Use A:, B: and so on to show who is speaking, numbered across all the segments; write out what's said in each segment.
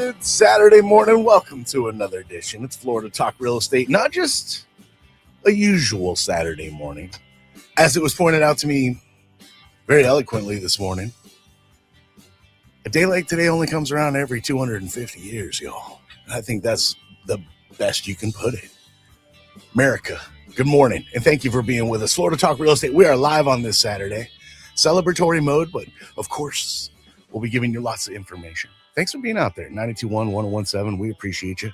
A: Good Saturday morning. Welcome to another edition. It's Florida Talk Real Estate, not just a usual Saturday morning. As it was pointed out to me very eloquently this morning, a day like today only comes around every 250 years, y'all. I think that's the best you can put it. America, good morning, and thank you for being with us. Florida Talk Real Estate, we are live on this Saturday. Celebratory mode, but of course, we'll be giving you lots of information. Thanks for being out there. 92.1, 101.7. We appreciate you.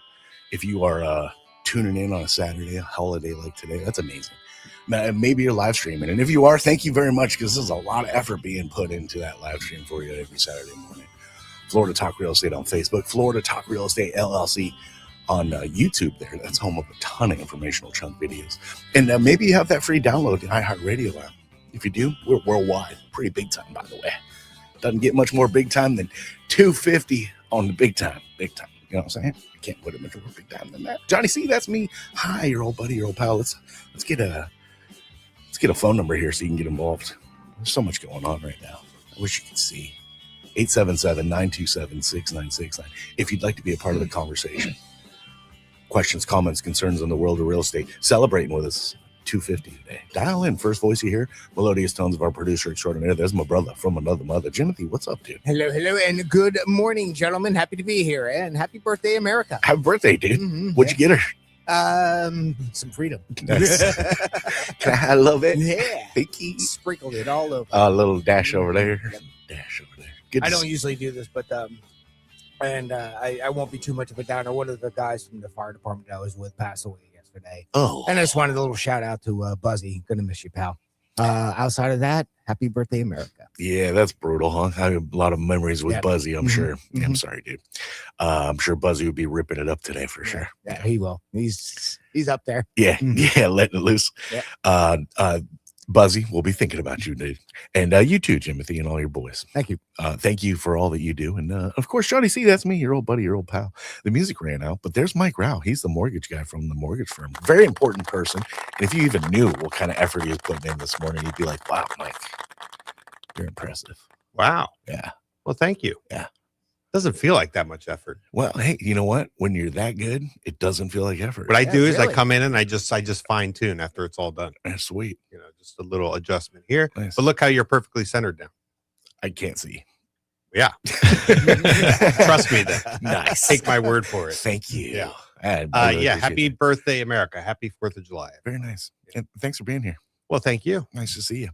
A: If you are tuning in on a Saturday, a holiday like today, that's amazing. Maybe you're live streaming. And if you are, thank you very much, because there's a lot of effort being put into that live stream for you every Saturday morning. Florida Talk Real Estate on Facebook, Florida Talk Real Estate LLC on YouTube there. That's home of a ton of informational chunk videos. And maybe you have that free download, the iHeartRadio app. If you do, we're worldwide. Pretty big time, by the way. Doesn't get much more big time than 250 on the big time. Big time. You know what I'm saying? You can't put it much more big time than that. Johnny C, that's me. Hi, your old buddy, your old pal. Let's get a phone number here so you can get involved. There's so much going on right now. I wish you could see. 877-927-6969. If you'd like to be a part of the conversation. Questions, comments, concerns in the world of real estate. Celebrating with us. 250 today. Dial in. First voice you hear, melodious tones of our producer extraordinaire. There's my brother from another mother. Timothy, what's up, dude?
B: Hello, and good morning, gentlemen. Happy to be here, and happy birthday, America.
A: Happy birthday, dude. What'd you get her?
B: Some freedom.
A: Nice. I love it.
B: Yeah.
A: Thank you.
B: Sprinkled it all over.
A: A little dash over there. Dash over there. Good.
B: I don't usually do this, but I won't be too much of a downer. One of the guys from the fire department I was with passed away yesterday.
A: Oh.
B: And I just wanted a little shout out to Buzzy. Gonna miss you, pal. Outside of that, happy birthday, America.
A: Yeah, that's brutal, huh? I have a lot of memories with Buzzy, I'm sure. Yeah, I'm sorry, dude. I'm sure Buzzy would be ripping it up today for sure.
B: Yeah, he will. He's up there.
A: Yeah, yeah, letting it loose.
B: Yeah.
A: Buzzy, we'll be thinking about you, dude. And you too, Timothy, and all your boys.
B: Thank you.
A: Thank you for all that you do. And of course, Johnny C, that's me, your old buddy, your old pal. The music ran out, but there's Mike Rao. He's the mortgage guy from the mortgage firm. Very important person. And if you even knew what kind of effort he was putting in this morning, you'd be like, wow, Mike, you're impressive.
C: Wow.
A: Yeah.
C: Well, thank you.
A: Yeah.
C: Doesn't feel like that much effort.
A: Well, hey, you know what? When you're that good, it doesn't feel like effort.
C: What I do is
B: really.
C: I come in and I just fine tune after it's all done.
A: That's sweet.
C: You know, just a little adjustment here.
A: Nice.
C: But look how you're perfectly centered now.
A: I can't see.
C: Yeah. Trust me then.
A: Nice.
C: Take my word for it.
A: Thank you.
C: Yeah.
A: I really appreciate
C: happy
A: that.
C: birthday, America. Happy 4th of July.
A: Very nice. And thanks for being here.
C: Well, thank you.
A: Nice to see you.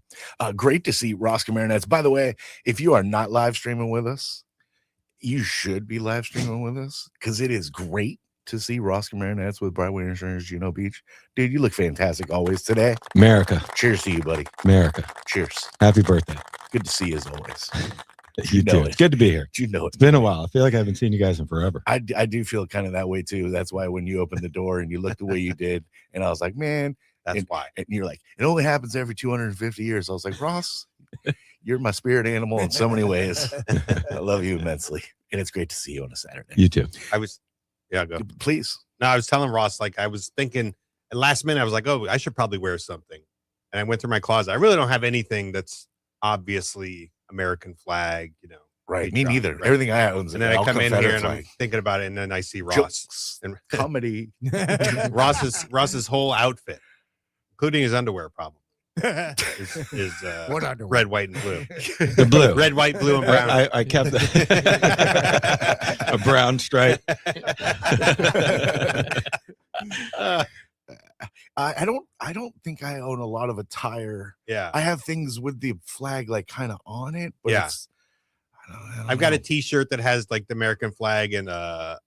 A: Great to see Roscoe Marinets. By the way, if you are not live streaming with us, you should be live streaming with us, because it is great to see Roscoe Marinets with Brightway Insurance, Juno Beach. Dude, you look fantastic always today.
D: America.
A: Cheers to you, buddy.
D: America.
A: Cheers.
D: Happy birthday.
A: Good to see you as always.
D: You
A: know
D: too.
A: it.
D: It's good to be here.
A: You know it.
D: It's been a while. I feel like I haven't seen you guys in forever.
A: I do feel kind of that way too. That's why when you opened the door and you looked the way you did, and I was like, man,
C: That's why.
A: And you're like, it only happens every 250 years. I was like, Ross, you're my spirit animal in so many ways. I love you immensely. And it's great to see you on a Saturday.
D: You too.
C: Go.
A: Please.
C: No, I was telling Ross, like I was thinking at last minute, I was like, oh, I should probably wear something. And I went through my closet. I really don't have anything that's obviously American flag, you know.
A: Right. Me
C: patriotic,
A: neither.
C: right?
A: Everything I own is
C: And then I come in here and I'm
A: flag.
C: thinking about it, and then I see Ross.
A: Jokes,
C: And
A: comedy.
C: Ross's whole outfit, including his underwear, probably is
B: What underwear?
C: red, white, and blue.
D: The blue.
C: Red, white, blue, and brown.
D: I kept a brown stripe.
A: I don't think I own a lot of attire.
C: Yeah,
A: I have things with the flag like kind of on it, but
C: Yeah.
A: it's, I don't
C: I've got
A: know.
C: a T-shirt that has like the American flag and a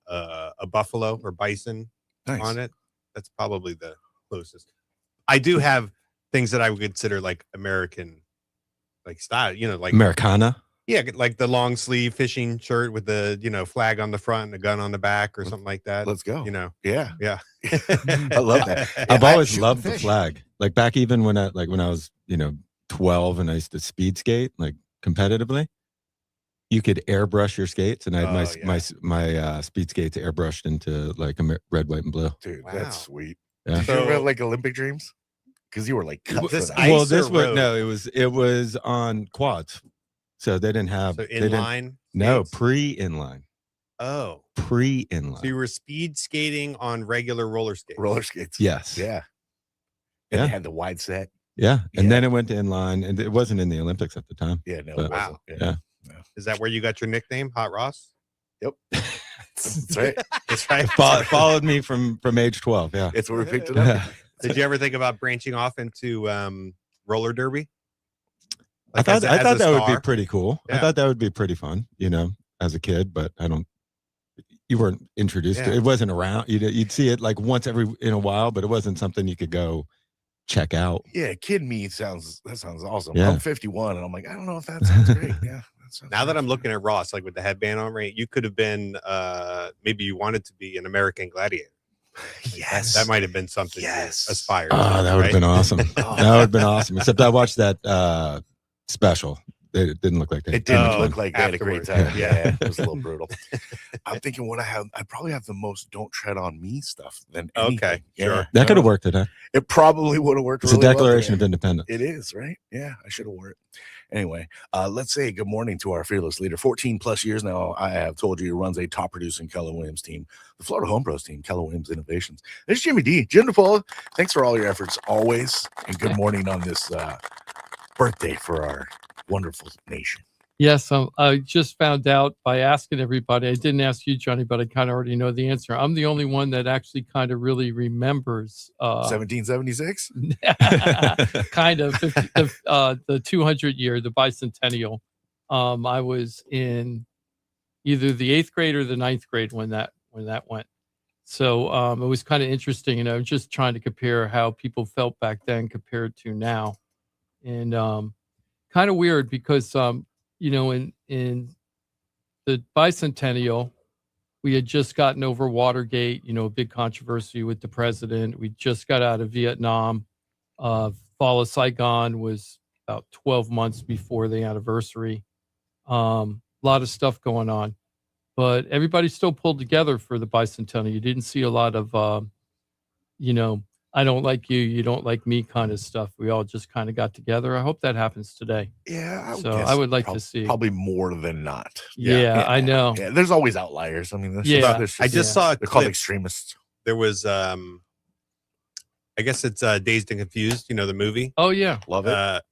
C: buffalo or bison
A: Nice.
C: on it. That's probably the closest. I do have things that I would consider like American, like style. You know, like
D: Americana.
C: yeah, like the long sleeve fishing shirt with the flag on the front and a gun on the back or something like that.
A: Let's go.
C: You know,
A: Yeah.
C: yeah.
A: I love that.
D: I've
A: I
D: always
B: shoot
D: loved the
B: fish.
D: flag. Like back even when I was 12 and I used to speed skate like competitively. You could airbrush your skates, and I had my speed skates airbrushed into like a red, white, and blue.
A: Dude,
C: Wow.
A: that's sweet.
D: Yeah.
A: Did you ever have like Olympic dreams? Because you were like cut for
C: This
A: that.
C: ice
D: Well,
C: or
D: this was
C: road?
D: it was on quads, so they didn't have
C: So
D: they didn't-
C: inline.
D: No,
C: skates?
D: pre-inline.
C: Oh,
D: pre-inline.
C: so you were speed skating on regular roller skates.
A: Roller skates.
D: Yes.
A: Yeah. And
D: Yeah.
A: they had the wide set.
D: Yeah. And
A: Yeah.
D: then it went to inline, and it wasn't in the Olympics at the time.
A: Yeah, no,
D: But-
A: it wasn't.
C: Wow.
D: Yeah.
C: Is that where you got your nickname, Hot Ross?
A: Yep. That's right.
C: That's right.
D: Followed me from age 12. Yeah.
A: It's where we picked it up.
C: Did you ever think about branching off into roller derby?
D: I thought
C: as a
D: that would be
C: star?
D: pretty cool.
C: Yeah.
D: I thought that would be pretty fun, as a kid, but you weren't introduced to it. It wasn't around. You'd see it like once in a while, but it wasn't something you could go check out.
A: Yeah, kid me sounds awesome.
D: Yeah.
A: I'm 51 and I'm like, I don't know if that sounds great. Yeah.
C: Now that I'm looking at Ross, like with the headband on, right? You could have been maybe you wanted to be an American gladiator.
A: Yes.
C: That might have been something
A: Yes.
C: you aspired
D: Oh,
C: to,
D: that would have
C: right?
D: been awesome. That would have been awesome. Except I watched that special. It didn't look like that.
A: It didn't
C: Oh,
A: look like they had a great
C: afterwards.
A: time. Yeah, it was a little brutal. I'm thinking I probably have the most "Don't Tread on Me" stuff than anything.
C: Okay,
A: Yeah.
C: sure.
D: That could have worked today.
A: It probably would have worked.
D: It's
A: really
D: a
A: well
D: Declaration
A: today.
D: of Independence.
A: It is, right? Yeah, I should have wore it. Anyway, let's say good morning to our fearless leader. 14 plus years now, I have told you, he runs a top producing Keller Williams team, the Florida Home Pros team, Keller Williams Innovations. There's Jimmy D. Jim DePaula, thanks for all your efforts always. And good morning on this birthday for our wonderful nation.
E: Yes, I just found out by asking everybody. I didn't ask you, Johnny, but I kind of already know the answer. I'm the only one that actually kind of really remembers
A: 1776?
E: kind of the 200 year, the bicentennial. I was in either the 8th grade or the 9th grade when that went. So it was kind of interesting, just trying to compare how people felt back then compared to now, and kind of weird because in the bicentennial, we had just gotten over Watergate, a big controversy with the president. We just got out of Vietnam. Fall of Saigon was about 12 months before the anniversary. A lot of stuff going on, but everybody still pulled together for the bicentennial. You didn't see a lot of, I don't like you, you don't like me kind of stuff. We all just kind of got together. I hope that happens today.
A: Yeah,
E: I would like to see.
A: Probably more than not.
E: Yeah, I know.
A: Yeah, there's always outliers. I mean,
C: I just saw a
A: they're called
C: clip.
A: extremists.
C: There was I guess it's Dazed and Confused, the movie.
E: Oh yeah,
A: Love it.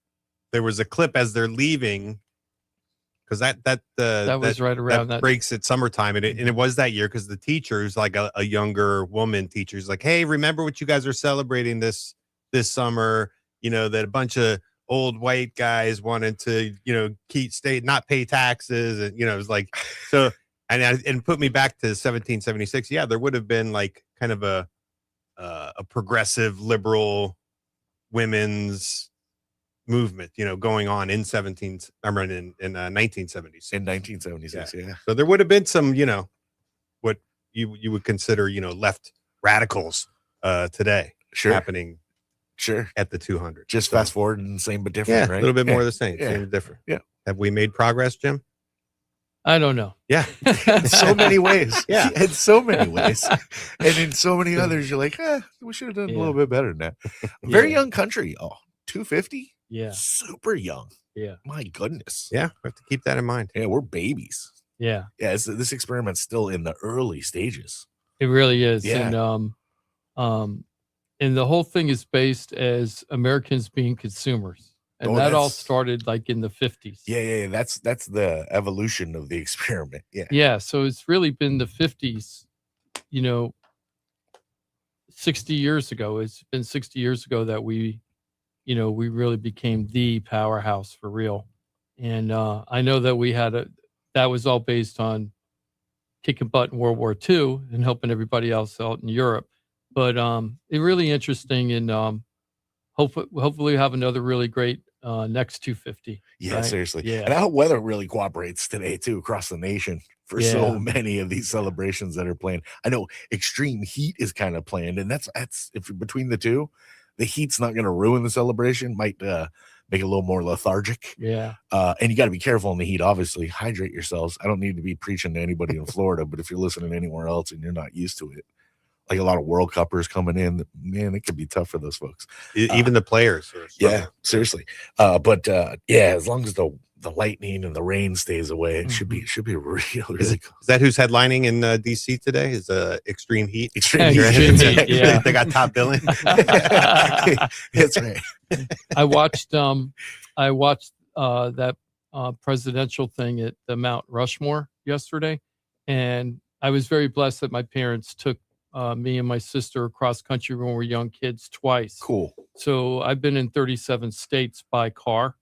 C: There was a clip as they're leaving, because that
E: was right around that.
C: breaks at summertime, and it was that year because the teacher's like a younger woman teacher's like, hey, remember what you guys are celebrating this summer? That a bunch of old white guys wanted to not pay taxes, and it was like so, and put me back to 1776. Yeah, there would have been like kind of a progressive liberal women's movement, going on in 1976.
A: In 1976, yeah.
C: So there would have been some, what you would consider, left radicals today
A: Sure.
C: happening
A: Sure.
C: at the 200.
A: Just
C: So,
A: fast forward and same but different,
C: yeah,
A: right?
C: a little bit more
A: Yeah.
C: of the same,
A: Yeah.
C: same but different.
A: Yeah.
C: Have we made progress, Jim?
E: I don't know.
C: Yeah.
A: In so many ways.
C: Yeah.
A: In so many ways. And in so many others, you're like, we should have done a little bit better than that. Very young country. Oh, 250?
E: Yeah.
A: Super young.
E: Yeah.
A: My goodness.
C: Yeah, we have to keep that in mind.
A: Yeah, we're babies.
E: Yeah.
A: Yeah, this experiment's still in the early stages.
E: It really is.
A: Yeah.
E: And the whole thing is based as Americans being consumers. And that all started like in the 50s.
A: Yeah. That's the evolution of the experiment. Yeah.
E: Yeah. So it's really been the 50s, 60 years ago. It's been 60 years ago that we really became the powerhouse for real. And I know that that was all based on kicking butt in World War II and helping everybody else out in Europe. But it's really interesting, and hopefully have another really great next 250.
A: Yeah,
E: right?
A: seriously.
E: Yeah.
A: And I hope weather really cooperates today too across the nation for so many of these celebrations that are planned. I know extreme heat is kind of planned, and that's if between the two, the heat's not going to ruin the celebration, might make it a little more lethargic.
E: Yeah.
A: And you got to be careful in the heat, obviously. Hydrate yourselves. I don't need to be preaching to anybody in Florida, but if you're listening anywhere else and you're not used to it, like a lot of World Cuppers coming in, man, it could be tough for those folks.
C: Even the players.
A: Yeah, seriously. But as long as the the lightning and the rain stays away. It should be really
C: Is
A: cool.
C: that who's headlining in DC today? Is Extreme Heat?
E: Extreme Heat, yeah.
C: They got top billing.
A: That's right.
E: I watched that presidential thing at the Mount Rushmore yesterday, and I was very blessed that my parents took me and my sister across country when we were young kids twice.
A: Cool.
E: So I've been in 37 states by car,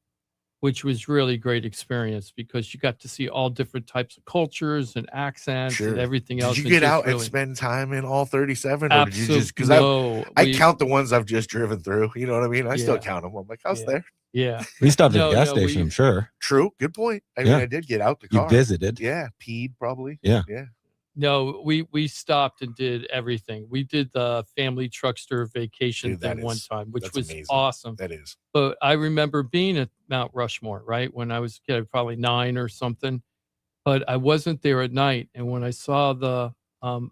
E: which was really great experience because you got to see all different types of cultures and accents and everything else.
A: Did you get out and spend time in all 37?
E: Or
A: did you just, because I count the ones I've just driven through. You know what I mean? I still count them. I'm like, I was there.
E: Yeah.
D: We stopped at the gas station, I'm sure.
A: True. Good point. I mean, I did get out the car.
D: You visited.
A: Yeah. Peed probably.
D: Yeah.
A: Yeah.
E: No, we stopped and did everything. We did the family truckster vacation thing one time, which was amazing. Awesome.
A: That is.
E: But I remember being at Mount Rushmore, right? When I was a kid, probably 9 or something, but I wasn't there at night. And when I saw the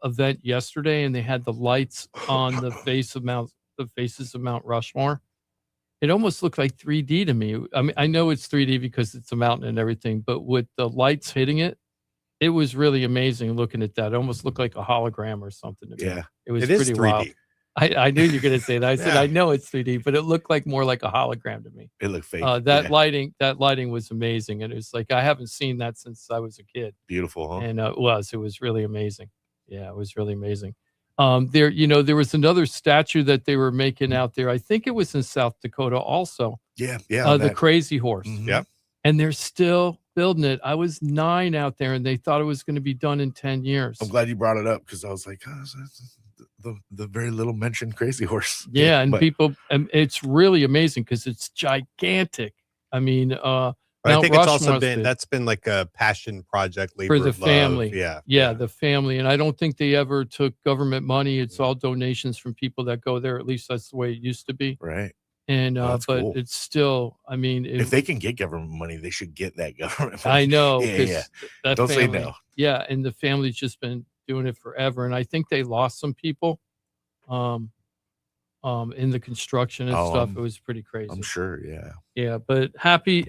E: event yesterday and they had the lights on the faces of Mount Rushmore, it almost looked like 3D to me. I mean, I know it's 3D because it's a mountain and everything, but with the lights hitting it, it was really amazing looking at that. It almost looked like a hologram or something to me.
A: Yeah.
E: It was pretty
C: 3D.
E: wild. I knew you were going to say that. I said, I know it's 3D, but it looked like more like a hologram to me.
A: It looked fake.
E: That lighting was amazing. And it was like, I haven't seen that since I was a kid.
A: Beautiful, huh?
E: And it was really amazing. Yeah, it was really amazing. There was another statue that they were making out there. I think it was in South Dakota also.
A: Yeah. Yeah.
E: The Crazy Horse.
A: Mm-hmm.
C: Yep.
E: And they're still building it. I was 9 out there and they thought it was going to be done in 10 years.
A: I'm glad you brought it up because I was like, the very little mentioned Crazy Horse.
E: Yeah. And it's really amazing because it's gigantic. I mean,
C: I think it's also that's been like a passion project labor
E: for the
C: of
E: family.
C: Love.
E: Yeah, the family. And I don't think they ever took government money. It's all donations from people that go there. At least that's the way it used to be.
A: Right.
E: And but cool. It's still, I mean,
A: if they can get government money, they should get that government money.
E: I know.
A: Yeah.
E: Don't
A: say no.
E: Yeah, and the family's just been doing it forever. And I think they lost some people in the construction and stuff. It was pretty crazy.
A: I'm sure, yeah.
E: Yeah, but happy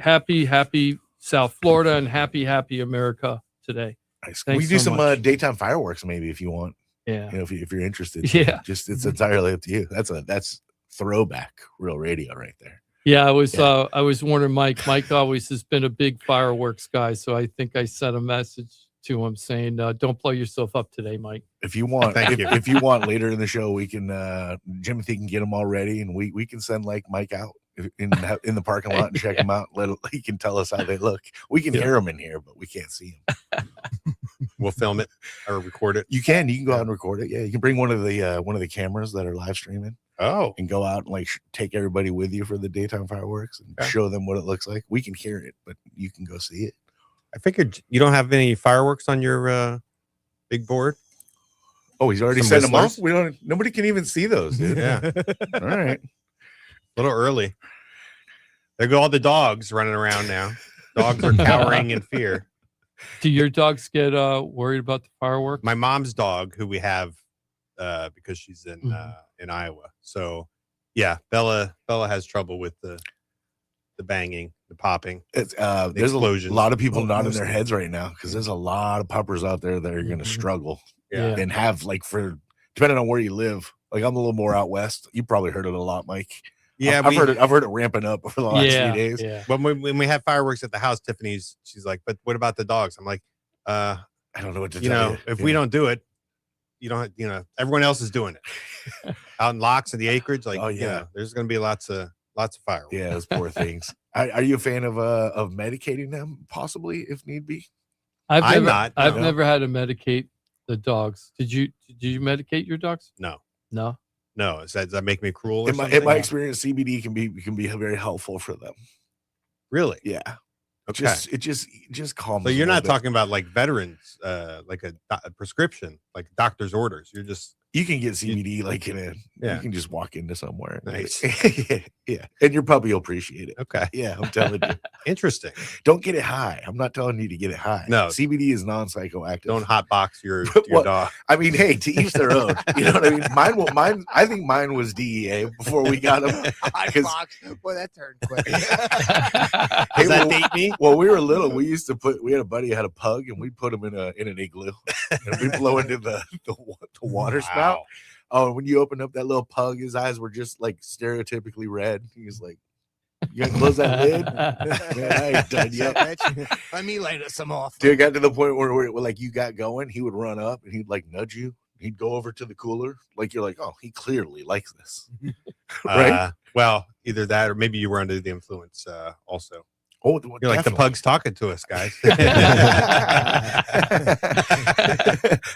E: South Florida and happy America today.
A: Nice. We do some daytime fireworks maybe if you want.
E: Yeah.
A: If you're interested.
E: Yeah.
A: Just it's entirely up to you. That's throwback real radio right there.
E: Yeah, I was warning Mike. Mike always has been a big fireworks guy, so I think I sent a message to him saying, "Don't blow yourself up today, Mike."
A: If you want, if you want later in the show, we can Jimothy can get them all ready, and we can send like Mike out in the parking lot and check them out. He can tell us how they look. We can hear them in here, but we can't see them.
C: We'll film it or record it.
A: You can go out and record it. Yeah, you can bring one of the cameras that are live streaming.
C: Oh,
A: and go out and like take everybody with you for the daytime fireworks and show them what it looks like. We can hear it, but you can go see it.
C: I figured you don't have any fireworks on your big board.
A: Oh, he's already sent them off. Nobody can even see those, dude.
C: Yeah.
A: All right.
C: A little early. There go all the dogs running around now. Dogs are cowering in fear.
E: Do your dogs get worried about the fireworks?
C: My mom's dog, who we have because she's in Iowa. So yeah, Bella has trouble with the banging, the popping.
A: It's there's a lot of people nodding their heads right now because there's a lot of puppers out there that are going to struggle and have depending on where you live. Like I'm a little more out west. You probably heard it a lot, Mike.
C: Yeah,
A: I've heard it ramping up over the last few days.
E: Yeah.
C: When we have fireworks at the house, she's like, "But what about the dogs?" I'm like,
A: I don't know what to tell you.
C: If we don't do it, you don't. Everyone else is doing it out in locks and the acreage. Like, there's going to be lots of fireworks.
A: Yeah, those poor things. Are you a fan of medicating them, possibly if need be?
E: I've never had to medicate the dogs. Did you medicate your dogs?
C: No. Does that make me cruel?
A: In my experience, CBD can be very helpful for them.
C: Really?
A: Yeah.
C: Okay.
A: It just calms.
C: So you're not talking about like veterans, like a prescription, like doctor's orders. You're just
A: You can get CBD like in a.
C: Yeah.
A: You can just walk into somewhere.
C: Nice.
A: Yeah, and your puppy will appreciate it.
C: Okay.
A: Yeah, I'm telling you.
C: Interesting.
A: Don't get it high. I'm not telling you to get it high.
C: No.
A: CBD is non-psychoactive.
C: Don't hotbox your
A: Well,
C: dog.
A: I mean, hey, to each their own. You know what I mean? Mine. I think mine was DEA before we got him.
B: Boy, that turned quick.
C: Does that date me?
A: Well, we were little. We used to we had a buddy who had a pug, and we'd put him in an igloo, and we'd blow into the water spout. Oh, when you opened up that little pug, his eyes were just like stereotypically red. He was like, "You gotta close that lid." Man, I ain't done yet.
B: Let me light some off.
A: Dude, it got to the point where like you got going, he would run up and he'd like nudge you. He'd go over to the cooler, like you're like, "Oh, he clearly likes this." Right?
C: Well, either that or maybe you were under the influence also.
A: Oh,
C: You're like, the pug's talking to us, guys.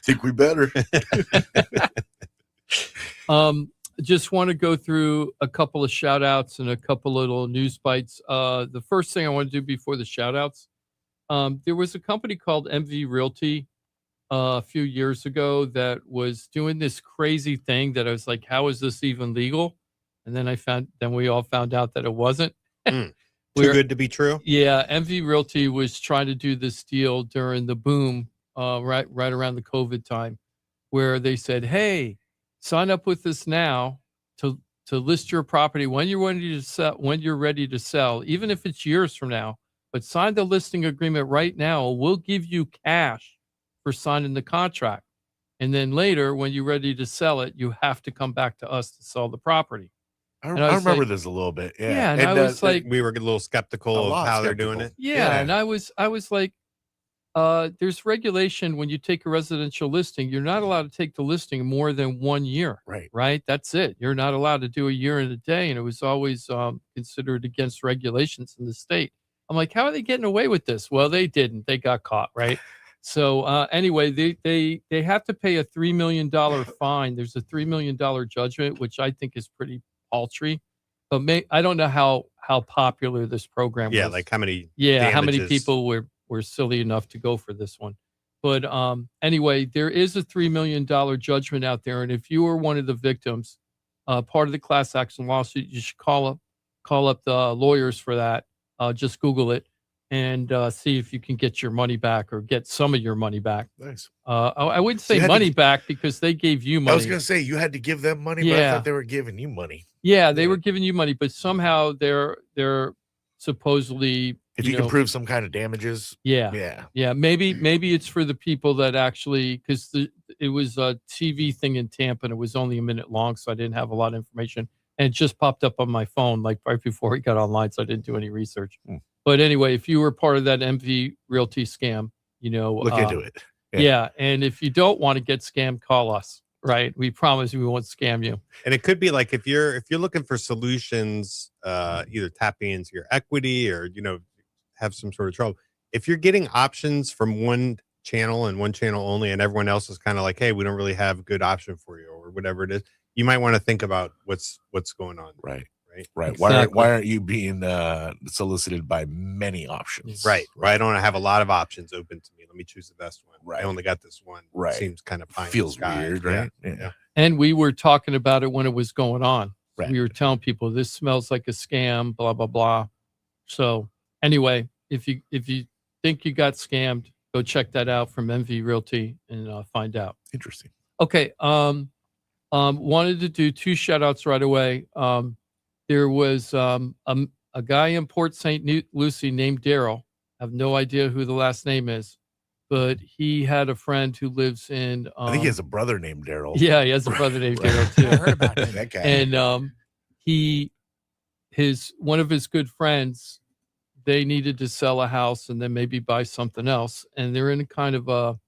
A: Think we better.
E: Just want to go through a couple of shout outs and a couple little news bites. The first thing I want to do before the shout outs, there was a company called MV Realty a few years ago that was doing this crazy thing that I was like, how is this even legal? And then we all found out that it wasn't.
C: Too good to be true.
E: Yeah, MV Realty was trying to do this deal during the boom, right around the COVID time, where they said, "Hey, sign up with us now to list your property when you're ready to sell. When you're ready to sell, even if it's years from now, but sign the listing agreement right now. We'll give you cash for signing the contract, and then later, when you're ready to sell it, you have to come back to us to sell the property."
A: I remember this a little bit. Yeah,
E: and I was like,
C: we were a little skeptical of how they're doing it.
E: Yeah, and I was like, there's regulation when you take a residential listing. You're not allowed to take the listing more than 1 year. Right. That's it. You're not allowed to do a year and a day. And it was always considered against regulations in the state. I'm like, how are they getting away with this? Well, they didn't. They got caught. Right. So anyway, they have to pay a $3 million fine. There's a $3 million judgment, which I think is pretty paltry. But I don't know how popular this program was.
C: Yeah, like how many
E: people were silly enough to go for this one. But anyway, there is a $3 million judgment out there. And if you were one of the victims, part of the class action lawsuit, you should call up the lawyers for that. Just Google it and see if you can get your money back or get some of your money back.
A: Nice.
E: I wouldn't say money back because they gave you money.
A: I was going to say you had to give them money, but I thought they were giving you money.
E: Yeah, they were giving you money, but somehow they're supposedly,
A: if you can prove some kind of damages.
E: Yeah. Maybe it's for the people that actually, because it was a TV thing in Tampa and it was only a minute long, so I didn't have a lot of information. And it just popped up on my phone like right before we got online, so I didn't do any research. But anyway, if you were part of that MV Realty scam, look
A: into it.
E: Yeah, and if you don't want to get scammed, call us. Right, we promise we won't scam you.
C: And it could be like if you're looking for solutions, either tapping into your equity or have some sort of trouble. If you're getting options from one channel and one channel only, and everyone else is kind of like, hey, we don't really have a good option for you, or whatever it is, you might want to think about what's going on.
A: Right.
E: Exactly.
A: Why aren't you being solicited by many options?
C: Right. I don't have a lot of options open to me. Let me choose the best one.
A: Right.
C: I only got this one.
A: Right.
C: Seems kind of pie
A: feels weird, right?
C: Yeah.
E: And we were talking about it when it was going on.
A: Right.
E: We were telling people this smells like a scam, blah blah blah. So anyway, if you think you got scammed, go check that out from MV Realty and find out.
A: Interesting.
E: Okay. Wanted to do 2 shout outs right away. There was a guy in Port St. Lucie named Daryl. I have no idea who the last name is, but he had a friend who lives in.
A: I think he has a brother named Daryl.
E: Yeah, he has a brother named Daryl too.
B: I heard about him.
A: That guy.
E: And one of his good friends, they needed to sell a house and then maybe buy something else, and they're in kind of a.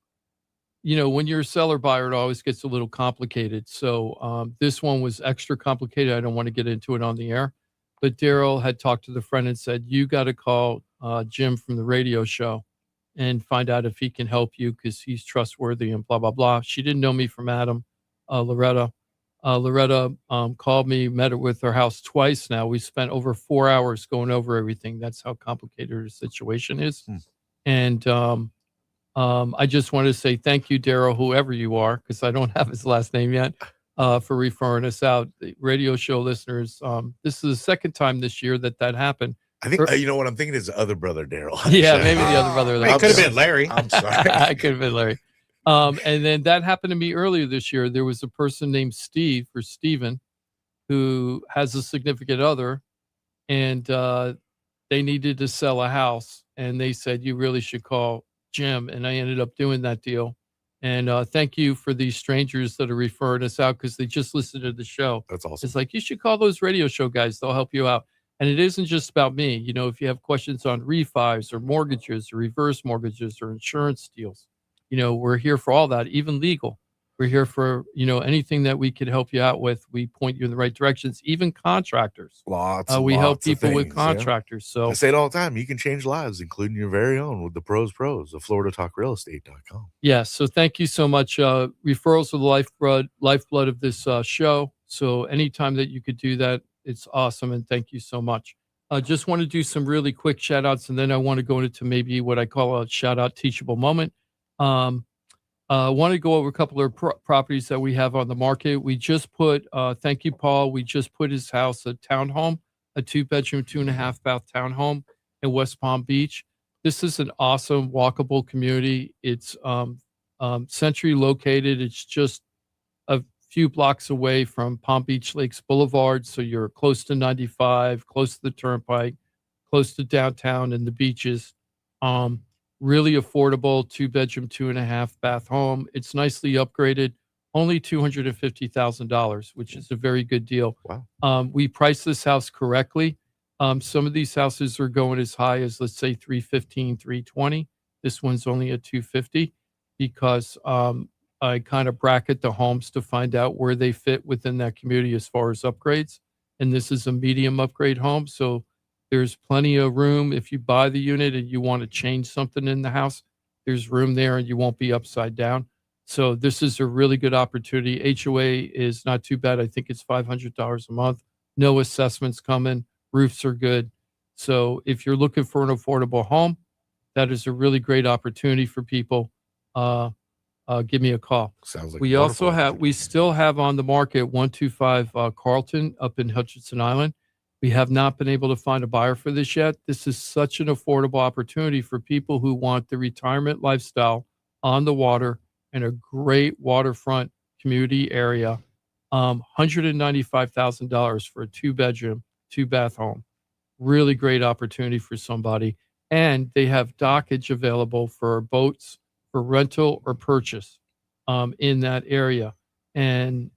E: When you're a seller buyer, it always gets a little complicated. So this one was extra complicated. I don't want to get into it on the air. But Daryl had talked to the friend and said, you got to call Jim from the radio show and find out if he can help you because he's trustworthy and blah, blah, blah. She didn't know me from Adam, Loretta. Loretta called me, met her with her house twice now. We spent over 4 hours going over everything. That's how complicated her situation is. And I just want to say thank you, Daryl, whoever you are, because I don't have his last name yet, for referring us out. The radio show listeners, this is the second time this year that happened.
A: I think you know what I'm thinking is the other brother, Daryl.
E: Yeah, maybe the other brother.
C: It could have been Larry.
A: I'm sorry.
E: I could have been Larry. And then that happened to me earlier this year. There was a person named Steve or Steven who has a significant other, and they needed to sell a house, and they said, you really should call Jim. And I ended up doing that deal. And thank you for these strangers that are referring us out because they just listened to the show.
A: That's awesome.
E: It's like, you should call those radio show guys. They'll help you out. And it isn't just about me. You know, if you have questions on refis or mortgages or reverse mortgages or insurance deals, you know, we're here for all that, even legal. We're here for, you know, anything that we could help you out with. We point you in the right directions, even contractors. We help people with contractors. So
A: I say it all the time. You can change lives, including your very own, with the pros of FloridaTalkRealEstate.com.
E: Yeah. So thank you so much. Referrals are the lifeblood of this show. So anytime that you could do that, it's awesome. And thank you so much. I just want to do some really quick shout outs. And then I want to go into maybe what I call a shout out teachable moment. I want to go over a couple of properties that we have on the market. We just put, thank you, Paul. We just put his house, a townhome, a 2-bedroom, 2.5-bath townhome in West Palm Beach. This is an awesome walkable community. It's centrally located. It's just a few blocks away from Palm Beach Lakes Boulevard. So you're close to 95, close to the Turnpike, close to downtown and the beaches. Really affordable 2-bedroom, 2.5-bath home. It's nicely upgraded, only $250,000, which is a very good deal.
A: Wow.
E: We priced this house correctly. Some of these houses are going as high as, let's say, $315,000, $320,000. This one's only at $250,000 because I kind of bracket the homes to find out where they fit within that community as far as upgrades. And this is a medium upgrade home, so there's plenty of room. If you buy the unit and you want to change something in the house, there's room there and you won't be upside down. So this is a really good opportunity. HOA is not too bad. I think it's $500 a month. No assessments coming. Roofs are good. So if you're looking for an affordable home, that is a really great opportunity for people. Give me a call.
A: Sounds like
E: we still have on the market 125 Carlton up in Hutchinson Island. We have not been able to find a buyer for this yet. This is such an affordable opportunity for people who want the retirement lifestyle on the water in a great waterfront community area. $195,000 for a 2-bedroom, 2-bath home. Really great opportunity for somebody. And they have dockage available for boats, for rental or purchase in that area. And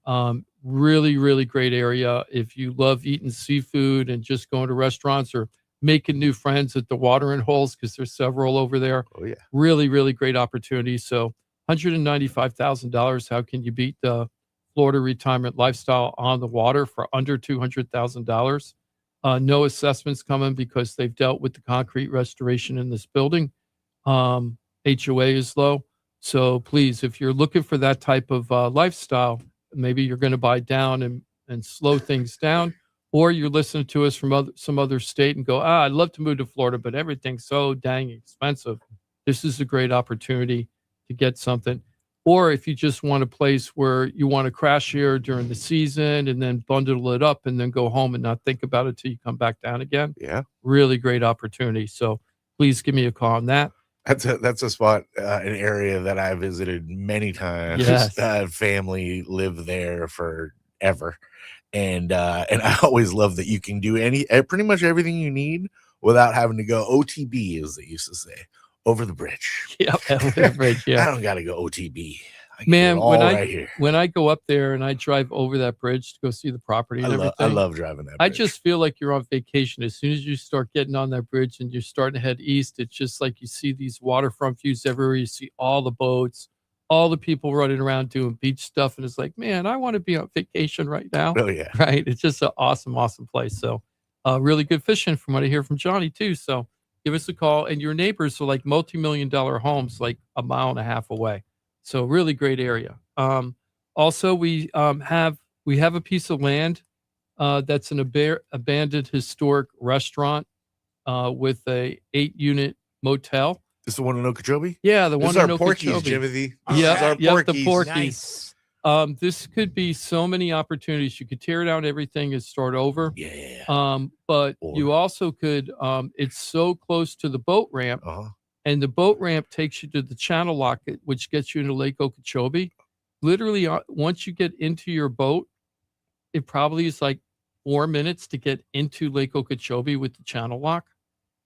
E: really, really great area. If you love eating seafood and just going to restaurants or making new friends at the watering holes, because there's several over there.
A: Oh, yeah.
E: Really, really great opportunity. So $195,000. How can you beat the Florida retirement lifestyle on the water for under $200,000? No assessments coming because they've dealt with the concrete restoration in this building. HOA is low. So please, if you're looking for that type of lifestyle, maybe you're going to buy down and slow things down, or you're listening to us from some other state and go, I'd love to move to Florida, but everything's so dang expensive. This is a great opportunity to get something. Or if you just want a place where you want to crash here during the season and then bundle it up and then go home and not think about it till you come back down again.
A: Yeah.
E: Really great opportunity. So please give me a call on that.
A: That's a spot, an area that I visited many times.
E: Yes.
A: Family lived there forever, and I always love that you can do pretty much everything you need without having to go OTB, as they used to say, over the bridge.
E: Yep, over the bridge. Yeah,
A: I don't got to go OTB.
E: Man,
A: here.
E: When I go up there and I drive over that bridge to go see the property and everything,
A: I love driving that bridge.
E: I just feel like you're on vacation. As soon as you start getting on that bridge and you're starting to head east, it's just like you see these waterfront views everywhere. You see all the boats, all the people running around doing beach stuff. And it's like, man, I want to be on vacation right now.
A: Oh, yeah.
E: Right? It's just an awesome, awesome place. So really good fishing from what I hear from Johnny, too. So give us a call. And your neighbors are like multi-million-dollar homes like a mile and a half away. So really great area. Also, we have a piece of land that's an abandoned historic restaurant with a 8-unit motel.
A: This the one in Okeechobee?
E: Yeah, the
A: This
E: one
A: is
E: in
A: our Porky's,
E: Okeechobee.
A: Jimothy.
E: Yeah,
A: This is our
E: the Porky's.
B: Nice.
E: This could be so many opportunities. You could tear down everything and start over.
A: Yeah.
E: But
A: Or-
E: you also could. It's so close to the boat ramp, and the boat ramp takes you to the channel lock, which gets you into Lake Okeechobee. Literally, once you get into your boat, it probably is like 4 minutes to get into Lake Okeechobee with the channel lock,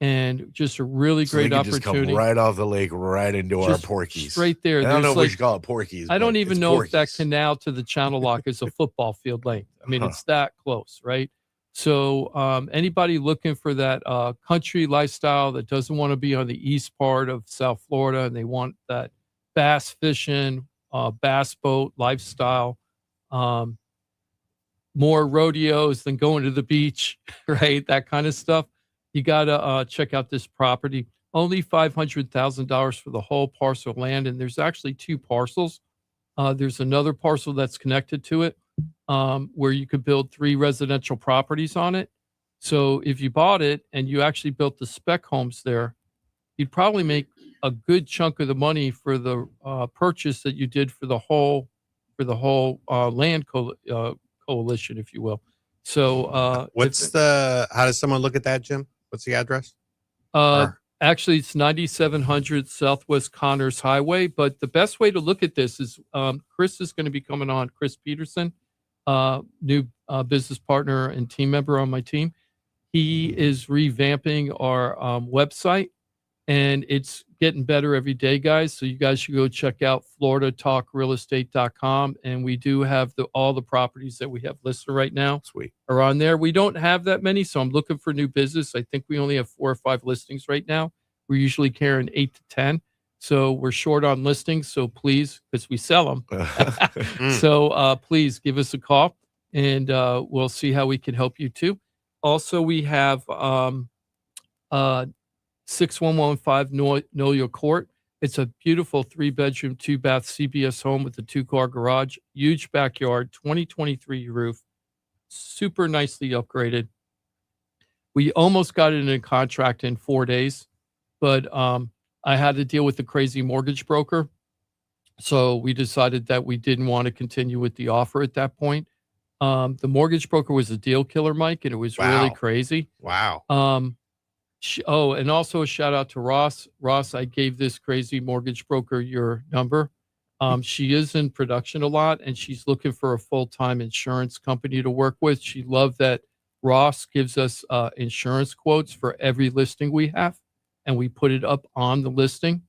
E: and just a really
A: So they
E: great
A: can just come
E: opportunity.
A: right off the lake, right into our
E: Just
A: Porky's.
E: straight there.
A: And I don't know
E: There's
A: if we
E: like,
A: should call it Porky's.
E: I don't
A: but
E: even
A: it's
E: know if that
A: Porky's.
E: canal to the channel lock is a football field length. I mean,
A: Huh.
E: it's that close, right? So anybody looking for that country lifestyle that doesn't want to be on the east part of South Florida and they want that bass fishing, bass boat lifestyle, more rodeos than going to the beach, right? That kind of stuff. You got to check out this property. Only $500,000 for the whole parcel of land. And there's actually 2 parcels. There's another parcel that's connected to it where you could build 3 residential properties on it. So if you bought it and you actually built the spec homes there, you'd probably make a good chunk of the money for the purchase that you did for the whole land coalition, if you will. So
C: how does someone look at that, Jim? What's the address?
E: Actually, it's 9700 Southwest Connors Highway. But the best way to look at this is Chris is going to be coming on, Chris Peterson, new business partner and team member on my team. He is revamping our website, and it's getting better every day, guys. So you guys should go check out floridatalkrealestate.com. And we do have all the properties that we have listed right now.
A: Sweet.
E: Are on there. We don't have that many, so I'm looking for new business. I think we only have 4 or 5 listings right now. We're usually carrying 8 to 10. So we're short on listings. So please, because we sell them. So please give us a call, and we'll see how we can help you too. Also, we have 6115 Nolia Court. It's a beautiful 3-bedroom, 2-bath CBS home with a 2-car garage, huge backyard, 2023 roof, super nicely upgraded. We almost got it in a contract in 4 days, but I had to deal with the crazy mortgage broker. So we decided that we didn't want to continue with the offer at that point. The mortgage broker was a deal killer, Mike, and it was really crazy.
C: Wow.
E: And also a shout out to Ross. Ross, I gave this crazy mortgage broker your number. She is in production a lot, and she's looking for a full-time insurance company to work with. She loved that Ross gives us insurance quotes for every listing we have, and we put it up on the listing.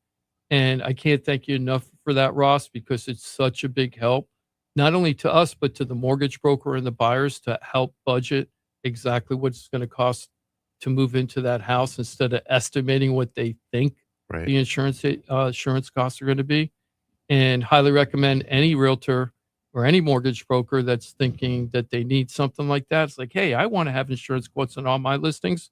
E: And I can't thank you enough for that, Ross, because it's such a big help, not only to us, but to the mortgage broker and the buyers to help budget exactly what it's going to cost to move into that house instead of estimating what they think the insurance costs are going to be. And highly recommend any realtor or any mortgage broker that's thinking that they need something like that. It's like, hey, I want to have insurance quotes on all my listings.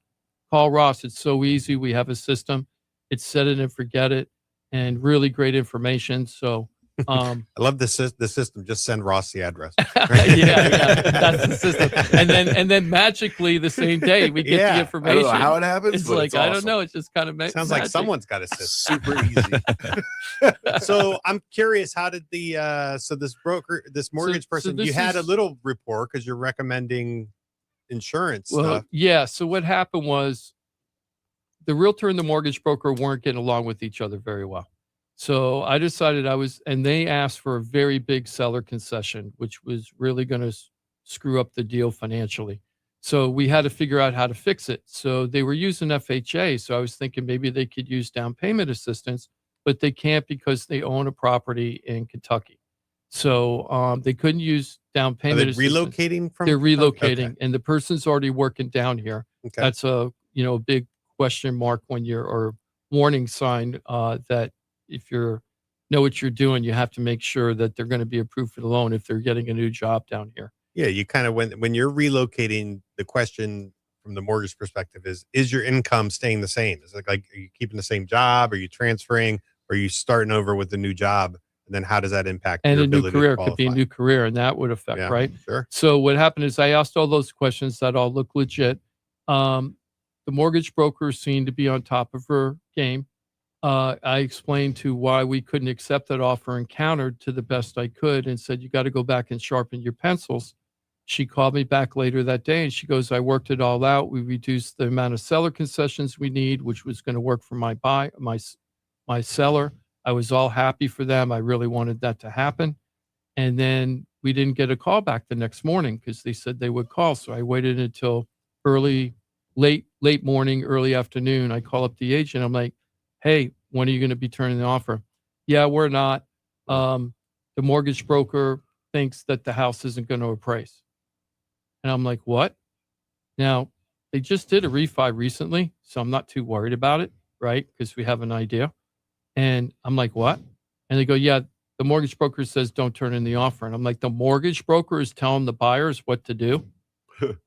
E: Call Ross. It's so easy. We have a system. It's set it and forget it, and really great information. So
C: I love the system. Just send Ross the address.
E: yeah, that's the system. And then magically the same day we get the information.
A: I don't know how it happens.
E: It's
A: but
E: like,
A: it's awesome.
E: I don't know. It's just kind of
C: sounds
E: magic.
C: like someone's got a system.
A: Super easy.
C: So I'm curious, how did this mortgage person,
E: this
C: you had a
E: is-
C: little rapport because you're recommending insurance
E: Well,
C: stuff.
E: yeah. So what happened was the realtor and the mortgage broker weren't getting along with each other very well. So I decided and they asked for a very big seller concession, which was really going to screw up the deal financially. So we had to figure out how to fix it. So they were using FHA. So I was thinking maybe they could use down payment assistance, but they can't because they own a property in Kentucky. So they couldn't use down
C: Are
E: payment
C: they
E: assistance.
C: relocating from?
E: They're relocating,
C: Okay.
E: and the person's already working down here.
C: Okay.
E: That's a big question mark or warning sign that if you know what you're doing, you have to make sure that they're going to be approved for the loan if they're getting a new job down here.
C: Yeah, you kind of when you're relocating, the question from the mortgage perspective is your income staying the same? Is it like, are you keeping the same job? Are you transferring? Or are you starting over with a new job? And then how does that impact
E: And
C: your
E: a new
C: ability
E: career
C: to
E: could be a new career, and that would affect, right?
C: Sure.
E: So what happened is I asked all those questions that all look legit. The mortgage broker seemed to be on top of her game. I explained to why we couldn't accept that offer and countered to the best I could and said, you got to go back and sharpen your pencils. She called me back later that day and she goes, I worked it all out. We reduced the amount of seller concessions we need, which was going to work for my seller. I was all happy for them. I really wanted that to happen. And then we didn't get a call back the next morning because they said they would call. So I waited until late morning, early afternoon. I call up the agent. I'm like, hey, when are you going to be turning the offer? Yeah, we're not. The mortgage broker thinks that the house isn't going to appraise. And I'm like, what? Now, they just did a refi recently, so I'm not too worried about it, right? Because we have an idea. And I'm like, what? And they go, yeah, the mortgage broker says don't turn in the offer. And I'm like, the mortgage broker is telling the buyers what to do,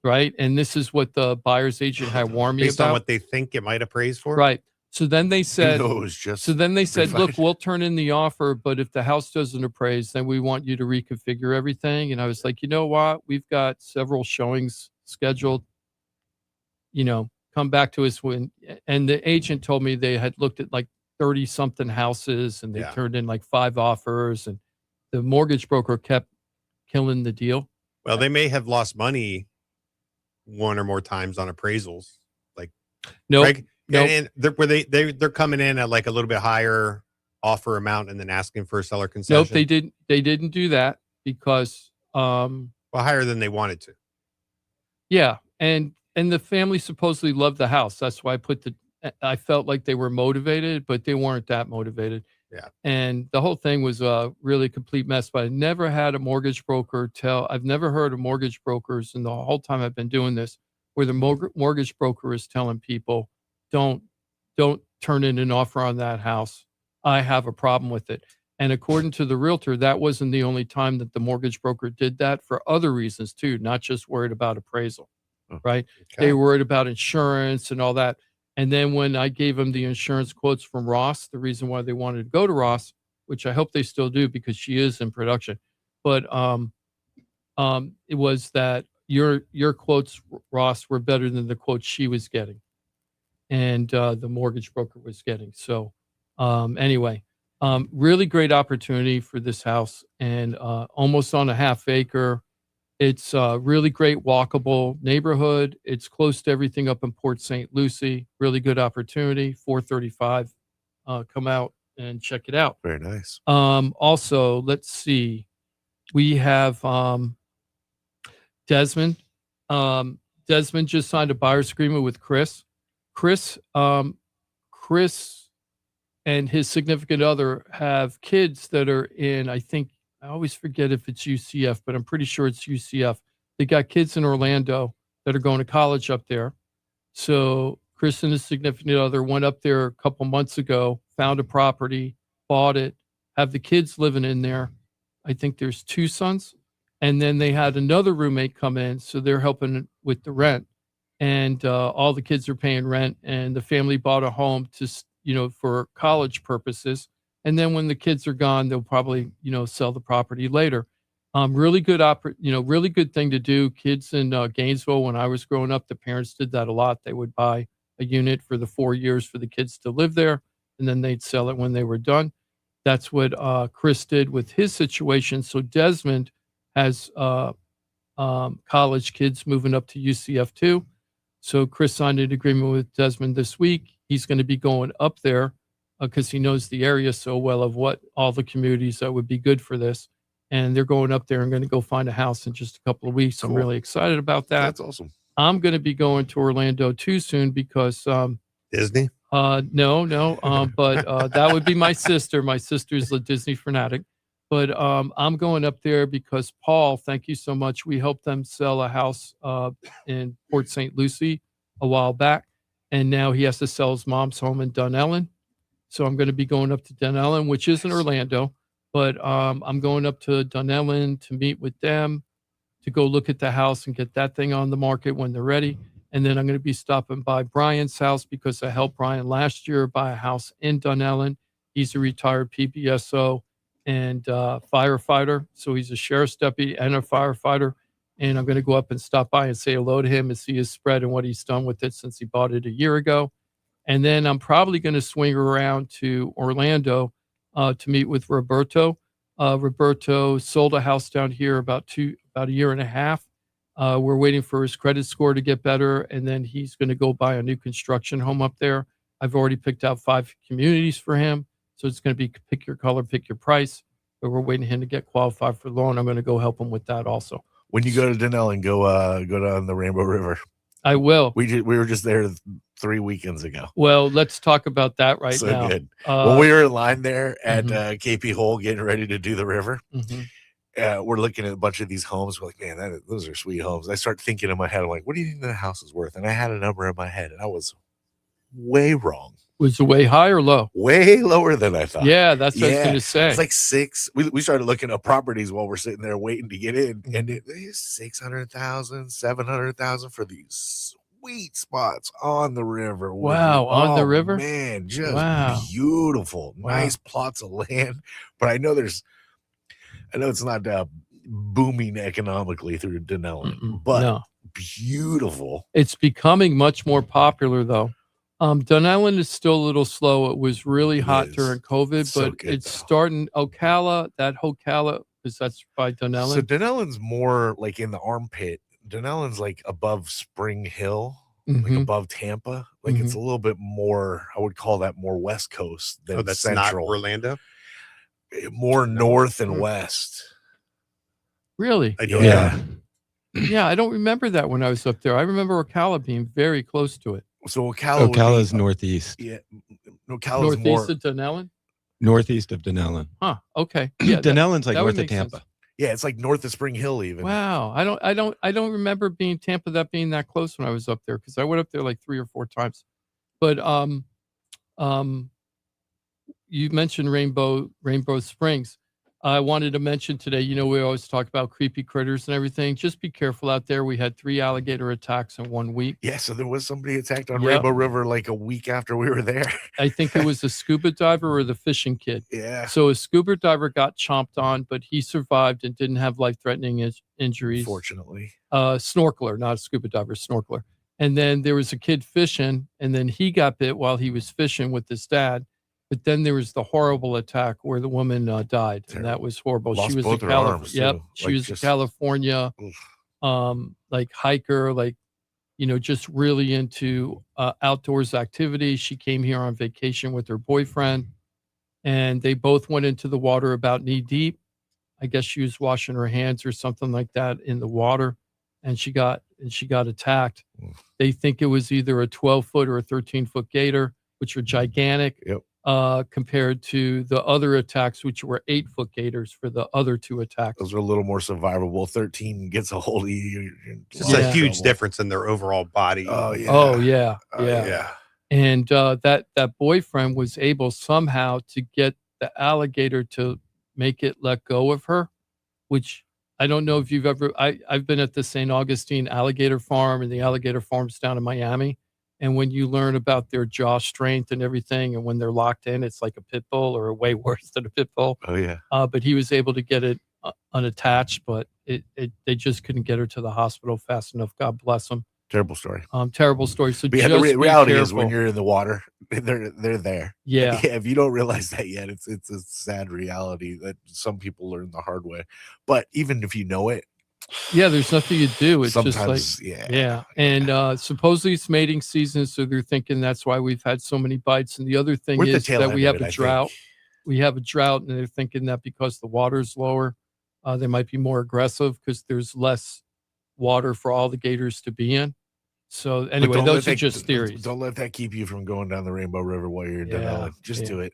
E: right? And this is what the buyer's agent had warned me
C: Based
E: about.
C: on what they think it might appraise for?
E: Right. So then they said,
A: refied.
E: look, we'll turn in the offer, but if the house doesn't appraise, then we want you to reconfigure everything. And I was like, you know what? We've got several showings scheduled. Come back to us and the agent told me they had looked at like 30 something houses and they turned in like 5 offers and the mortgage broker kept killing the deal.
C: Well, they may have lost money one or more times on appraisals. Like,
E: nope.
C: Greg,
E: Nope.
C: And they're coming in at like a little bit higher offer amount and then asking for a seller concession.
E: Nope, they didn't do that because
C: well, higher than they wanted to.
E: Yeah, and the family supposedly loved the house. That's why I felt like they were motivated, but they weren't that motivated.
C: Yeah.
E: And the whole thing was a really complete mess, but I never had a mortgage broker I've never heard of mortgage brokers in the whole time I've been doing this where the mortgage broker is telling people don't turn in an offer on that house. I have a problem with it. And according to the realtor, that wasn't the only time that the mortgage broker did that for other reasons too, not just worried about appraisal, right?
C: Okay.
E: They were worried about insurance and all that. And then when I gave them the insurance quotes from Ross, the reason why they wanted to go to Ross, which I hope they still do because she is in production, but it was that your quotes, Ross, were better than the quotes she was getting and the mortgage broker was getting. So anyway, really great opportunity for this house and almost on a half acre. It's a really great walkable neighborhood. It's close to everything up in Port St. Lucie. Really good opportunity. 435. Come out and check it out.
A: Very nice.
E: Also, let's see. We have Desmond. Desmond just signed a buyer's agreement with Chris. Chris and his significant other have kids that are in, I always forget if it's UCF, but I'm pretty sure it's UCF. They got kids in Orlando that are going to college up there. So Chris and his significant other went up there a couple months ago, found a property, bought it, have the kids living in there. I think there's 2 sons. And then they had another roommate come in, so they're helping with the rent. And all the kids are paying rent, and the family bought a home for college purposes. And then when the kids are gone, they'll probably, sell the property later. Really good, really good thing to do. Kids in Gainesville, when I was growing up, the parents did that a lot. They would buy a unit for the 4 years for the kids to live there, and then they'd sell it when they were done. That's what Chris did with his situation. So Desmond has college kids moving up to UCF too. So Chris signed an agreement with Desmond this week. He's going to be going up there because he knows the area so well of what all the communities that would be good for this. And they're going up there and going to go find a house in just a couple of weeks. Cool. I'm really excited about that.
A: That's awesome.
E: I'm going to be going to Orlando too soon because
C: Disney?
E: No. But that would be my sister. My sister's a Disney fanatic. But I'm going up there because Paul, thank you so much. We helped them sell a house in Port St. Lucie a while back. And now he has to sell his mom's home in Dunellen. So I'm going to be going up to Dunellen, which is in Orlando. But I'm going up to Dunellen to meet with them, to go look at the house and get that thing on the market when they're ready. And then I'm going to be stopping by Brian's house because I helped Brian last year buy a house in Dunellen. He's a retired PBSO and firefighter. So he's a sheriff's deputy and a firefighter. And I'm going to go up and stop by and say hello to him and see his spread and what he's done with it since he bought it a year ago. And then I'm probably going to swing around to Orlando to meet with Roberto. Roberto sold a house down here about a year and a half. We're waiting for his credit score to get better, and then he's going to go buy a new construction home up there. I've already picked out 5 communities for him, so it's going to be pick your color, pick your price. But we're waiting him to get qualified for loan. I'm going to go help him with that also.
A: When you go to Denellen, go down the Rainbow River.
E: I will.
A: We were just there 3 weekends ago.
E: Well, let's talk about that right
A: so
E: now.
A: Good. When we were in line there at KP Hole getting ready to do the river, we're looking at a bunch of these homes. We're like, man, those are sweet homes. I start thinking in my head, I'm like, what do you think the house is worth? And I had a number in my head, and I was way wrong.
E: Was it way high or low?
A: Way lower than I thought.
E: Yeah, that's what I was going to say.
A: It's like 6. We started looking at properties while we're sitting there waiting to get in, and it's 600,000, 700,000 for these sweet spots on the river.
E: Wow, on the river?
A: Man, just beautiful. Nice plots of land. But I know it's not booming economically through Denellen, but beautiful.
E: It's becoming much more popular, though. Denellen is still a little slow. It was really hot during COVID, but it's starting. Ocala, is that's by Denellen.
A: So Denellen's more like in the armpit. Denellen's like above Spring Hill, like above Tampa. Like it's a little bit more, I would call that more West Coast than
C: that's
A: Central.
C: Not Orlando?
A: More north and west.
E: Really?
A: Yeah.
E: Yeah, I don't remember that when I was up there. I remember Ocala being very close to it.
A: So Ocala
D: is northeast.
A: Yeah. Ocala's
E: northeast of Denellen?
D: Northeast of Denellen.
E: Huh. Okay. Yeah.
D: Denellen's like north of Tampa.
E: Sense.
A: Yeah, it's like north of Spring Hill even.
E: Wow. I don't remember being Tampa being that close when I was up there, because I went up there like 3 or 4 times. But you mentioned Rainbow Springs. I wanted to mention today, we always talk about creepy critters and everything. Just be careful out there. We had 3 alligator attacks in 1 week.
A: Yeah, so there was somebody attacked on Rainbow River like a week after we were there.
E: I think it was a scuba diver or the fishing kid.
A: Yeah.
E: So a scuba diver got chomped on, but he survived and didn't have life-threatening injuries.
A: Fortunately.
E: Snorkeler, not a scuba diver, snorkeler. And then there was a kid fishing, and then he got bit while he was fishing with his dad. But then there was the horrible attack where the woman died, and that was horrible.
A: Lost
E: she was
A: both her arms,
E: she was a California, like hiker, like just really into outdoors activities. She came here on vacation with her boyfriend, and they both went into the water about knee deep. I guess she was washing her hands or something like that in the water, and she got attacked. They think it was either a 12-foot or a 13-foot gator, which are gigantic.
A: Yep.
E: Compared to the other attacks, which were 8-foot gators for the other 2 attacks.
A: Those are a little more survivable. 13 gets a hold of you.
C: It's a huge difference in their overall body.
A: Oh, yeah.
E: Oh, yeah.
A: Yeah.
E: And that boyfriend was able somehow to get the alligator to make it let go of her, which I don't know if you've ever, I've been at the St. Augustine alligator farm and the alligator farms down in Miami. And when you learn about their jaw strength and everything, and when they're locked in, it's like a pit bull or way worse than a pit bull.
A: Oh, yeah.
E: But he was able to get it unattached, but they just couldn't get her to the hospital fast enough. God bless them.
A: Terrible story.
E: Terrible story. So
A: but yeah, the reality is when you're in the water, they're there.
E: Yeah.
A: If you don't realize that yet, it's a sad reality that some people learn the hard way. But even if you know it,
E: yeah, there's nothing you do. It's
A: sometimes,
E: just like, yeah. And supposedly it's mating season, so they're thinking that's why we've had so many bites. And the other thing is that we have a drought. We have a drought, and they're thinking that because the water's lower, they might be more aggressive because there's less water for all the gators to be in. So anyway, those are just theories.
A: Don't let that keep you from going down the Rainbow River while you're in Denellen. Just do it.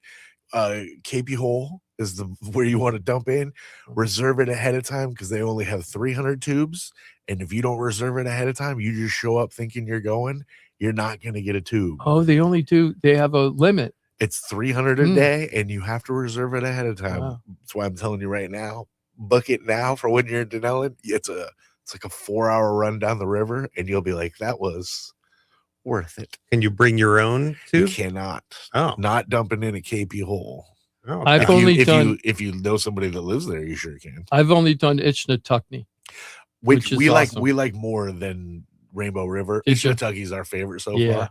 A: KP Hole is where you want to dump in. Reserve it ahead of time because they only have 300 tubes. And if you don't reserve it ahead of time, you just show up thinking you're going, you're not going to get a tube.
E: Oh, they have a limit.
A: It's 300 a day, and you have to reserve it ahead of time. Wow. That's why I'm telling you right now, book it now for when you're in Denellen. It's like a 4-hour run down the river, and you'll be like, that was worth it.
C: Can you bring your own tube?
A: You cannot.
C: Oh,
A: not dumping in a KP Hole.
C: Oh,
A: if you know somebody that lives there, you sure can.
E: I've only done Ichnatukney,
A: which we
E: awesome.
A: We like more than Rainbow River. Ichnatukney's our favorite so far.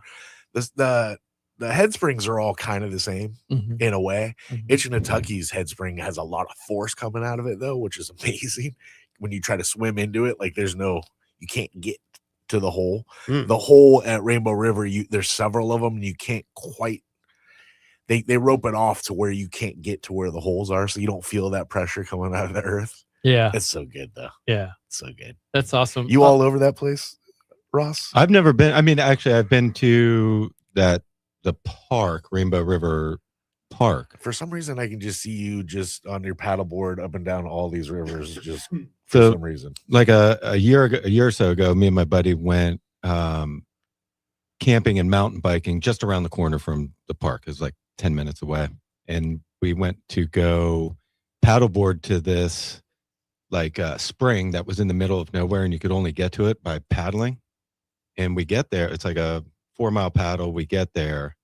A: the head springs are all kind of the same in a way. Itchinatucky's head spring has a lot of force coming out of it though, which is amazing. When you try to swim into it, like you can't get to the hole. The hole at Rainbow River, there's several of them, and you can't quite. They rope it off to where you can't get to where the holes are, so you don't feel that pressure coming out of the earth.
E: Yeah,
A: it's so good though.
E: Yeah,
A: it's so good.
E: That's awesome.
A: You all over that place, Ross?
D: I've never been. I mean, actually, I've been to the park, Rainbow River Park.
A: For some reason, I can just see you just on your paddleboard up and down all these rivers, just for some reason.
D: Like a year or so ago, me and my buddy went camping and mountain biking just around the corner from the park. It was like 10 minutes away, and we went to go paddleboard to this spring that was in the middle of nowhere, and you could only get to it by paddling. And we get there, it's like a 4-mile paddle. We get there,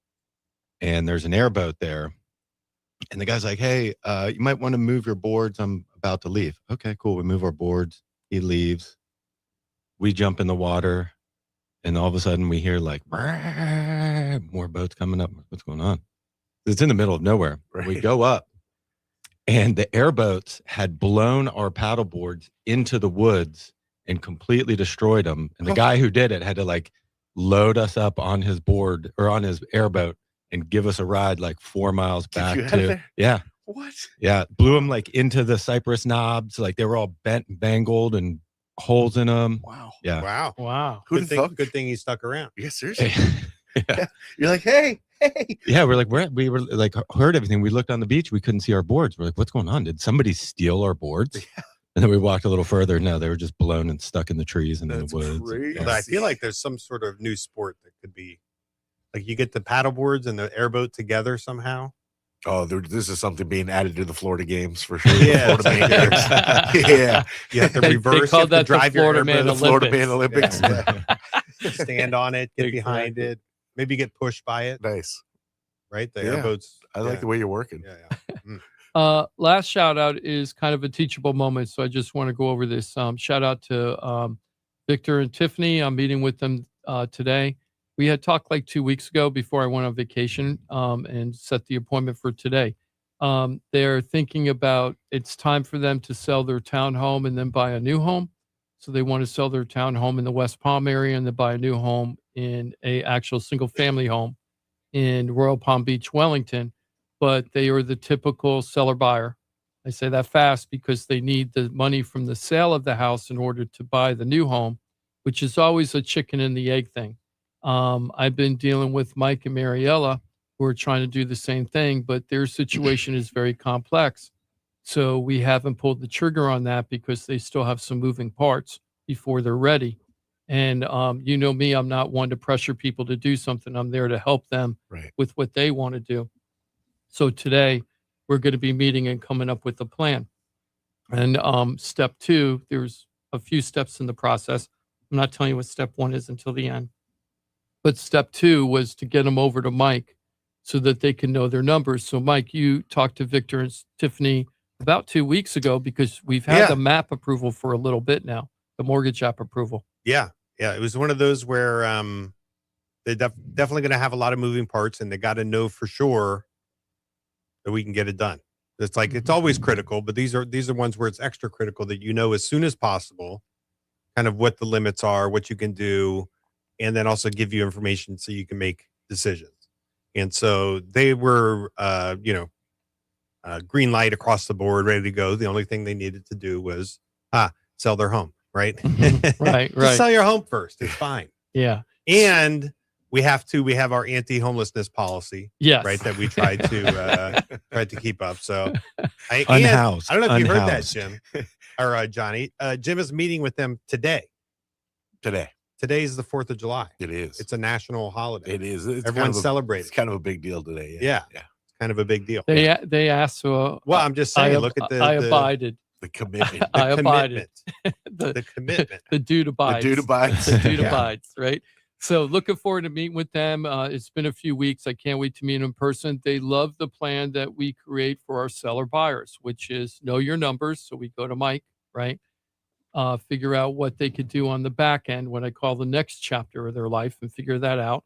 D: and there's an airboat there, and the guy's like, "Hey, you might want to move your boards. I'm about to leave." Okay, cool. We move our boards. He leaves. We jump in the water, and all of a sudden we hear like more boats coming up. What's going on? It's in the middle of nowhere. Right. We go up, and the airboats had blown our paddle boards into the woods and completely destroyed them. And the guy who did it had to load us up on his board or on his airboat and give us a ride 4 miles back to. Yeah.
A: What?
D: Yeah. Blew them into the cypress knobs. They were all bent and bangled and holes in them.
A: Wow.
D: Yeah.
E: Wow.
C: Good thing he stuck around.
A: Yeah, seriously. Yeah. You're like, hey.
D: Yeah, we were heard everything. We looked on the beach, we couldn't see our boards. We're like, what's going on? Did somebody steal our boards? Yeah. And then we walked a little further. No, they were just blown and stuck in the trees and in the woods.
A: Crazy.
C: Yeah. I feel like there's some sort of new sport that could be you get the paddle boards and the airboat together somehow.
A: Oh, this is something being added to the Florida games for sure.
C: Yeah,
A: yeah.
C: You have to reverse.
E: They called that the Florida Man Olympics.
A: Florida Man Olympics.
C: Yeah. Stand on it, get behind it, maybe get pushed by it.
A: Nice,
C: right? The airboats.
A: I like the way you're working.
C: Yeah.
E: Last shout out is kind of a teachable moment, so I just want to go over this. Shout out to Victor and Tiffany. I'm meeting with them today. We had talked 2 weeks ago before I went on vacation and set the appointment for today. They're thinking about it's time for them to sell their townhome and then buy a new home. So they want to sell their townhome in the West Palm area and then buy a new home in a actual single family home in Royal Palm Beach, Wellington. But they are the typical seller buyer. I say that fast because they need the money from the sale of the house in order to buy the new home, which is always a chicken and the egg thing. I've been dealing with Mike and Mariella, who are trying to do the same thing, but their situation is very complex. So we haven't pulled the trigger on that because they still have some moving parts before they're ready. And you know me, I'm not one to pressure people to do something. I'm there to help them with what they want to do. So today we're going to be meeting and coming up with a plan. And step 2, there's a few steps in the process. I'm not telling you what step 1 is until the end. But step 2 was to get them over to Mike so that they can know their numbers. So Mike, you talked to Victor and Tiffany about 2 weeks ago because we've had the map approval for a little bit now, the mortgage app approval.
C: Yeah. It was one of those where they're definitely going to have a lot of moving parts, and they got to know for sure that we can get it done. It's it's always critical, but these are ones where it's extra critical that as soon as possible, kind of what the limits are, what you can do, and then also give you information so you can make decisions. And so they were, green light across the board, ready to go. The only thing they needed to do was sell their home, right?
E: Right.
C: Just sell your home first. It's fine.
E: Yeah.
C: And we have our anti-homelessness policy, right? That we tried to keep up. So
D: unhoused.
C: I don't know if you heard that, Jim or Johnny. Jim is meeting with them today. Today's the 4th of July.
A: It is.
C: It's a national holiday.
A: It is.
C: Everyone's celebrating.
A: It's kind of a big deal today.
C: Yeah. It's kind of a big deal.
E: They asked. Well,
C: I'm just saying. Look at
E: I abided.
A: The commitment.
E: I abided.
C: The commitment.
E: The dude abides.
A: The dude abides.
E: The dude abides. Right. So looking forward to meeting with them. It's been a few weeks. I can't wait to meet them in person. They love the plan that we create for our seller buyers, which is know your numbers. So we go to Mike, right? Figure out what they could do on the back end, what I call the next chapter of their life, and figure that out.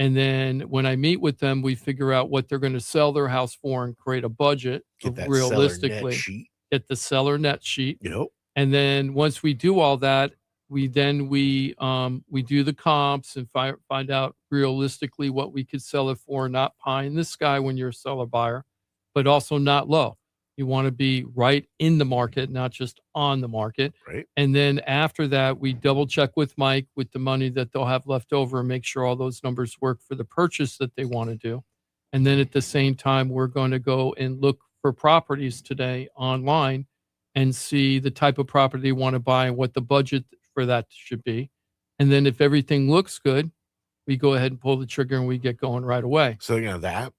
E: And then when I meet with them, we figure out what they're going to sell their house for and create a budget
A: Get that
E: realistically.
A: seller net sheet.
E: Get the seller net sheet.
A: Yep.
E: And then once we do all that, we do the comps and find out realistically what we could sell it for, not pie in the sky when you're a seller buyer, but also not low. You want to be right in the market, not just on the market.
A: Right.
E: And then after that, we double check with Mike with the money that they'll have left over and make sure all those numbers work for the purchase that they want to do. And then at the same time, we're going to go and look for properties today online and see the type of property you want to buy and what the budget for that should be. And then if everything looks good, we go ahead and pull the trigger and we get going right away.
A: So the app.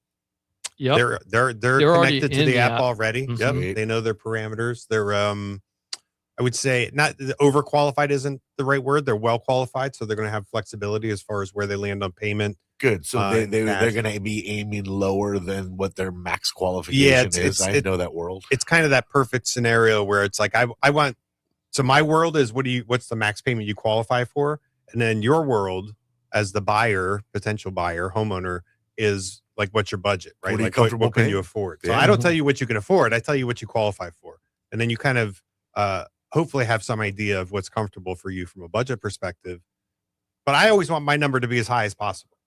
E: Yep.
C: They're
E: connected
C: to the app already.
E: Mm-hmm.
C: Yep. They know their parameters. They're I would say not overqualified isn't the right word. They're well qualified, so they're going to have flexibility as far as where they land on payment.
A: Good. So they're going to be aiming lower than what their max qualification is. I know that world.
C: It's kind of that perfect scenario where it's like I want. So my world is what's the max payment you qualify for, and then your world as the buyer, potential buyer, homeowner is like what's your budget, right?
A: What are you
C: like what can you afford? So I don't tell you what you can afford. I tell you what you qualify for, and then you kind of hopefully have some idea of what's comfortable for you from a budget perspective. But I always want my number to be as high as possible.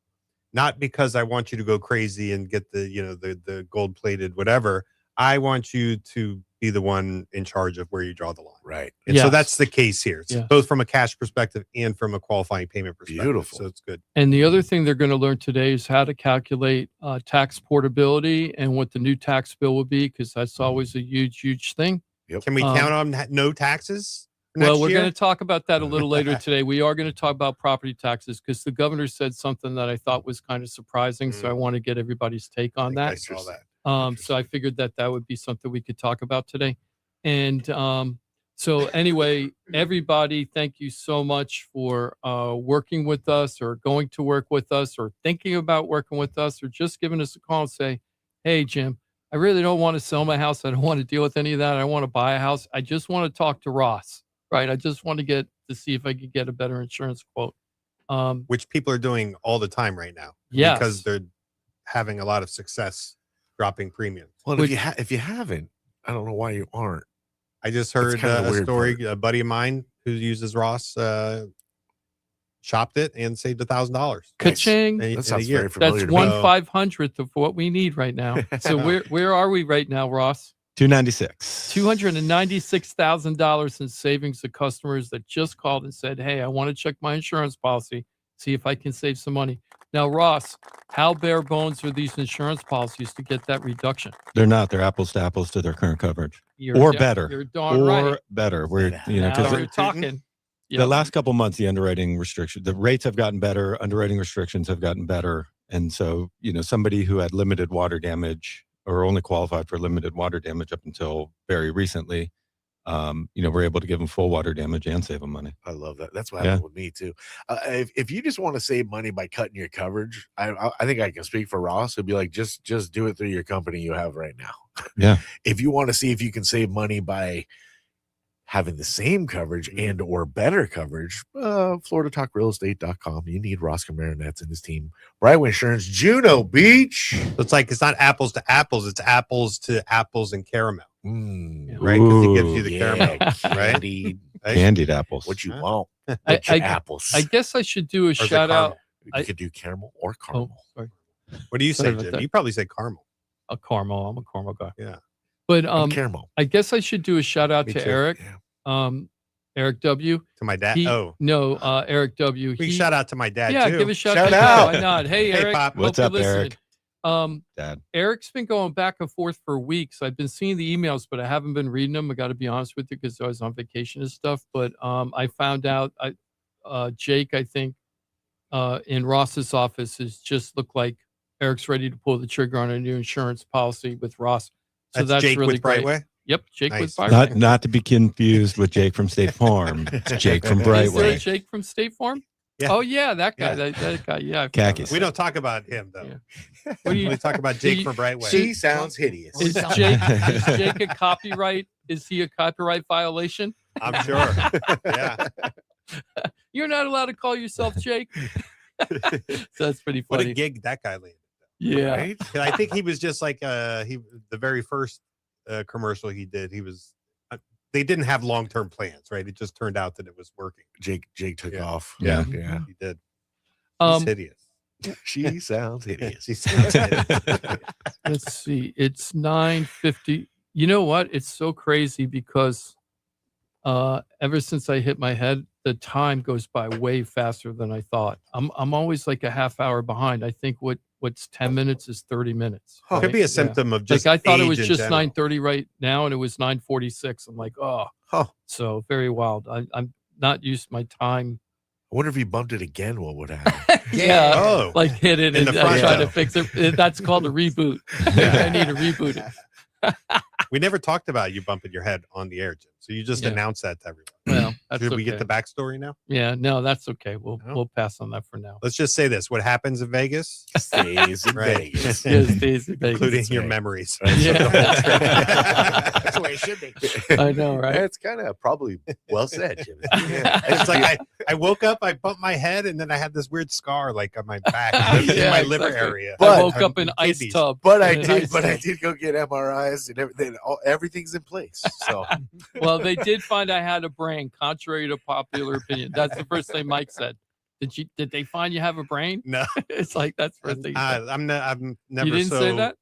C: Not because I want you to go crazy and get the gold plated whatever. I want you to be the one in charge of where you draw the line.
A: Right.
C: And so that's the case here. It's
E: Yeah.
C: both from a cash perspective and from a qualifying payment perspective.
A: Beautiful.
C: So it's good.
E: And the other thing they're going to learn today is how to calculate tax portability and what the new tax bill will be, because that's always a huge, huge thing.
A: Yep.
C: Can we count on no taxes?
E: Well, we're going to talk about that a little later today. We are going to talk about property taxes because the governor said something that I thought was kind of surprising. So I want to get everybody's take on that.
C: I saw that.
E: So I figured that would be something we could talk about today. And so anyway, everybody, thank you so much for working with us or going to work with us or thinking about working with us or just giving us a call and say, hey, Jim, I really don't want to sell my house. I don't want to deal with any of that. I want to buy a house. I just want to talk to Ross. Right. I just want to see if I could get a better insurance quote.
C: Which people are doing all the time right now.
E: Yes.
C: Because they're having a lot of success dropping premiums.
A: Well, if you haven't, I don't know why you aren't.
C: I just heard a story. A buddy of mine who uses Ross shopped it and saved $1,000.
E: Ka-ching.
A: That sounds very
E: That's
A: familiar.
E: 1/500th of what we need right now. So where are we right now, Ross?
D: $296.
E: $296,000 in savings to customers that just called and said, hey, I want to check my insurance policy, see if I can save some money. Now, Ross, how bare bones are these insurance policies to get that reduction?
D: They're not. They're apples to apples to their current coverage. Better.
E: You're darn
D: or
E: right.
D: better. We're,
E: Now
D: because
E: you're talking.
D: the last couple months, the underwriting the rates have gotten better. Underwriting restrictions have gotten better. And so, somebody who had limited water damage or only qualified for limited water damage up until very recently, we're able to give them full water damage and save them money.
A: I love that. That's what happened with me too. If you just want to save money by cutting your coverage, I think I can speak for Ross. It'd be like, just do it through your company you have right now.
D: Yeah.
A: If you want to see if you can save money by having the same coverage and or better coverage, FloridaTalkRealEstate.com. You need Ross Marinetz and his team. Brightway Insurance, Juno Beach.
C: So it's not apples to apples. It's apples to apples and caramel. Right? Because it gives you the caramel.
A: Candied,
D: candied apples.
A: What you want.
E: Apples. I guess I should do a shout out.
A: You could do caramel or caramel.
E: Oh, sorry.
C: What do you say, Jim? You probably say caramel.
E: A caramel. I'm a caramel guy.
C: Yeah.
E: But
A: caramel.
E: I guess I should do a shout out to Eric.
A: Yeah.
E: Eric W.
C: To my dad.
E: Eric W.
C: We shout out to my dad too.
E: Give a shout
A: out.
E: Why not? Hey, Eric.
C: Pop.
D: What's up, Eric?
E: Dad. Eric's been going back and forth for weeks. I've been seeing the emails, but I haven't been reading them. I got to be honest with you because I was on vacation and stuff. But I found out Jake, I think, in Ross's office has just looked like Eric's ready to pull the trigger on a new insurance policy with Ross. So that's
C: Jake
E: really
C: with
E: great.
C: Brightway?
E: Yep, Jake
C: Nice.
E: with Brightway.
D: Not to be confused with Jake from State Farm. It's Jake from
E: Is there a
D: Brightway.
E: Jake from State Farm?
C: Yeah.
E: Oh yeah, that guy.
C: Yeah.
E: That guy. Yeah.
D: Khakis.
C: We don't talk about him though.
E: Yeah. What do you
C: We talk about Jake from Brightway.
A: She sounds hideous.
E: Is Jake a copyright? Is he a copyright violation?
C: I'm sure. Yeah.
E: You're not allowed to call yourself Jake. So that's pretty
C: What
E: funny.
C: a gig that guy landed.
E: Yeah.
C: Right? I think he was just like the very first commercial he did. He was they didn't have long-term plans, right? It just turned out that it was working.
A: Jake took off.
D: Yeah.
A: Yeah.
C: He did. He's hideous.
A: She sounds hideous.
C: She sounds hideous.
E: Let's see. It's 9:50. You know what? It's so crazy because ever since I hit my head, the time goes by way faster than I thought. I'm always like a half hour behind. I think what's 10 minutes is 30 minutes.
C: It could be a symptom of just
E: like I thought it
C: age
E: was
C: in
E: just
C: general.
E: 9:30 right now, and it was 9:46. I'm like, oh, so very wild. I'm not used to my time.
A: I wonder if you bumped it again, what would happen?
E: Yeah,
C: Oh.
E: like hit it
C: In
E: and
C: the front,
E: try
C: though.
E: to fix it. That's called a reboot. I need to reboot it.
C: We never talked about you bumping your head on the air, Jim. So you just
E: Yeah.
C: announced that to everyone.
E: Well, that's
C: Should we
E: okay.
C: get the backstory now?
E: Yeah, no, that's okay. We'll
C: No?
E: we'll pass on that for now.
C: Let's just say this: what happens in Vegas,
A: Stays in
C: Right.
A: Vegas.
E: Yes, Daisy,
C: including
A: That's
C: your
A: right.
C: memories.
E: Yeah.
A: That's the way it should be.
E: I know, right?
A: It's kind of probably well said, Jimmy. Yeah.
C: It's like I woke up, I bumped my head, and then I had this weird scar like on my back, in
E: Yeah,
C: my liver
E: exactly.
C: area.
A: But-
E: I woke up in ice
C: Kidneys.
E: tub.
A: But I
E: in an
A: did.
E: ice
A: But I
E: tub.
A: did go get MRIs and everything. Everything's in place. So
E: Well, they did find I had a brain, contrary to popular opinion. That's the first thing Mike said. Did they find you have a brain?
C: No,
E: It's like that's the first thing. He said.
C: I'm never
E: You didn't
C: so
E: say that?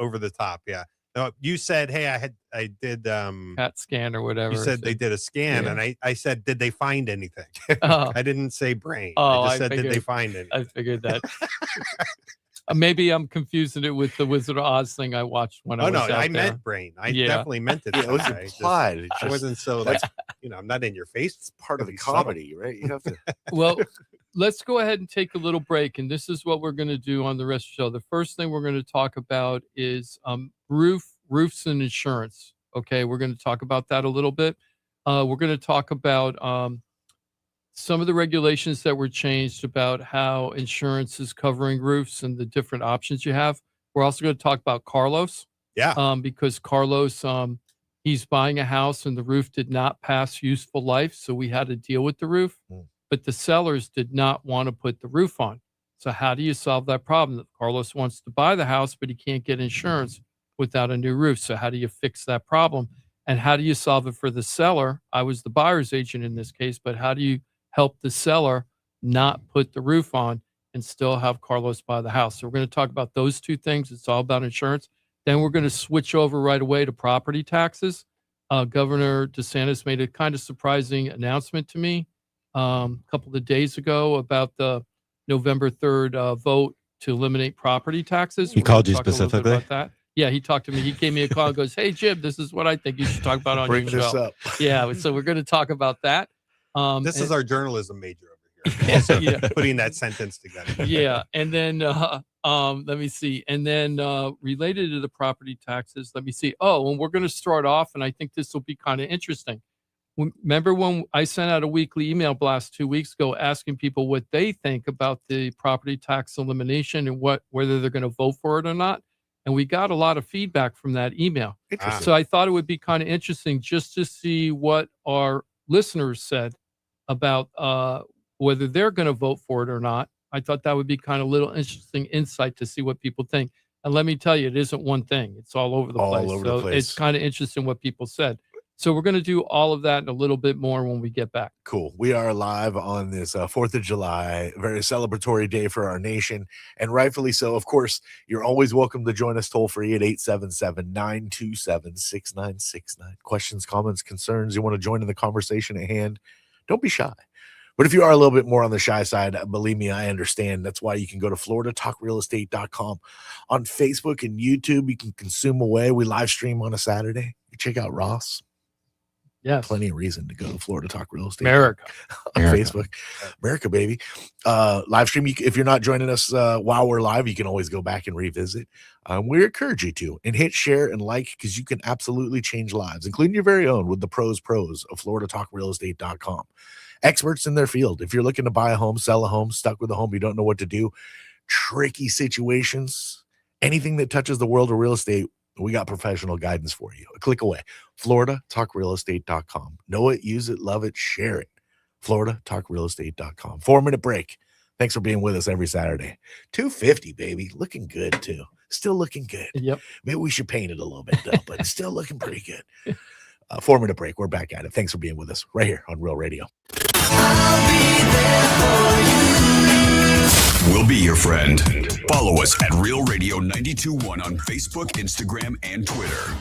C: over the top. Yeah, no, you said, hey, I did.
E: CAT scan or whatever.
C: You said they did a scan,
E: Yeah.
C: and I said, did they find anything?
E: Oh,
C: I didn't say brain.
E: Oh,
C: I just
E: I
C: said, did they
E: figured-
C: find anything?
E: I figured that. Maybe I'm confusing it with the Wizard of Oz thing I watched when I
C: Oh
E: was
C: no,
E: out
C: I
E: there.
C: meant brain. I
E: Yeah.
C: definitely meant it.
A: yeah, it was
C: that way.
A: implied. It's
C: I
A: just
C: wasn't so like, I'm not in your face.
A: it's part of the
C: Pretty subtle.
A: comedy, right? You have to.
E: Well, let's go ahead and take a little break, and this is what we're going to do on the rest of the show. The first thing we're going to talk about is roofs and insurance. Okay, we're going to talk about that a little bit. We're going to talk about some of the regulations that were changed about how insurance is covering roofs and the different options you have. We're also going to talk about Carlos.
C: Yeah.
E: Because Carlos, he's buying a house and the roof did not pass useful life, so we had to deal with the roof. But the sellers did not want to put the roof on. So how do you solve that problem? Carlos wants to buy the house, but he can't get insurance without a new roof. So how do you fix that problem? And how do you solve it for the seller? I was the buyer's agent in this case, but how do you help the seller not put the roof on and still have Carlos buy the house? So we're going to talk about those two things. It's all about insurance. Then we're going to switch over right away to property taxes. Governor Desantis made a kind of surprising announcement to me a couple of days ago about the November 3rd vote to eliminate property taxes.
D: He
E: We're gonna
D: called you
E: talk a little bit
D: specifically?
E: about that. Yeah, he talked to me. He gave me a call and goes, "Hey, Jim, this is what I think you should talk about on
A: Bring
E: your
A: this
E: show."
A: up.
E: Yeah, so we're going to talk about that.
C: This is our journalism major over here.
E: Yeah,
C: Also
E: yeah.
C: putting that sentence together.
E: Yeah, and then let me see, and then related to the property taxes, let me see. Oh, and we're going to start off, and I think this will be kind of interesting. Remember when I sent out a weekly email blast 2 weeks ago asking people what they think about the property tax elimination and whether they're going to vote for it or not? And we got a lot of feedback from that email.
A: Interesting.
E: So I thought it would be kind of interesting just to see what our listeners said about whether they're going to vote for it or not. I thought that would be kind of a little interesting insight to see what people think. And let me tell you, it isn't one thing. It's all over the
A: All
E: place.
A: over the
E: So
A: place.
E: it's kind of interesting what people said. So we're going to do all of that and a little bit more when we get back.
A: Cool. We are live on this 4th of July, very celebratory day for our nation, and rightfully so. Of course, you're always welcome to join us toll free at 877-927-6969. Questions, comments, concerns, you want to join in the conversation at hand, don't be shy. But if you are a little bit more on the shy side, believe me, I understand. That's why you can go to floridatalkrealestate.com. On Facebook and YouTube, you can consume away. We live stream on a Saturday. You check out Ross.
E: Yes.
A: Plenty of reason to go to Florida Talk Real Estate
E: America.
A: on
D: America.
A: Facebook. America, baby. Live stream. If you're not joining us while we're live, you can always go back and revisit. We encourage you to and hit share and like, because you can absolutely change lives, including your very own, with the pros of floridatalkrealestate.com. Experts in their field. If you're looking to buy a home, sell a home, stuck with a home, you don't know what to do, tricky situations, anything that touches the world of real estate, we got professional guidance for you. A click away. floridatalkrealestate.com. Know it, use it, love it, share it. floridatalkrealestate.com. 4-minute break. Thanks for being with us every Saturday. 250, baby. Looking good, too. Still looking good.
E: Yep.
A: Maybe we should paint it a little bit, though, but it's still looking pretty good. 4-minute break. We're back at it. Thanks for being with us right here on Real Radio.
F: We'll be your friend. Follow us at Real Radio 92.1 on Facebook, Instagram, and Twitter.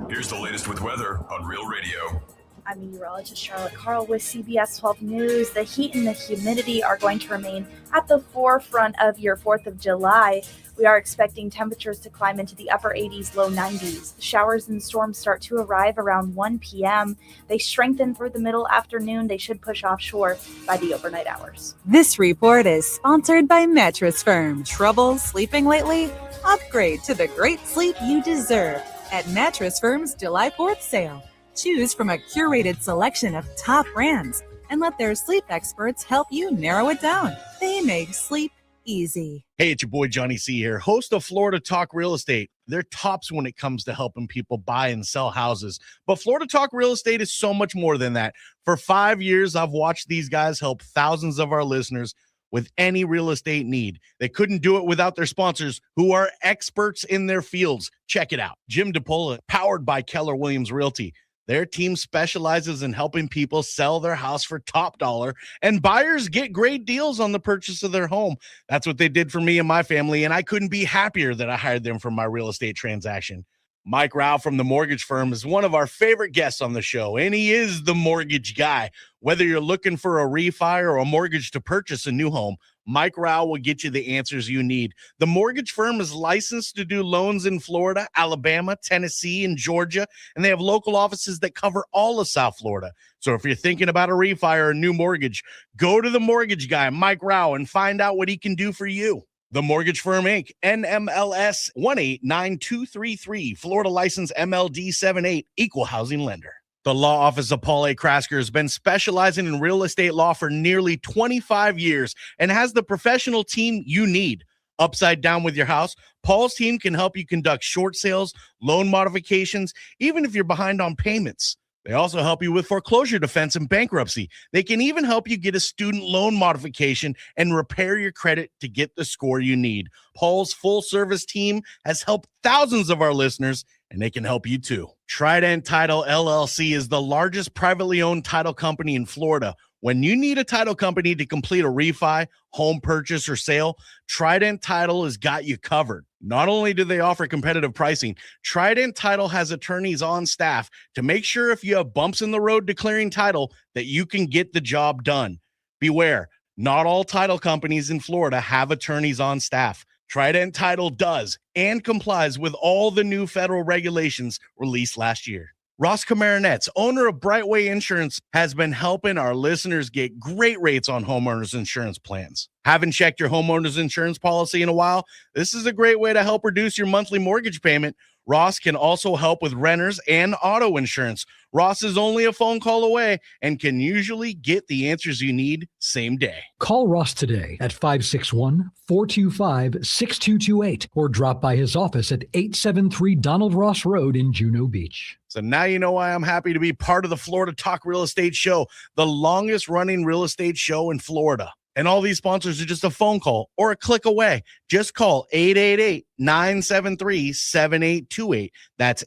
F: Here's the latest with weather on Real Radio.
G: I'm meteorologist Charlotte Carl with CBS 12 News. The heat and the humidity are going to remain at the forefront of your 4th of July. We are expecting temperatures to climb into the upper 80s, low 90s. Showers and storms start to arrive around 1 p.m. They strengthen through the middle afternoon. They should push offshore by the overnight hours.
H: This report is sponsored by Mattress Firm. Trouble sleeping lately? Upgrade to the great sleep you deserve at Mattress Firm's July 4th sale. Choose from a curated selection of top brands and let their sleep experts help you narrow it down. They make sleep easy.
A: Hey, it's your boy Johnny C here, host of Florida Talk Real Estate. They're tops when it comes to helping people buy and sell houses. But Florida Talk Real Estate is so much more than that. For 5 years, I've watched these guys help thousands of our listeners with any real estate need. They couldn't do it without their sponsors, who are experts in their fields. Check it out. Jim DePola, powered by Keller Williams Realty. Their team specializes in helping people sell their house for top dollar, and buyers get great deals on the purchase of their home. That's what they did for me and my family, and I couldn't be happier that I hired them for my real estate transaction. Mike Rao from the mortgage firm is one of our favorite guests on the show, and he is the mortgage guy. Whether you're looking for a refi or a mortgage to purchase a new home, Mike Rao will get you the answers you need. The mortgage firm is licensed to do loans in Florida, Alabama, Tennessee, and Georgia, and they have local offices that cover all of South Florida. So if you're thinking about a refi or a new mortgage, go to the mortgage guy, Mike Rao, and find out what he can do for you. The Mortgage Firm, Inc., NMLS 189233, Florida license MLD 78, equal housing lender. The law office of Paul A. Krasker has been specializing in real estate law for nearly 25 years and has the professional team you need. Upside down with your house, Paul's team can help you conduct short sales, loan modifications, even if you're behind on payments. They also help you with foreclosure defense and bankruptcy. They can even help you get a student loan modification and repair your credit to get the score you need. Paul's full-service team has helped thousands of our listeners, and they can help you too. Trident Title LLC is the largest privately owned title company in Florida. When you need a title company to complete a refi, home purchase, or sale, Trident Title has got you covered. Not only do they offer competitive pricing, Trident Title has attorneys on staff to make sure if you have bumps in the road declaring title that you can get the job done. Beware, not all title companies in Florida have attorneys on staff. Trident Title does and complies with all the new federal regulations released last year. Ross Camaronets, owner of Brightway Insurance, has been helping our listeners get great rates on homeowners insurance plans. Haven't checked your homeowners insurance policy in a while? This is a great way to help reduce your monthly mortgage payment. Ross can also help with renters and auto insurance. Ross is only a phone call away and can usually get the answers you need same day.
I: Call Ross today at 561-425-6228 or drop by his office at 873 Donald Ross Road in Juno Beach.
A: So now you know why I'm happy to be part of the Florida Talk Real Estate Show, the longest running real estate show in Florida. And all these sponsors are just a phone call or a click away. Just call 888-973-7828. That's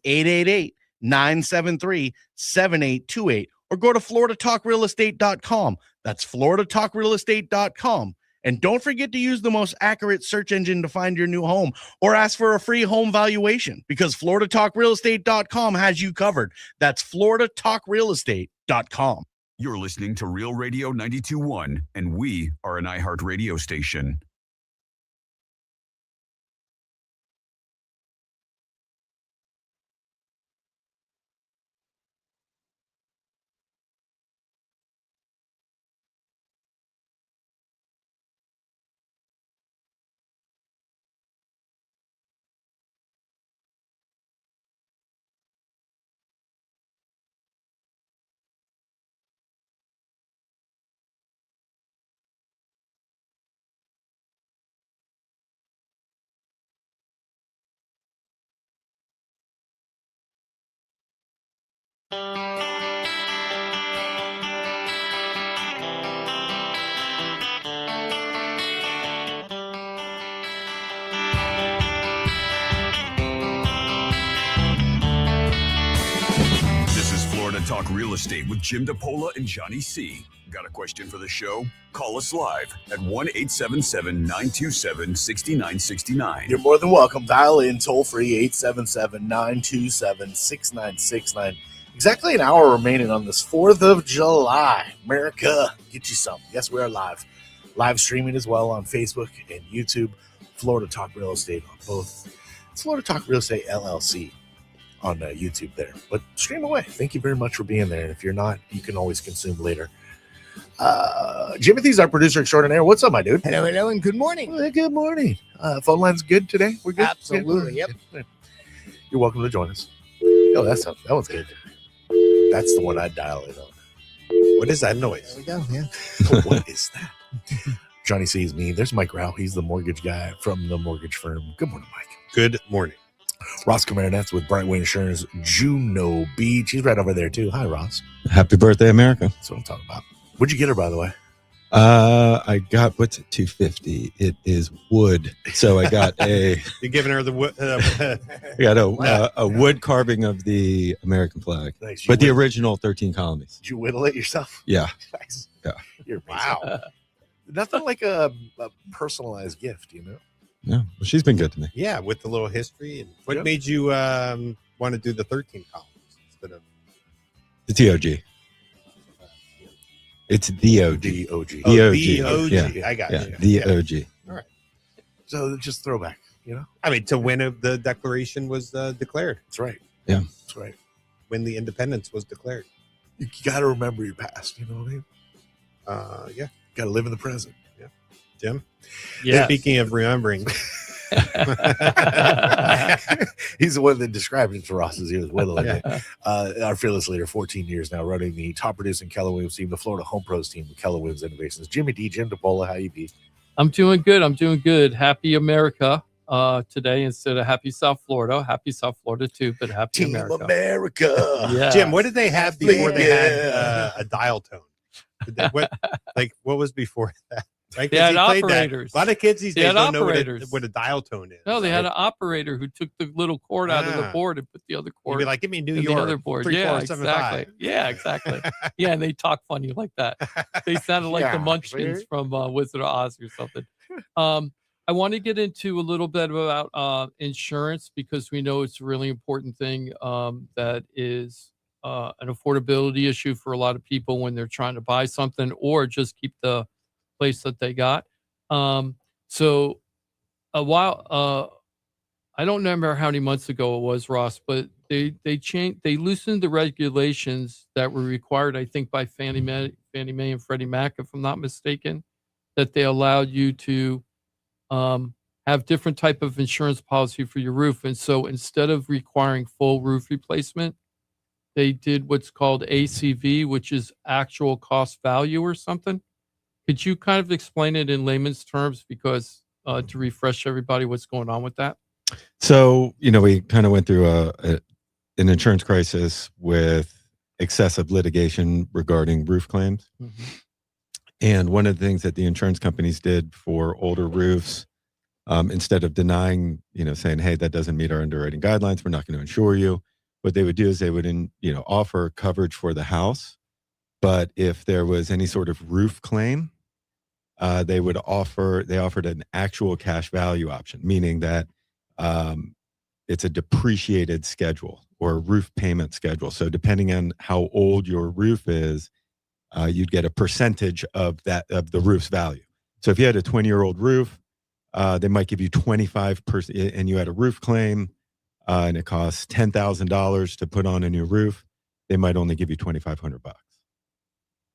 A: 888-973-7828. Or go to floridatalkrealestate.com. That's floridatalkrealestate.com. And don't forget to use the most accurate search engine to find your new home or ask for a free home valuation because floridatalkrealestate.com has you covered. That's floridatalkrealestate.com.
F: You're listening to Real Radio 92.1, and we are an iHeart radio station. Florida Talk Real Estate with Jim DePola and Johnny C. Got a question for the show? Call us live at 1-877-927-6969.
A: You're more than welcome. Dial in toll free 877-927-6969. Exactly an hour remaining on this 4th of July. America, get you some. Yes, we are live streaming as well on Facebook and YouTube. Florida Talk Real Estate on both. It's Florida Talk Real Estate LLC on YouTube there. But stream away. Thank you very much for being there. And if you're not, you can always consume later. Jimothy's our producer extraordinaire. What's up, my dude?
B: Hello, and good morning.
A: Well, good morning. Phone line's good today? We're good?
B: Absolutely, yep.
A: You're welcome to join us. Oh, that one's good. That's the one I dial in on.
C: What is that noise?
B: There we go, yeah.
A: What is that? Johnny sees me. There's Mike Rao. He's the mortgage guy from the mortgage firm. Good morning, Mike.
C: Good morning.
A: Ross Camaronet's with Brightway Insurance, Juno Beach. He's right over there, too. Hi, Ross.
D: Happy birthday, America.
A: That's what I'm talking about. What'd you get her, by the way?
D: I got, what's it, $250. It is wood. So I got
C: You're giving her the wood.
D: I got a wood carving of the American flag,
A: Nice.
D: but the original 13 colonies.
A: Did you whittle it yourself?
D: Yeah.
A: Nice.
D: Yeah.
A: You're wow. Nothing like a personalized gift, you know?
D: Yeah. Well, she's been good to me.
C: Yeah, with the little history. And what
A: Yep.
C: made you want to do the 13 columns instead of
D: The TOG. It's the OG.
A: The OG.
D: The OG.
C: OG.
D: Yeah.
C: I got
D: Yeah.
C: you.
D: The
C: Yeah.
D: OG.
A: So just throwback, you know?
C: I mean, to when the Declaration was declared,
A: That's right.
D: Yeah.
A: That's right.
C: when the independence was declared.
A: You got to remember your past, you know what I mean?
C: Yeah.
A: Got to live in the present.
C: Jim?
E: Yeah.
C: Speaking of remembering.
A: He's the one that described it to Ross as he was whittling it. Our fearless leader, 14 years now, running the top producing Keller Williams team, the Florida Home Pros team with Keller Williams Innovations. Jimmy D, Jim DePola, how you be?
E: I'm doing good. Happy America today instead of happy South Florida. Happy South Florida too, but happy
A: Team
E: America.
A: America.
C: Jim, what did they have before they had
A: Yeah.
C: a dial tone? What was before that? Right?
E: They
C: 'Cause
E: had
C: he played that.
E: operators.
C: A lot of kids these
E: They
C: days
E: had
C: don't know
E: operators.
C: what a dial tone is.
E: No, they had
C: right?
E: an operator who took the little cord out of the
C: Ah.
E: board and put the other
C: You'd
E: cord
C: be like, give me New
E: in
C: York.
E: the other board.
C: 3475.
E: Exactly. Yeah, and they talk funny like that. They sounded like the
A: Yeah,
E: Munchkins
A: see?
E: from Wizard of Oz or something. I want to get into a little bit about insurance because we know it's a really important thing that is an affordability issue for a lot of people when they're trying to buy something or just keep the place that they got. So a while, I don't remember how many months ago it was, Ross, but they loosened the regulations that were required, I think, by Fannie Mae and Freddie Mac, if I'm not mistaken, that they allowed you to have different type of insurance policy for your roof. And so instead of requiring full roof replacement, they did what's called ACV, which is actual cost value or something. Could you kind of explain it in layman's terms because to refresh everybody what's going on with that?
D: So, we kind of went through an insurance crisis with excessive litigation regarding roof claims.
E: Mm-hmm.
D: And one of the things that the insurance companies did for older roofs, instead of denying, saying, hey, that doesn't meet our underwriting guidelines, we're not going to insure you. What they would do is they would, offer coverage for the house. But if there was any sort of roof claim, they offered an actual cash value option, meaning that it's a depreciated schedule or a roof payment schedule. So depending on how old your roof is, you'd get a percentage of the roof's value. So if you had a 20-year-old roof, they might give you 25%, and you had a roof claim, and it costs $10,000 to put on a new roof, they might only give you $2,500.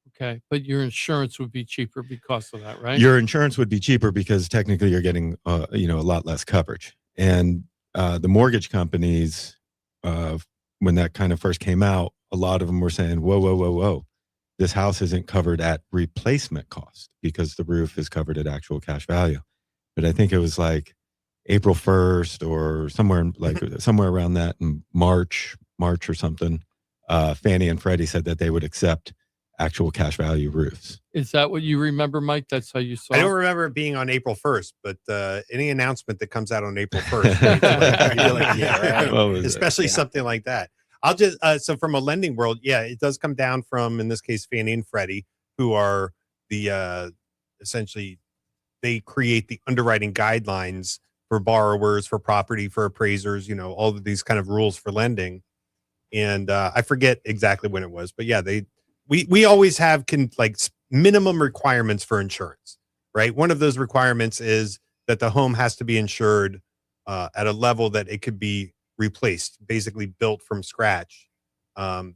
E: Okay, but your insurance would be cheaper because of that, right?
D: Your insurance would be cheaper because technically you're getting, a lot less coverage. And the mortgage companies, when that kind of first came out, a lot of them were saying, whoa. This house isn't covered at replacement cost because the roof is covered at actual cash value. But I think it was like April 1st or somewhere around that in March or something. Fannie and Freddie said that they would accept actual cash value roofs.
E: Is that what you remember, Mike? That's how you saw
C: I
E: it?
C: don't remember it being on April 1st, but any announcement that comes out on April 1st,
A: You're like, yeah, right.
D: What was it?
C: especially something like that. I'll just so from a lending world, yeah, it does come down from, in this case, Fannie and Freddie, who are the essentially they create the underwriting guidelines for borrowers, for property, for appraisers, all of these kind of rules for lending. And I forget exactly when it was, but yeah, we always have minimum requirements for insurance, right? One of those requirements is that the home has to be insured at a level that it could be replaced, basically built from scratch,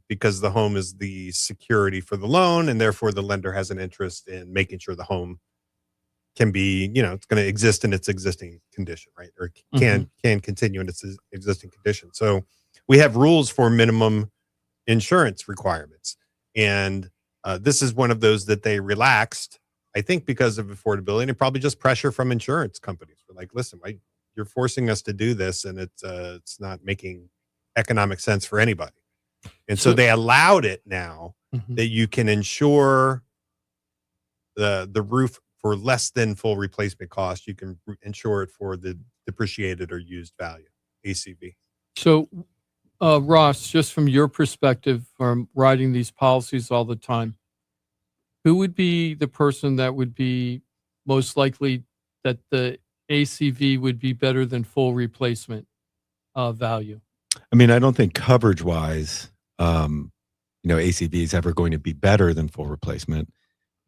C: because the home is the security for the loan, and therefore the lender has an interest in making sure the home can be, it's going to exist in its existing condition, right? Or can continue in its existing condition. So we have rules for minimum insurance requirements. And this is one of those that they relaxed, I think, because of affordability and probably just pressure from insurance companies. We're like, listen, you're forcing us to do this, and it's not making economic sense for anybody. And so they allowed it now that you can insure the roof for less than full replacement cost. You can insure it for the depreciated or used value, ACV.
E: So, Ross, just from your perspective, from writing these policies all the time, who would be the person that would be most likely that the ACV would be better than full replacement value?
D: I mean, I don't think coverage-wise, ACV is ever going to be better than full replacement,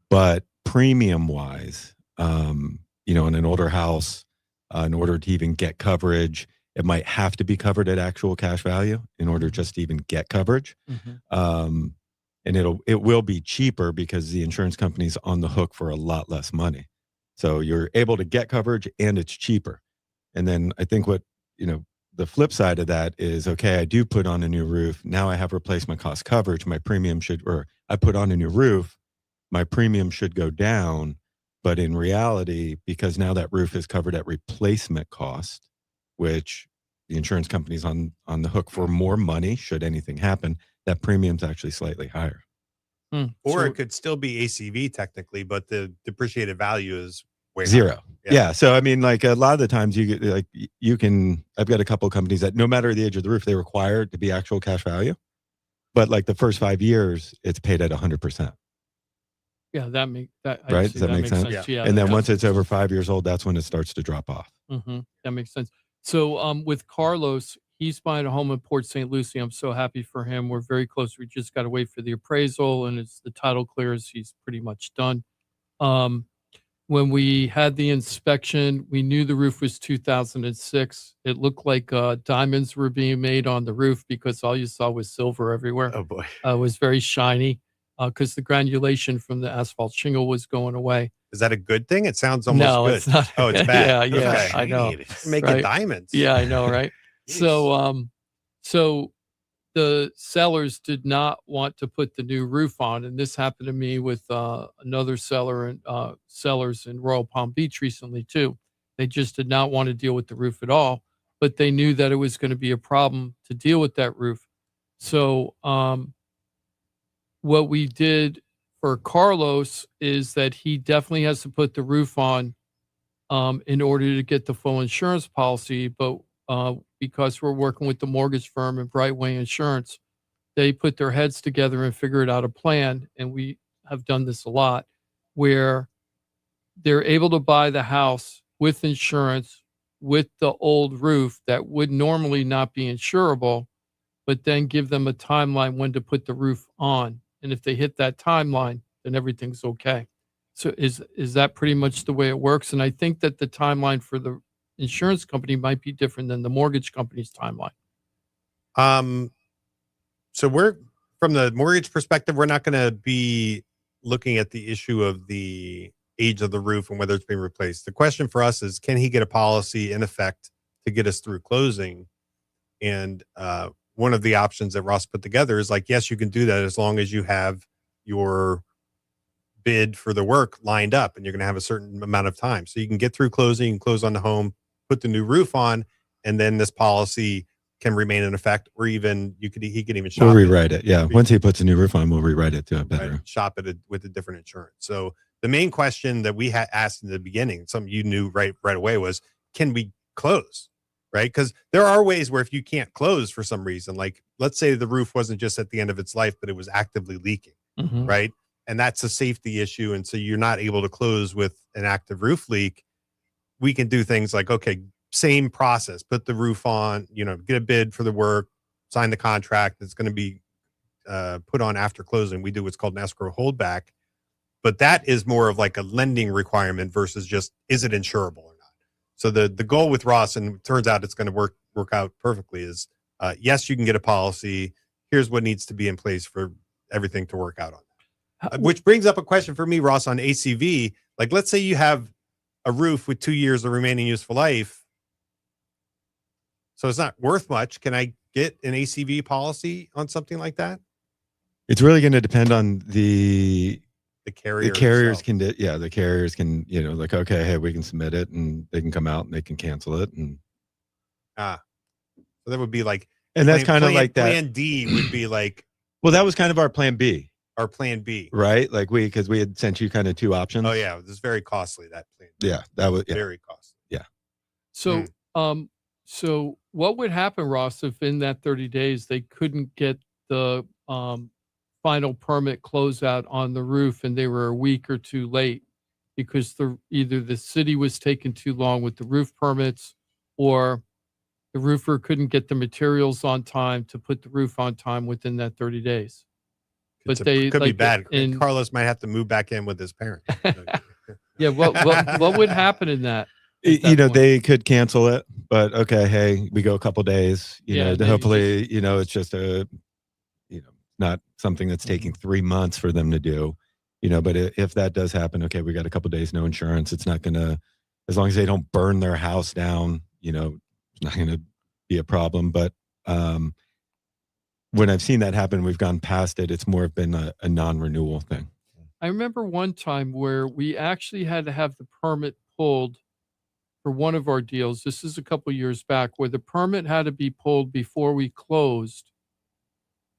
D: but premium-wise, in an older house, in order to even get coverage, it might have to be covered at actual cash value in order just to even get coverage. And it will be cheaper because the insurance company's on the hook for a lot less money. So you're able to get coverage and it's cheaper. And then I think the flip side of that is, okay, I do put on a new roof. Now I have replacement cost coverage. My premium I put on a new roof, my premium should go down. But in reality, because now that roof is covered at replacement cost, which the insurance company's on the hook for more money should anything happen, that premium's actually slightly higher.
C: Or it could still be ACV technically, but the depreciated value is way
D: zero.
C: higher.
D: Yeah. So I mean, like a lot of the times you get I've got a couple of companies that no matter the age of the roof, they require it to be actual cash value. But like the first 5 years, it's paid at 100%.
E: Yeah, that
D: right. Does that make sense?
E: Yeah.
D: And then once it's over 5 years old, that's when it starts to drop off.
E: That makes sense. So with Carlos, he's buying a home in Port St. Lucie. I'm so happy for him. We're very close. We just got to wait for the appraisal, and it's the title clears. He's pretty much done. When we had the inspection, we knew the roof was 2006. It looked like diamonds were being made on the roof because all you saw was silver everywhere.
A: Oh boy.
E: It was very shiny because the granulation from the asphalt shingle was going away.
C: Is that a good thing? It sounds almost good.
E: It's not.
C: Oh, it's bad.
E: Yeah,
C: Okay.
E: I know.
C: Making diamonds.
E: Yeah, I know, right? So the sellers did not want to put the new roof on, and this happened to me with another seller and sellers in Royal Palm Beach recently too. They just did not want to deal with the roof at all, but they knew that it was going to be a problem to deal with that roof. So what we did for Carlos is that he definitely has to put the roof on in order to get the full insurance policy, but because we're working with the mortgage firm and Brightway Insurance, they put their heads together and figured out a plan. And we have done this a lot where they're able to buy the house with insurance with the old roof that would normally not be insurable, but then give them a timeline when to put the roof on. And if they hit that timeline, then everything's okay. So is that pretty much the way it works? And I think that the timeline for the insurance company might be different than the mortgage company's timeline.
C: So we're, from the mortgage perspective, we're not going to be looking at the issue of the age of the roof and whether it's being replaced. The question for us is, can he get a policy in effect to get us through closing? And one of the options that Ross put together is like, yes, you can do that as long as you have your bid for the work lined up and you're going to have a certain amount of time. So you can get through closing and close on the home, put the new roof on, and then this policy can remain in effect, or even he could even shop
D: we'll rewrite it. Yeah. Once he puts a new roof on, we'll rewrite it to a better.
C: Right, shop it with a different insurance. So the main question that we had asked in the beginning, something you knew right away, was, can we close? Right? Because there are ways where if you can't close for some reason, like let's say the roof wasn't just at the end of its life, but it was actively leaking,
E: Mhm.
C: right? And that's a safety issue. And so you're not able to close with an active roof leak. We can do things like, okay, same process, put the roof on, get a bid for the work, sign the contract. It's going to be put on after closing. We do what's called an escrow holdback, but that is more of like a lending requirement versus just, is it insurable or not? So the goal with Ross, and it turns out it's going to work out perfectly, is yes, you can get a policy. Here's what needs to be in place for everything to work out on that. Which brings up a question for me, Ross, on ACV. Like, let's say you have a roof with 2 years of remaining useful life, so it's not worth much. Can I get an ACV policy on something like that?
D: It's really going to depend on the
C: carrier.
D: The carriers can, the carriers can, like, okay, hey, we can submit it, and they can come out and they can cancel it, and
C: so that would be like,
D: and that's kind of like that.
C: Plan D would be like,
D: well, that was kind of our plan B.
C: Our plan B,
D: right? Like because we had sent you kind of two options.
C: Oh yeah, it was very costly, that plan B.
D: Yeah, that was
C: very costly.
D: Yeah.
E: So, so what would happen, Ross, if in that 30 days they couldn't get the final permit closeout on the roof and they were a week or two late because either the city was taking too long with the roof permits, or the roofer couldn't get the materials on time to put the roof on time within that 30 days? But
C: it could be bad. Carlos might have to move back in with his parents.
E: Yeah. What would happen in that?
D: They could cancel it, but okay, hey, we go a couple days, hopefully, it's just not something that's taking 3 months for them to do, but if that does happen, okay, we got a couple days, no insurance. It's not going to, as long as they don't burn their house down, it's not going to be a problem. But, when I've seen that happen, we've gone past it. It's more been a non-renewal thing.
E: I remember one time where we actually had to have the permit pulled for one of our deals. This is a couple years back, where the permit had to be pulled before we closed.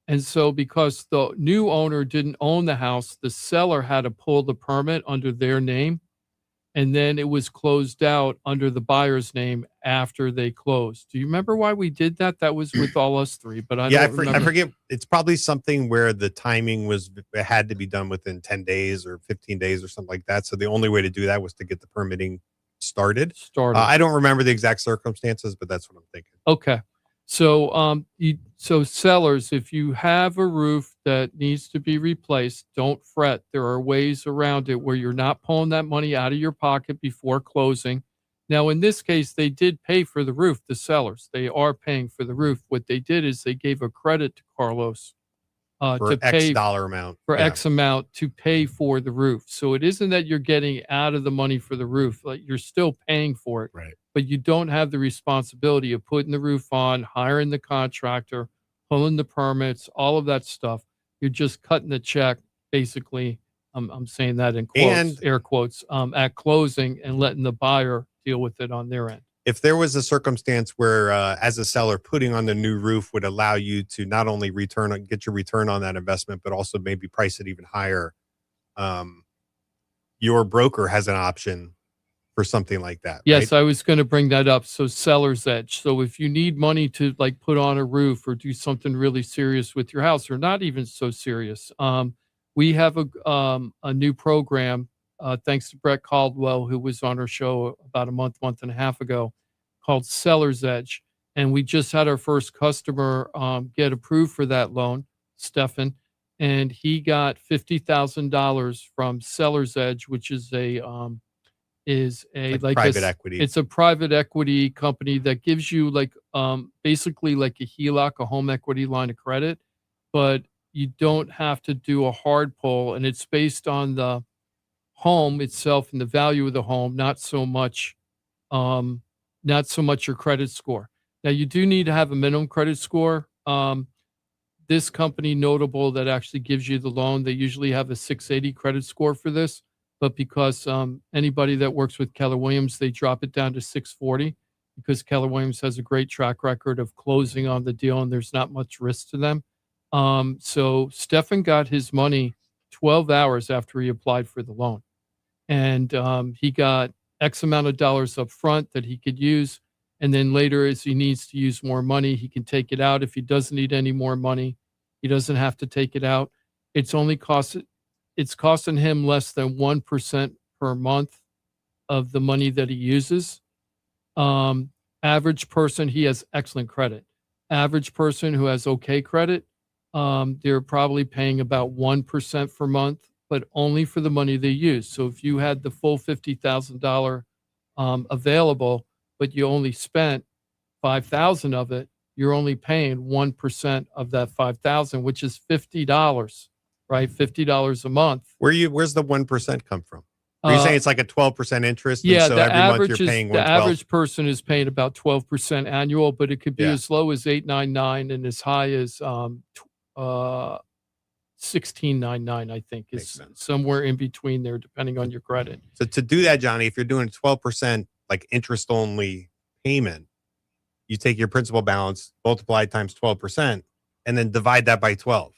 E: And so because the new owner didn't own the house, the seller had to pull the permit under their name. And then it was closed out under the buyer's name after they closed. Do you remember why we did that? That was with all us three, but I don't remember.
C: I forget. It's probably something where the timing it had to be done within 10 days or 15 days or something like that. So the only way to do that was to get the permitting started. I don't remember the exact circumstances, but that's what I'm thinking.
E: Okay. So, so sellers, if you have a roof that needs to be replaced, don't fret. There are ways around it where you're not pulling that money out of your pocket before closing. Now, in this case, they did pay for the roof, the sellers. They are paying for the roof. What they did is they gave a credit to Carlos
C: for
E: to
C: X
E: pay
C: dollar amount.
E: For X amount to pay for the roof. So it isn't that you're getting out of the money for the roof. Like, you're still paying for it.
A: Right.
E: But you don't have the responsibility of putting the roof on, hiring the contractor, pulling the permits, all of that stuff. You're just cutting the check, basically. I'm saying that in quotes,
C: and
E: air quotes, at closing, and letting the buyer deal with it on their end.
C: If there was a circumstance where, as a seller, putting on the new roof would allow you to not only get your return on that investment, but also maybe price it even higher, your broker has an option for something like that.
E: Yes,
C: right?
E: I was going to bring that up. So seller's edge. So if you need money to like put on a roof or do something really serious with your house, or not even so serious, we have a new program, thanks to Brett Caldwell, who was on our show about a month and a half ago, called Seller's Edge. And we just had our first customer get approved for that loan, Stefan, and he got $50,000 from Seller's Edge, which is
C: private equity.
E: It's a private equity company that gives you basically like a HELOC, a home equity line of credit, but you don't have to do a hard pull, and it's based on the home itself and the value of the home, not so much your credit score. Now, you do need to have a minimum credit score. This company, notable, that actually gives you the loan, they usually have a 680 credit score for this. But because anybody that works with Keller Williams, they drop it down to 640 because Keller Williams has a great track record of closing on the deal and there's not much risk to them. So Stefan got his money 12 hours after he applied for the loan. And he got X amount of dollars up front that he could use. And then later, as he needs to use more money, he can take it out. If he doesn't need any more money, he doesn't have to take it out. It's costing him less than 1% per month of the money that he uses. Average person, he has excellent credit. Average person who has okay credit, they're probably paying about 1% per month, but only for the money they use. So if you had the full $50,000 available, but you only spent 5,000 of it, you're only paying 1% of that 5,000, which is $50, right? $50 a month.
C: Where's the 1% come from? Are you saying it's like a 12% interest?
E: Yeah,
C: and so every month you're paying
E: the
C: 112?
E: average person is paying about 12% annual, but it could be as low as $899 and as high as $1699. I think is somewhere in between there, depending on your credit.
C: So to do that, Johnny, if you're doing 12% like interest only payment, you take your principal balance, multiply times 12%, and then divide that by 12,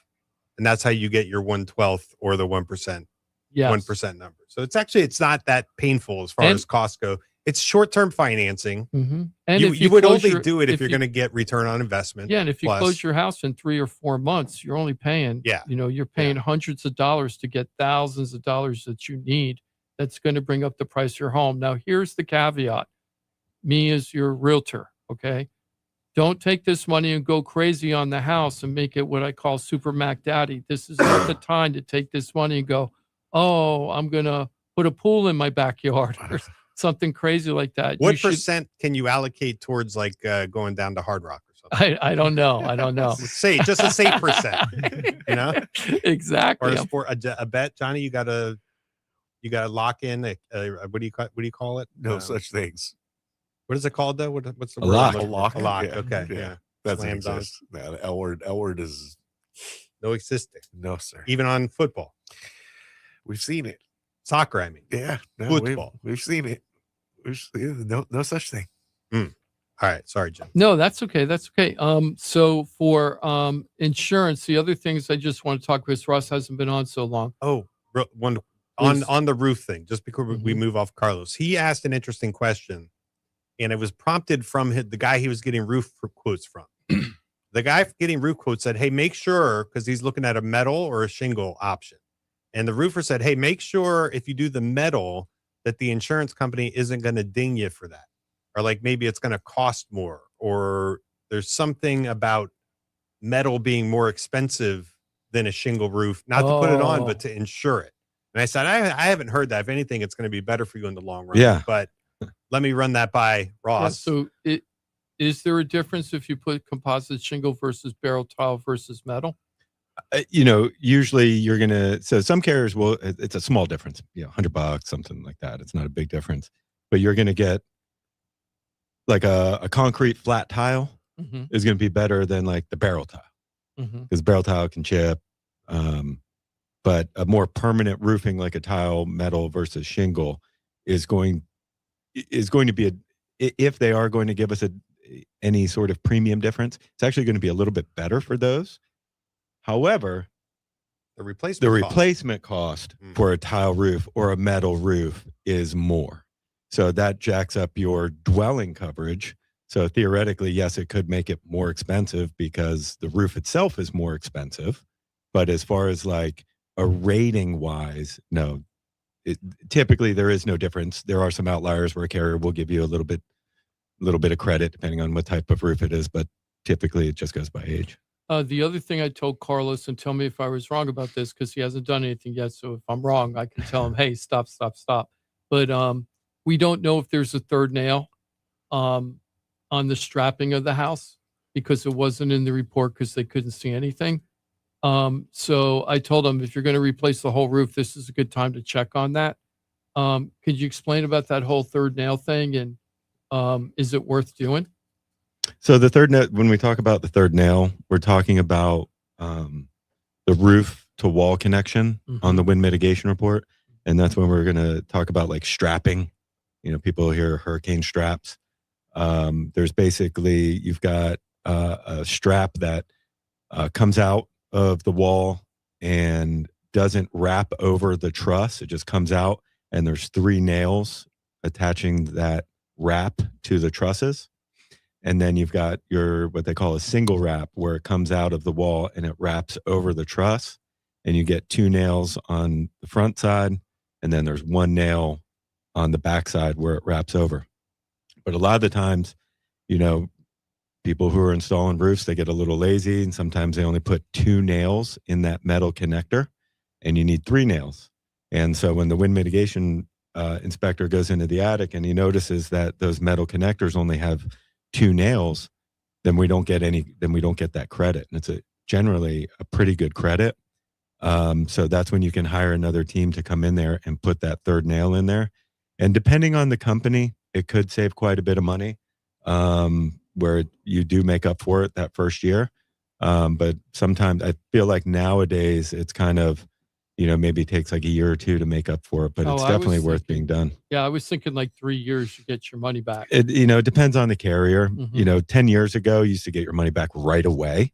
C: and that's how you get your 1/12 or the 1%.
E: Yes.
C: 1% number. So it's not that painful as far as costs go. It's short-term financing.
E: Mm-hmm. And
C: you would only do it if you're going to get return on investment.
E: Yeah, and if you close your house in 3 or 4 months, you're only paying. You're paying hundreds of dollars to get thousands of dollars that you need. That's going to bring up the price of your home. Now, here's the caveat. Me as your realtor, okay? Don't take this money and go crazy on the house and make it what I call Super Mac Daddy. This is not the time to take this money and go, oh, I'm going to put a pool in my backyard or something crazy like that.
C: What percent can you allocate towards like going down to Hard Rock or something?
E: I don't know.
C: Just a safe percent,
E: Exactly.
C: Or a bet, Johnny, you got to lock in what do you call it?
A: No such things.
C: What is it called though? What's the
A: word?
C: A lock.
A: Yeah.
C: Okay. Yeah.
A: That doesn't exist. No, L word is
C: no existing.
A: No, sir.
C: Even on football.
A: We've seen it.
C: Soccer, I mean.
A: Yeah. No,
C: football.
A: We've seen it. No such thing.
C: All right. Sorry, Jim.
E: No, that's okay. That's okay. So for insurance, the other things I just want to talk because Ross hasn't been on so long.
C: Oh, one on the roof thing, just because we move off Carlos. He asked an interesting question, and it was prompted from the guy he was getting roof quotes from. The guy getting roof quotes said, hey, make sure, because he's looking at a metal or a shingle option. And the roofer said, hey, make sure if you do the metal that the insurance company isn't going to ding you for that. Or like maybe it's going to cost more, or there's something about metal being more expensive than a shingle roof, not to put it on, but to insure it. And I said, I haven't heard that. If anything, it's going to be better for you in the long run.
D: Yeah.
C: But let me run that by Ross.
E: Yeah, so is there a difference if you put composite shingle versus barrel tile versus metal?
D: Usually you're going to, so some carriers will, it's a small difference, $100, something like that. It's not a big difference, but you're going to get like a concrete flat tile is going to be better than like the barrel tile because barrel tile can chip. But a more permanent roofing, like a tile, metal versus shingle is going to be if they are going to give us any sort of premium difference, it's actually going to be a little bit better for those. However,
C: the replacement
D: cost for a tile roof or a metal roof is more. So that jacks up your dwelling coverage. So theoretically, yes, it could make it more expensive because the roof itself is more expensive. But as far as like a rating wise, no, typically there is no difference. There are some outliers where a carrier will give you a little bit of credit depending on what type of roof it is, but typically it just goes by age.
E: The other thing I told Carlos, and tell me if I was wrong about this, because he hasn't done anything yet. So if I'm wrong, I can tell him, hey, stop. But we don't know if there's a third nail on the strapping of the house because it wasn't in the report because they couldn't see anything. So I told him, if you're going to replace the whole roof, this is a good time to check on that. Could you explain about that whole third nail thing, and is it worth doing?
D: So the third nail, when we talk about the third nail, we're talking about the roof to wall connection on the wind mitigation report. And that's when we're going to talk about like strapping. People hear hurricane straps. There's basically, you've got a strap that comes out of the wall and doesn't wrap over the truss. It just comes out, and there's 3 nails attaching that wrap to the trusses. And then you've got your what they call a single wrap, where it comes out of the wall and it wraps over the truss, and you get 2 nails on the front side, and then there's 1 nail on the back side where it wraps over. But a lot of the times, people who are installing roofs, they get a little lazy, and sometimes they only put 2 nails in that metal connector, and you need 3 nails. And so when the wind mitigation inspector goes into the attic and he notices that those metal connectors only have 2 nails, then we don't get that credit. And it's generally a pretty good credit. So that's when you can hire another team to come in there and put that 3rd nail in there. And depending on the company, it could save quite a bit of money, where you do make up for it that first year. But sometimes I feel like nowadays it's kind of, maybe it takes like a year or 2 to make up for it, but it's definitely worth being done.
E: Yeah, I was thinking like 3 years you get your money back.
D: It depends on the carrier. 10 years ago, you used to get your money back right away,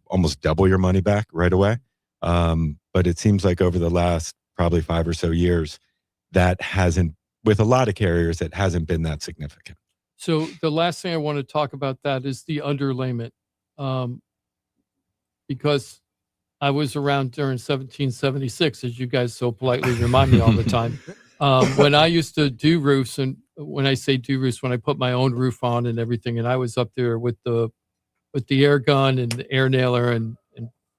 D: almost double your money back right away. But it seems like over the last probably 5 or so years, that hasn't, with a lot of carriers, it hasn't been that significant.
E: So the last thing I want to talk about that is the underlayment, because I was around during 1776, as you guys so politely remind me all the time. When I used to do roofs, and when I say do roofs, when I put my own roof on and everything, and I was up there with the air gun and the air nailer and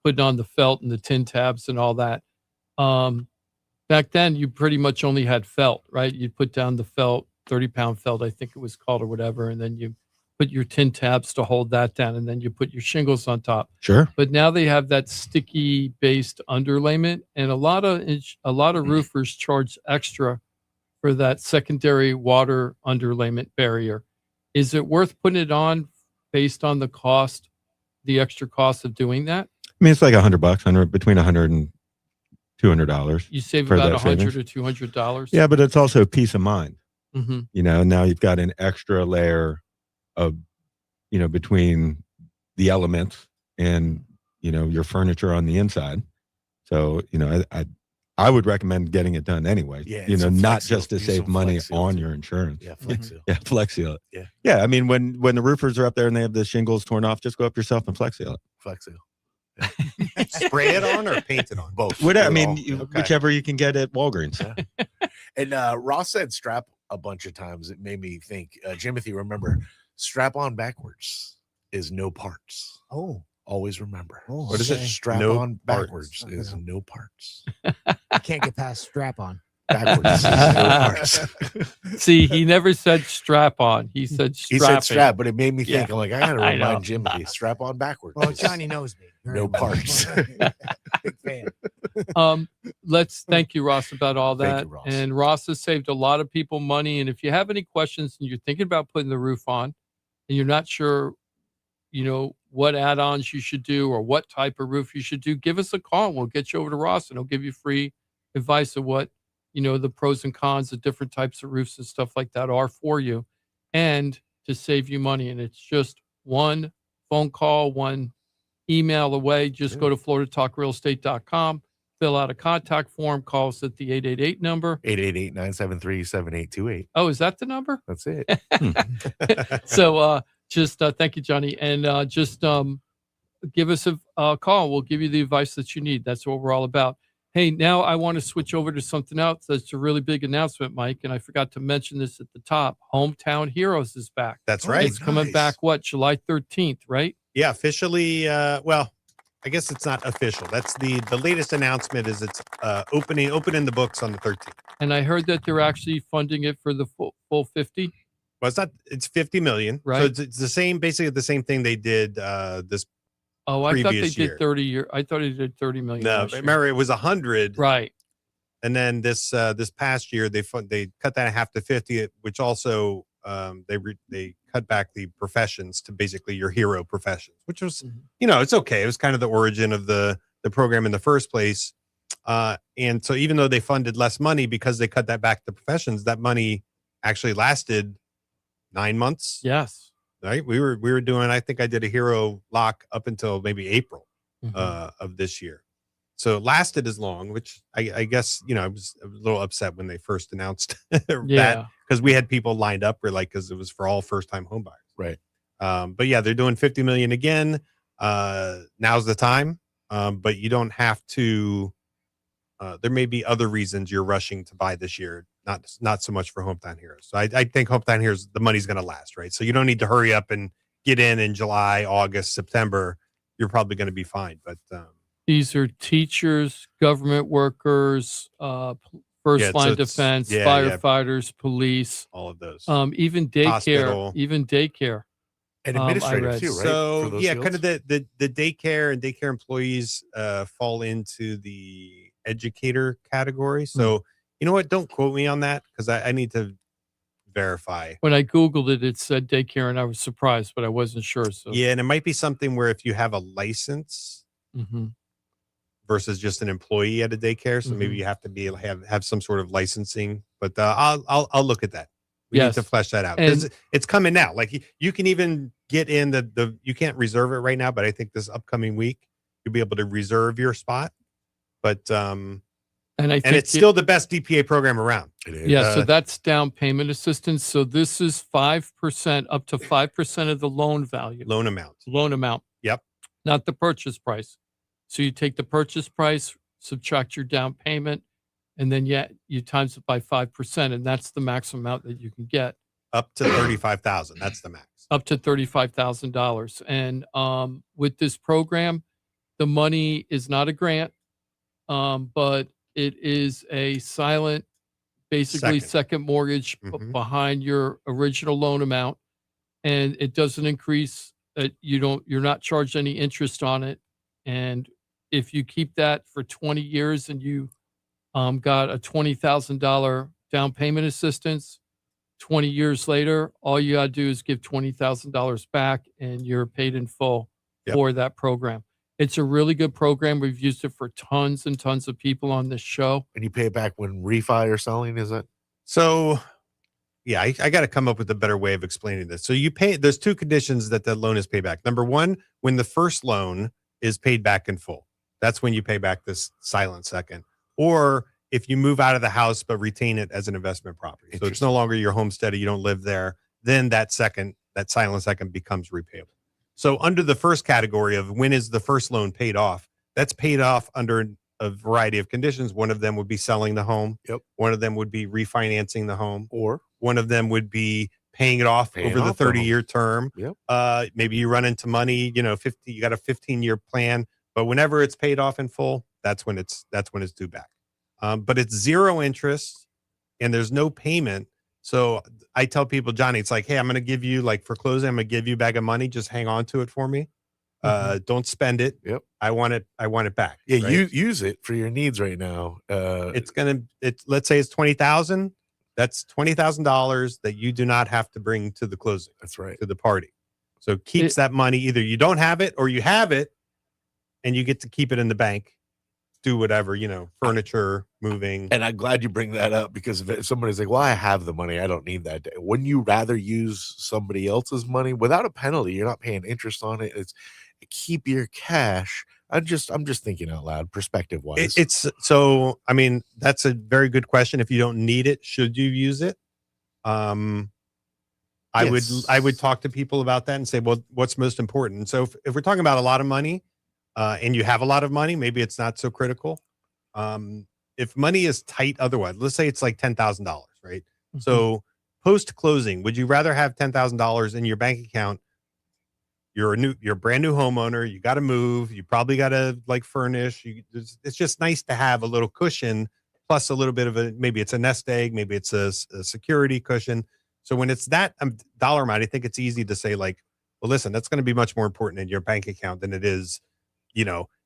E: putting on the felt and the tin tabs and all that. Back then, you pretty much only had felt, right? You'd put down the felt, 30-pound felt, I think it was called, or whatever, and then you put your tin tabs to hold that down, and then you put your shingles on top.
D: Sure.
E: But now they have that sticky based underlayment, and a lot of roofers charge extra for that secondary water underlayment barrier. Is it worth putting it on based on the cost, the extra cost of doing that?
D: I mean, it's like $100, between $100 and $200.
E: You save about $100 or $200.
D: Yeah, but it's also peace of mind.
E: Mm-hmm.
D: Now you've got an extra layer of, between the elements and, your furniture on the inside. So, I would recommend getting it done anyway.
A: Yeah,
D: not just to save money on your insurance.
A: Yeah, Flex Seal.
D: Yeah, Flex Seal it.
A: Yeah.
D: Yeah, I mean, when the roofers are up there and they have the shingles torn off, just go up yourself and Flex Seal it.
A: Flex Seal.
C: Spray it on or paint it on?
A: Both.
D: Whatever. I mean, whichever you can get at Walgreens.
A: Yeah. And Ross said strap a bunch of times. It made me think, Jimothy, remember, strap on backwards is no parts.
B: Oh.
A: Always remember.
B: Oh,
A: what is it? Strap
C: No
A: on
C: parts.
A: backwards is no parts.
B: I can't get past strap on.
A: Backwards is no parts.
E: See, he never said strap on. He said
A: He
E: strapping.
A: said strap, but it made me think.
E: Yeah.
A: I'm like, I gotta
E: I know.
A: remind Jimothy, strap on backwards.
B: Well, Johnny knows me.
A: No parts.
B: Big fan.
E: Let's thank you, Ross, about all
A: Thank
E: that.
A: you, Ross.
E: And Ross has saved a lot of people money. And if you have any questions and you're thinking about putting the roof on and you're not sure, what add-ons you should do or what type of roof you should do, give us a call and we'll get you over to Ross and he'll give you free advice of what, the pros and cons of different types of roofs and stuff like that are for you and to save you money. And it's just one phone call, one email away. Just go to floridatalkrealestate.com, fill out a contact form, call us at the 888 number.
A: 888-973-7828.
E: Oh, is that the number?
A: That's it.
E: So just thank you, Johnny. And just give us a call. We'll give you the advice that you need. That's what we're all about. Hey, now I want to switch over to something else that's a really big announcement, Mike. And I forgot to mention this at the top. Hometown Heroes is back.
C: That's right.
E: It's coming back, July 13th, right?
C: Yeah, officially. Well, I guess it's not official. That's the latest announcement is it's opening the books on the 13th.
E: And I heard that they're actually funding it for the full 50.
C: Well, it's 50 million.
E: Right.
C: So it's the same, basically the same thing they did this.
E: Oh, I thought they
C: previous year.
E: did 30 year. I thought they did 30 million.
C: No,
E: last year.
C: remember it was 100.
E: Right.
C: And then this past year they cut that in half to 50, which also they cut back the professions to basically your hero professions, which was it's okay. It was kind of the origin of the program in the first place. And so even though they funded less money because they cut that back to professions, that money actually lasted 9 months.
E: Yes.
C: Right. We were doing, I think I did a hero lock up until maybe April of this year. So it lasted as long, which I guess, I was a little upset when they first announced that because we had people lined up because it was for all first time home buyers.
A: Right.
C: But yeah, they're doing 50 million again. Now's the time. But you don't have to. There may be other reasons you're rushing to buy this year, not so much for Hometown Heroes. So I think Hometown Heroes, the money's going to last, right? So you don't need to hurry up and get in July, August, September. You're probably going to be fine. But
E: these are teachers, government workers, first line defense, firefighters, police,
C: all of those.
E: Even daycare,
C: Hospital.
E: even daycare.
A: And administrative too, right?
C: So yeah, kind of the daycare and daycare employees fall into the educator category. So you know what? Don't quote me on that because I need to verify.
E: When I Googled it, it said daycare and I was surprised, but I wasn't sure. So
C: yeah, and it might be something where if you have a license versus just an employee at a daycare, so maybe you have to be have some sort of licensing. But I'll look at that. We need to flesh that out because it's coming now. Like you can even get in you can't reserve it right now, but I think this upcoming week you'll be able to reserve your spot. But and it's still the best DPA program around. It is.
E: Yeah, so that's down payment assistance. So this is 5% up to 5% of the loan value.
C: Loan amount.
E: Yep. Not the purchase price. So you take the purchase price, subtract your down payment, and then you times it by 5%, and that's the maximum amount that you can get.
C: Up to $35,000. That's the max.
E: Up to $35,000. And with this program, the money is not a grant, but it is a silent, basically second mortgage behind your original loan amount, and it doesn't increase. You're not charged any interest on it, and if you keep that for 20 years and you got a $20,000 down payment assistance, 20 years later, all you got to do is give $20,000 back and you're paid in full for that program. It's a really good program. We've used it for tons and tons of people on this show.
A: And you pay it back when refi or selling, is it?
C: So, yeah, I got to come up with a better way of explaining this. So there's two conditions that the loan is paid back. Number one, when the first loan is paid back in full. That's when you pay back this silent second. Or if you move out of the house but retain it as an investment property. So it's no longer your homestead, you don't live there, then that silent second becomes repayable. So under the first category of when is the first loan paid off, that's paid off under a variety of conditions. One of them would be selling the home.
A: Yep.
C: One of them would be refinancing the home. Or one of them would be paying it off over the 30-year term.
A: Yep.
C: Maybe you run into money, you got a 15-year plan, but whenever it's paid off in full, that's when it's due back. But it's zero interest and there's no payment. So I tell people, Johnny, it's like, hey, I'm going to give you, like for closing, I'm going to give you a bag of money. Just hang on to it for me. Don't spend it.
A: Yep.
C: I want it back.
A: Yeah. Right? Use it for your needs right now.
C: Let's say it's $20,000. That's $20,000 that you do not have to bring to the closing.
A: That's right.
C: To the party. So it keeps that money. Either you don't have it or you have it and you get to keep it in the bank. Do whatever, furniture, moving.
A: And I'm glad you bring that up because if somebody's like, well, I have the money, I don't need that. Wouldn't you rather use somebody else's money without a penalty? You're not paying interest on it. It's keep your cash. I'm just thinking out loud, perspective wise.
C: That's a very good question. If you don't need it, should you use it? I would talk to people about that and say, well, what's most important? So if we're talking about a lot of money, and you have a lot of money, maybe it's not so critical. If money is tight otherwise, let's say it's like $10,000, right? So post closing, would you rather have $10,000 in your bank account? You're a brand new homeowner. You got to move. You probably got to furnish. It's just nice to have a little cushion, plus a little bit of maybe it's a nest egg, maybe it's a security cushion. So when it's that dollar amount, I think it's easy to say well, listen, that's going to be much more important in your bank account than it is,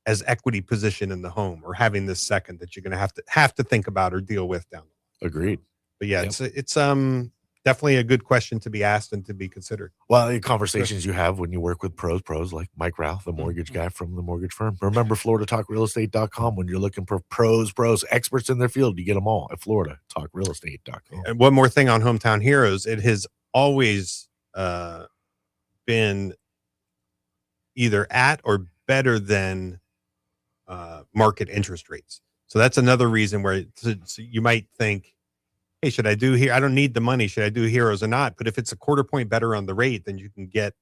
C: as equity position in the home or having this second that you're going to have to think about or deal with down the line.
A: Agreed.
C: But yeah, it's definitely a good question to be asked and to be considered.
A: Well, the conversations you have when you work with pros like Mike Ralph, the mortgage guy from the mortgage firm. Remember FloridaTalkRealEstate.com. When you're looking for pros, experts in their field, you get them all at FloridaTalkRealEstate.com.
C: And one more thing on Hometown Heroes, it has always been either at or better than market interest rates. So that's another reason where you might think, hey, should I do here? I don't need the money. Should I do Heroes or not? But if it's a quarter point better on the rate, then you can get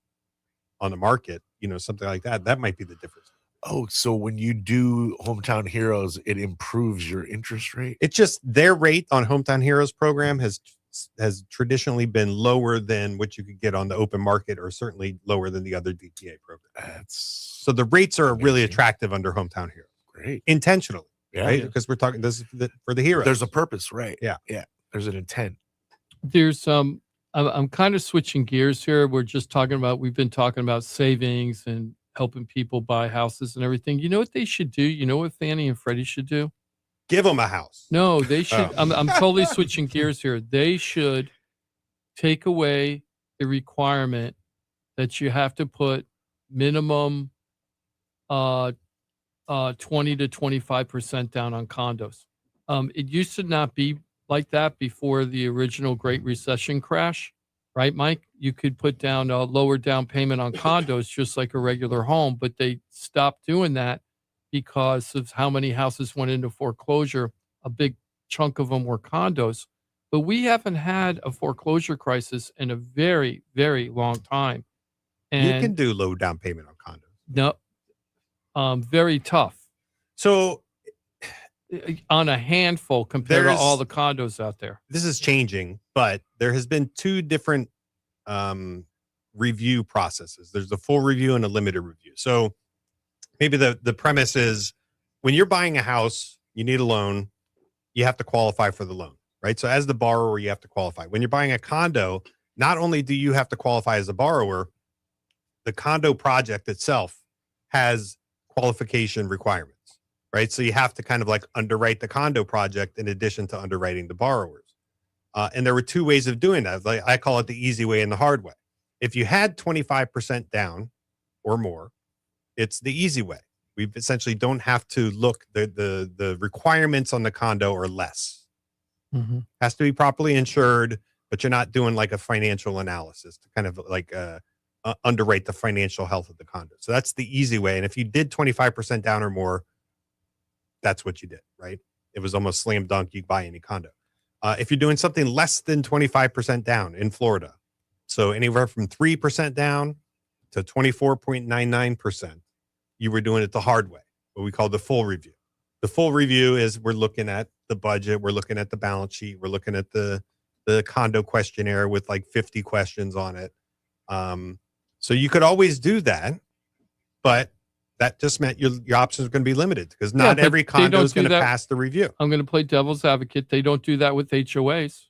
C: on the market, something like that. That might be the difference.
A: Oh, so when you do Hometown Heroes, it improves your interest rate?
C: It's just their rate on Hometown Heroes program has traditionally been lower than what you could get on the open market, or certainly lower than the other DPA programs. So the rates are really attractive under Hometown Heroes.
A: Great.
C: Intentionally.
A: Yeah.
C: Right? Because we're talking this is for the heroes.
A: There's a purpose, right?
C: Yeah.
A: There's an intent.
E: There's I'm kind of switching gears here. We've been talking about savings and helping people buy houses and everything. You know what they should do? You know what Fannie and Freddie should do?
C: Give them a house.
E: No, they should. I'm totally switching gears here. They should take away the requirement that you have to put minimum 20 to 25% down on condos. It used to not be like that before the original Great Recession crash, right, Mike? You could put down a lower down payment on condos just like a regular home, but they stopped doing that because of how many houses went into foreclosure. A big chunk of them were condos. But we haven't had a foreclosure crisis in a very, very long time. And
C: you can do low down payment on condos.
E: No, very tough.
C: So
E: on a handful compared to all the condos out there.
C: This is changing, but there has been two different review processes. There's a full review and a limited review. So maybe the premise is when you're buying a house, you need a loan, you have to qualify for the loan, right? So as the borrower, you have to qualify. When you're buying a condo, not only do you have to qualify as a borrower, the condo project itself has qualification requirements, right? So you have to kind of like underwrite the condo project in addition to underwriting the borrowers. And there were two ways of doing that. Like I call it the easy way and the hard way. If you had 25% down or more, it's the easy way. We essentially don't have to look. The requirements on the condo are less.
E: Mm-hmm.
C: Has to be properly insured, but you're not doing like a financial analysis to kind of like underwrite the financial health of the condo. So that's the easy way. And if you did 25% down or more, that's what you did, right? It was almost slam dunk. You buy any condo. If you're doing something less than 25% down in Florida, so anywhere from 3% down to 24.99%, you were doing it the hard way, what we call the full review. The full review is we're looking at the budget, we're looking at the balance sheet, we're looking at the condo questionnaire with like 50 questions on it. So you could always do that, but that just meant your options are going to be limited because not every condo is going to pass the review.
E: I'm going to play devil's advocate. They don't do that with HOAs.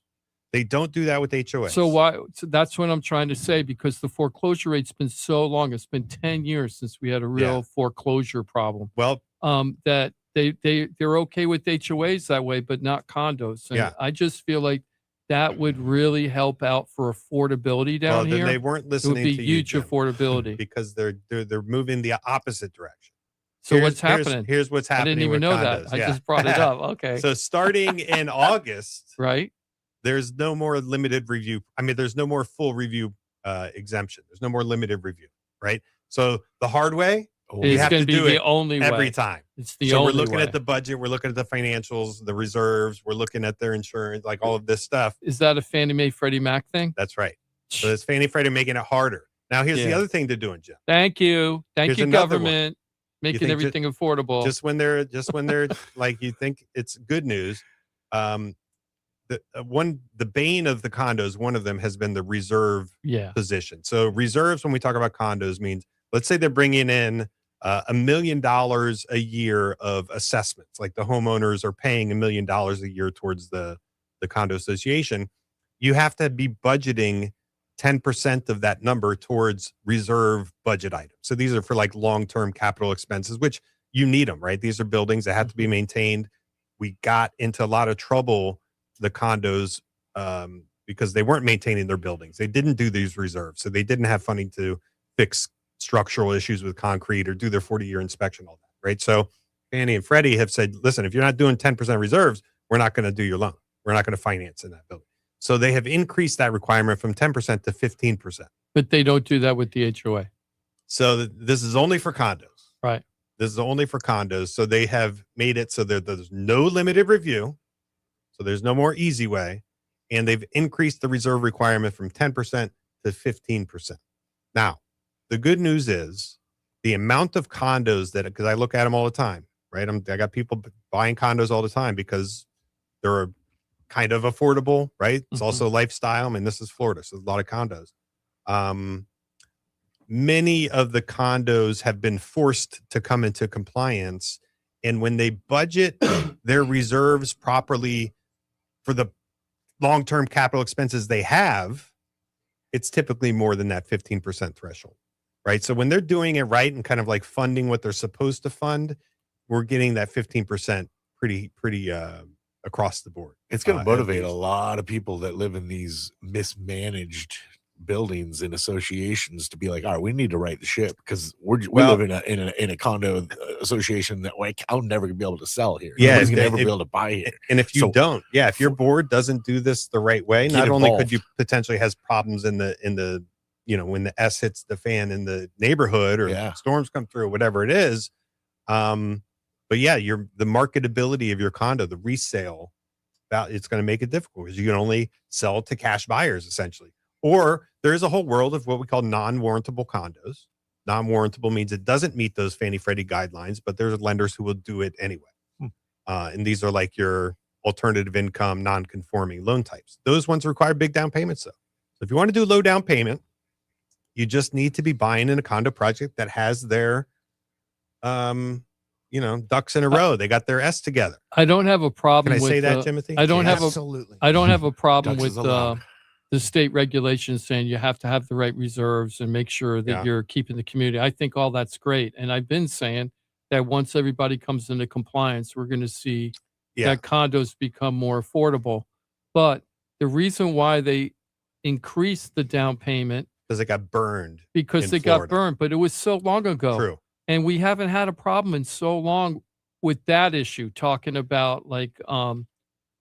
C: They don't do that with HOAs.
E: So why? So that's what I'm trying to say, because the foreclosure rate's been so long. It's been 10 years since we had a real foreclosure problem.
C: Well,
E: that they're okay with HOAs that way, but not condos. And I just feel like that would really help out for affordability down here.
C: They weren't listening to you.
E: It would be huge affordability
C: because they're moving the opposite direction.
E: So what's happening?
C: Here's what's happening.
E: I didn't even know
C: condos.
E: that. I just brought it up. Okay.
C: So starting in August,
E: right?
C: There's no more limited review. I mean, there's no more full review exemption. There's no more limited review, right? So the hard way, you have to do it
E: only
C: every time.
E: It's the
C: so
E: only
C: we're looking
E: way.
C: at the budget, we're looking at the financials, the reserves, we're looking at their insurance, like all of this stuff.
E: Is that a Fannie Mae Freddie Mac thing?
C: That's right. So it's Fannie Freddie making it harder. Now here's the other thing they're doing, Jim.
E: Thank you, government, making everything affordable.
C: Just when they're like you think it's good news. The bane of the condos, one of them has been the reserve position. So reserves, when we talk about condos, means let's say they're bringing in $1 million a year of assessments, like the homeowners are paying $1 million a year towards the condo association. You have to be budgeting 10% of that number towards reserve budget items. So these are for like long-term capital expenses, which you need them, right? These are buildings that have to be maintained. We got into a lot of trouble, the condos, because they weren't maintaining their buildings. They didn't do these reserves. So they didn't have funding to fix structural issues with concrete or do their 40-year inspection, all that, right? So Fannie and Freddie have said, listen, if you're not doing 10% reserves, we're not going to do your loan. We're not going to finance in that building. So they have increased that requirement from 10% to 15%.
E: But they don't do that with the HOA.
C: So this is only for condos.
E: Right.
C: This is only for condos. So they have made it so that there's no limited review. So there's no more easy way. And they've increased the reserve requirement from 10% to 15%. Now, the good news is the amount of condos that, because I look at them all the time, right? I got people buying condos all the time because they're kind of affordable, right? It's also lifestyle. I mean, this is Florida, so there's a lot of condos. Many of the condos have been forced to come into compliance, and when they budget their reserves properly for the long-term capital expenses they have, it's typically more than that 15% threshold, right? So when they're doing it right and kind of like funding what they're supposed to fund, we're getting that 15% pretty across the board.
A: It's going to motivate a lot of people that live in these mismanaged buildings and associations to be like, all right, we need to right the ship, because we live in a condo association that I'll never be able to sell here. Nobody's gonna ever be able to buy here.
C: And if you if your board doesn't do this the right way, not only could you potentially has problems in the when the S hits the fan in the neighborhood or storms come through, whatever it is. But yeah, the marketability of your condo, the resale, it's going to make it difficult because you can only sell to cash buyers essentially. Or there's a whole world of what we call non-warrantable condos. Non-warrantable means it doesn't meet those Fannie Freddie guidelines, but there's lenders who will do it anyway. And these are like your alternative income, non-conforming loan types. Those ones require big down payments though. So if you want to do low down payment, you just need to be buying in a condo project that has their, ducks in a row. They got their S together.
E: I don't have a problem.
C: Can I say that, Timothy?
E: I don't have a problem
A: Ducks
E: with the state regulations saying you have to have the right reserves and make sure that you're keeping the community. I think all that's great. And I've been saying that once everybody comes into compliance, we're going to see that condos become more affordable. But the reason why they increased the down payment
C: because it got burned.
E: Got burned, but it was so long ago.
C: True.
E: And we haven't had a problem in so long with that issue, talking about like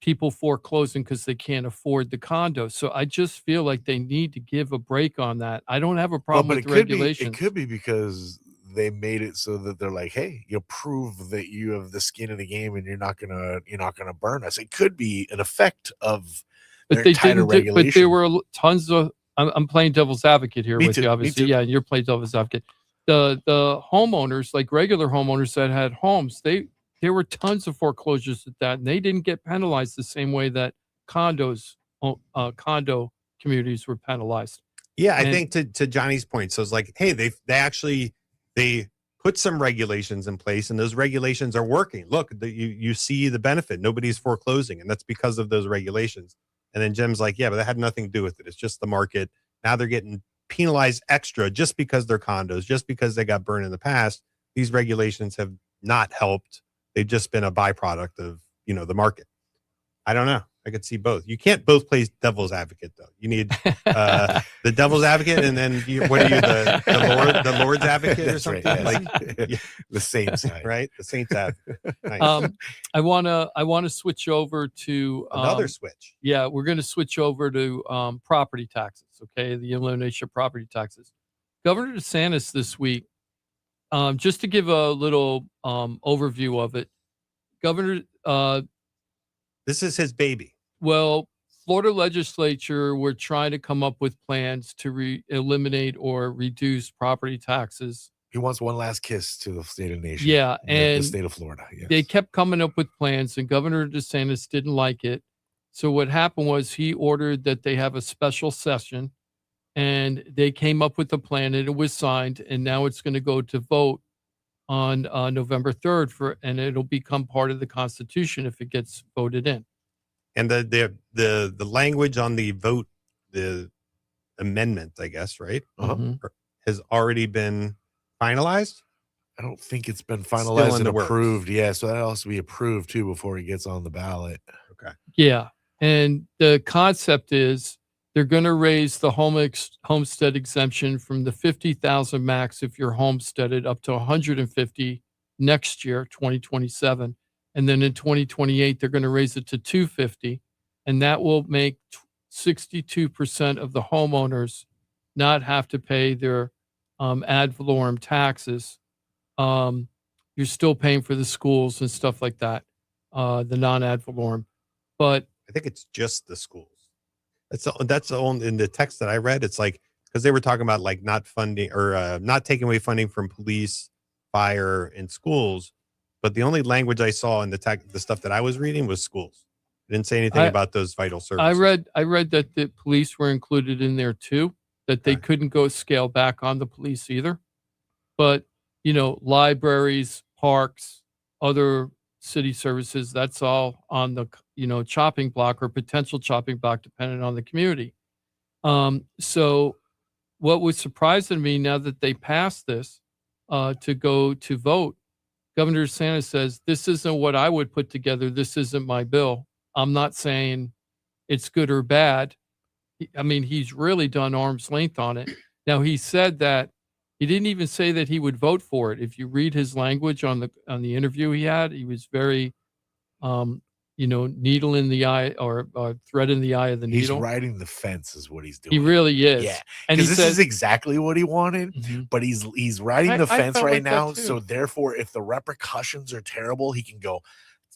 E: people foreclosing because they can't afford the condo. So I just feel like they need to give a break on that. I don't have a problem with the regulations.
A: It could be because they made it so that they're like, hey, you prove that you have the skin in the game and you're not gonna burn us. It could be an effect of tighter regulations.
E: But there were tons of. I'm playing devil's advocate here with you, obviously. Yeah, you're playing devil's advocate. The homeowners, like regular homeowners that had homes, there were tons of foreclosures at that, and they didn't get penalized the same way that condo communities were penalized.
C: Yeah, I think to Johnny's point, so it's like, hey, they put some regulations in place, and those regulations are working. Look, you see the benefit. Nobody's foreclosing, and that's because of those regulations. And then Jim's like, yeah, but that had nothing to do with it. It's just the market. Now they're getting penalized extra just because they're condos, just because they got burned in the past. These regulations have not helped. They've just been a byproduct of, the market. I don't know. I could see both. You can't both play devil's advocate though. You need the devil's advocate, and then what are you, the Lord's advocate or something?
A: Right, yes. The saints side,
C: right? The saints advocate. Nice.
E: I wanna switch over to
C: another switch.
E: Yeah, we're going to switch over to property taxes. Okay, the elimination of property taxes. Governor Desantis this week, just to give a little overview of it, Governor.
C: This is his baby.
E: Well, Florida legislature were trying to come up with plans to eliminate or reduce property taxes.
A: He wants one last kiss to the state of the nation.
E: Yeah, and
A: the state of Florida. Yes.
E: They kept coming up with plans, and Governor DeSantis didn't like it. So what happened was he ordered that they have a special session, and they came up with a plan, and it was signed, and now it's going to go to vote on November 3rd and it'll become part of the Constitution if it gets voted in.
C: And the language on the vote, the amendment, I guess, right, has already been finalized.
A: I don't think it's been finalized and approved. Yeah, so that has to be approved too before it gets on the ballot.
C: Okay.
E: Yeah, and the concept is they're going to raise the homestead exemption from the $50,000 max if you're homesteaded up to $150,000 next year, 2027, and then in 2028 they're going to raise it to $250,000, and that will make 62% of the homeowners not have to pay their ad valorem taxes. You're still paying for the schools and stuff like that, the non-ad valorem, but
C: I think it's just the schools. That's the only, in the text that I read. It's like because they were talking about like not funding or not taking away funding from police, fire, and schools. But the only language I saw in the stuff that I was reading was schools. It didn't say anything about those vital services.
E: I read that the police were included in there too, that they couldn't go scale back on the police either. But, libraries, parks, other city services, that's all on the, chopping block or potential chopping block, depending on the community. So what was surprising to me now that they passed this to go to vote, Governor DeSantis says, this isn't what I would put together. This isn't my bill. I'm not saying it's good or bad. I mean, he's really done arm's length on it. Now, he said that he didn't even say that he would vote for it. If you read his language on the interview he had, he was very, needle in the eye or thread in the eye of the needle.
A: He's riding the fence is what he's doing.
E: He really is.
A: Yeah.
E: And
A: this is exactly what he wanted, but he's riding the fence right now. So therefore, if the repercussions are terrible, he can go,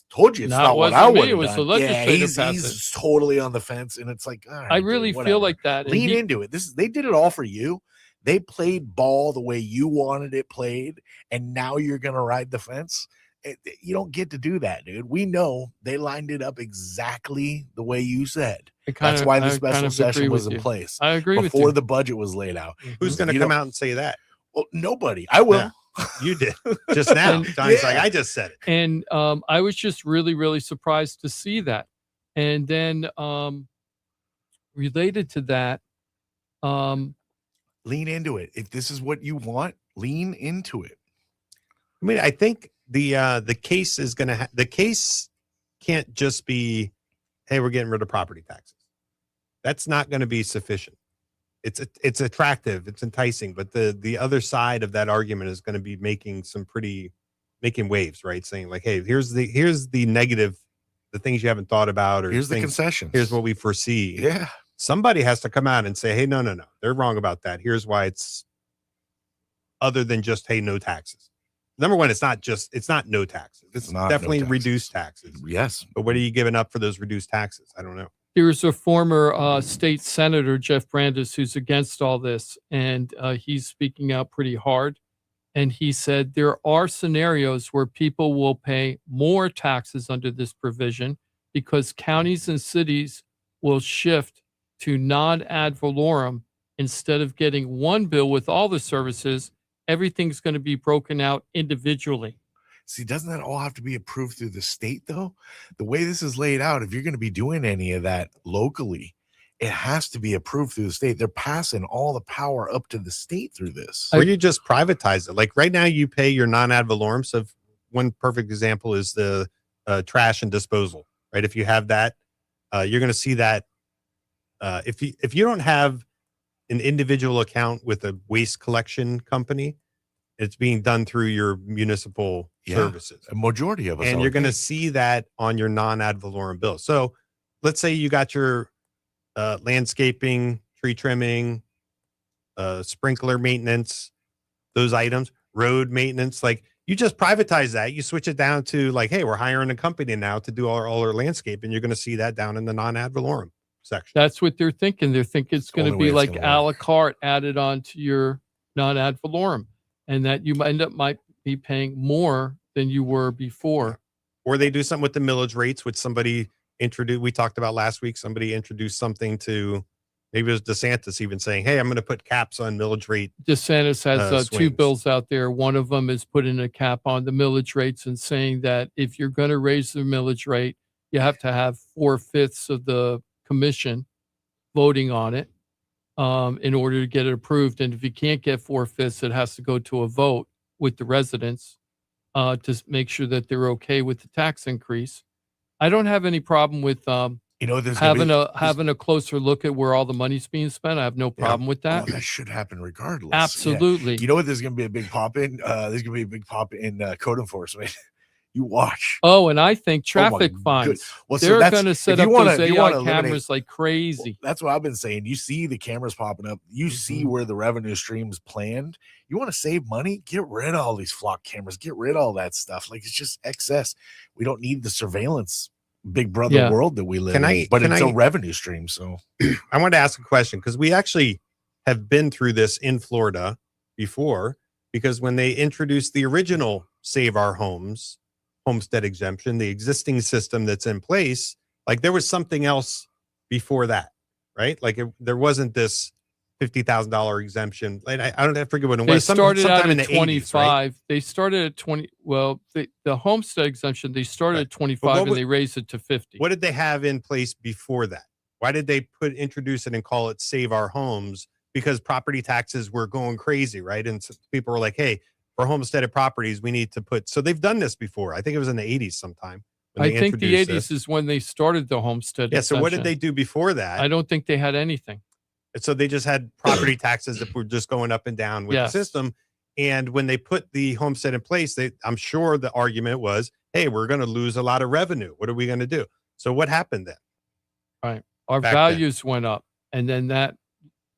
A: told you it's not what I would have done.
E: The legislature
A: he's totally on the fence. And it's like, all right,
E: I really feel like that.
A: Lean into it. They did it all for you. They played ball the way you wanted it played. And now you're going to ride the fence. You don't get to do that, dude. We know they lined it up exactly the way you said. That's why the special session was in place.
E: I agree with you.
A: Before the budget was laid out.
C: Who's going to come out and say that?
A: Well, nobody. I will.
C: Yeah. You did just now. Johnny's like, I just said it.
E: And I was just really, really surprised to see that. And then related to that,
A: lean into it. If this is what you want, lean into it.
C: I mean, I think the case is going to the case can't just be, hey, we're getting rid of property taxes. That's not going to be sufficient. It's attractive, it's enticing, but the other side of that argument is going to be making waves, right? Saying like, hey, here's the negative, the things you haven't thought about, or
A: here's the concessions.
C: Here's what we foresee.
A: Yeah.
C: Somebody has to come out and say, hey, no, they're wrong about that. Here's why it's other than just, hey, no taxes. Number one, it's not no taxes. It's
A: not
C: definitely
A: no taxes.
C: Reduced taxes.
A: Yes.
C: But what are you giving up for those reduced taxes? I don't know.
E: There's a former state senator, Jeff Brandes, who's against all this, and he's speaking out pretty hard. And he said there are scenarios where people will pay more taxes under this provision because counties and cities will shift to non-ad valorem. Instead of getting one bill with all the services, everything's going to be broken out individually.
A: See, doesn't that all have to be approved through the state, though? The way this is laid out, if you're going to be doing any of that locally, it has to be approved through the state. They're passing all the power up to the state through this.
C: Or you just privatize it. Like right now, you pay your non-ad valorem. So one perfect example is the trash and disposal, right? If you have that, you're going to see that. If you don't have an individual account with a waste collection company, it's being done through your municipal services.
A: A majority of us.
C: And you're going to see that on your non-ad valorem bill. So let's say you got your landscaping, tree trimming, sprinkler maintenance, those items, road maintenance. Like you just privatize that. You switch it down to like, hey, we're hiring a company now to do all our landscape. And you're going to see that down in the non-ad valorem section.
E: That's what they're thinking. They're thinking it's going to be like a la carte added on to your non-ad valorem. And that you might be paying more than you were before.
C: Or they do something with the millage rates, which somebody introduced. We talked about last week. Somebody introduced something to, maybe it was Desantis even saying, hey, I'm going to put caps on millage rate.
E: DeSantis has two bills out there. One of them is putting a cap on the millage rates and saying that if you're going to raise the millage rate, you have to have 4/5 of the commission voting on it. In order to get it approved. And if you can't get 4/5, it has to go to a vote with the residents to make sure that they're okay with the tax increase. I don't have any problem with having a closer look at where all the money's being spent. I have no problem with that.
A: That should happen regardless.
E: Absolutely.
A: Yeah. You know what? There's going to be a big pop in. There's going to be a big pop in code enforcement. You watch.
E: Oh, and I think traffic fines.
A: Well,
E: they're going to set up those AI cameras like crazy.
A: Well, that's what I've been saying. You see the cameras popping up. You see where the revenue stream's planned. You want to save money? Get rid of all these flock cameras. Get rid of all that stuff. Like it's just excess. We don't need the surveillance Big Brother world that we live in. But it's a revenue stream. So
C: I wanted to ask a question because we actually have been through this in Florida before, because when they introduced the original Save Our Homes homestead exemption, the existing system that's in place, like there was something else before that, right? Like there wasn't this $50,000 exemption. And I don't forget what it
E: They
C: was.
E: started out
C: sometime in
E: at
C: the 80s,
E: 25.
C: right?
E: They started at 20. Well, the homestead exemption, they started at 25 and they raised it to 50.
C: What did they have in place before that? Why did they introduce it and call it Save Our Homes? Because property taxes were going crazy, right? And so people were like, hey, for homesteaded properties, we need to put, so they've done this before. I think it was in the 80s sometime.
E: I think the 80s is when they started the homestead exemption.
C: So what did they do before that?
E: I don't think they had anything.
C: So they just had property taxes that were just going up and down with the system. And when they put the homestead in place, I'm sure the argument was, hey, we're going to lose a lot of revenue. What are we going to do? So what happened then?
E: Right. Our values went up. And then that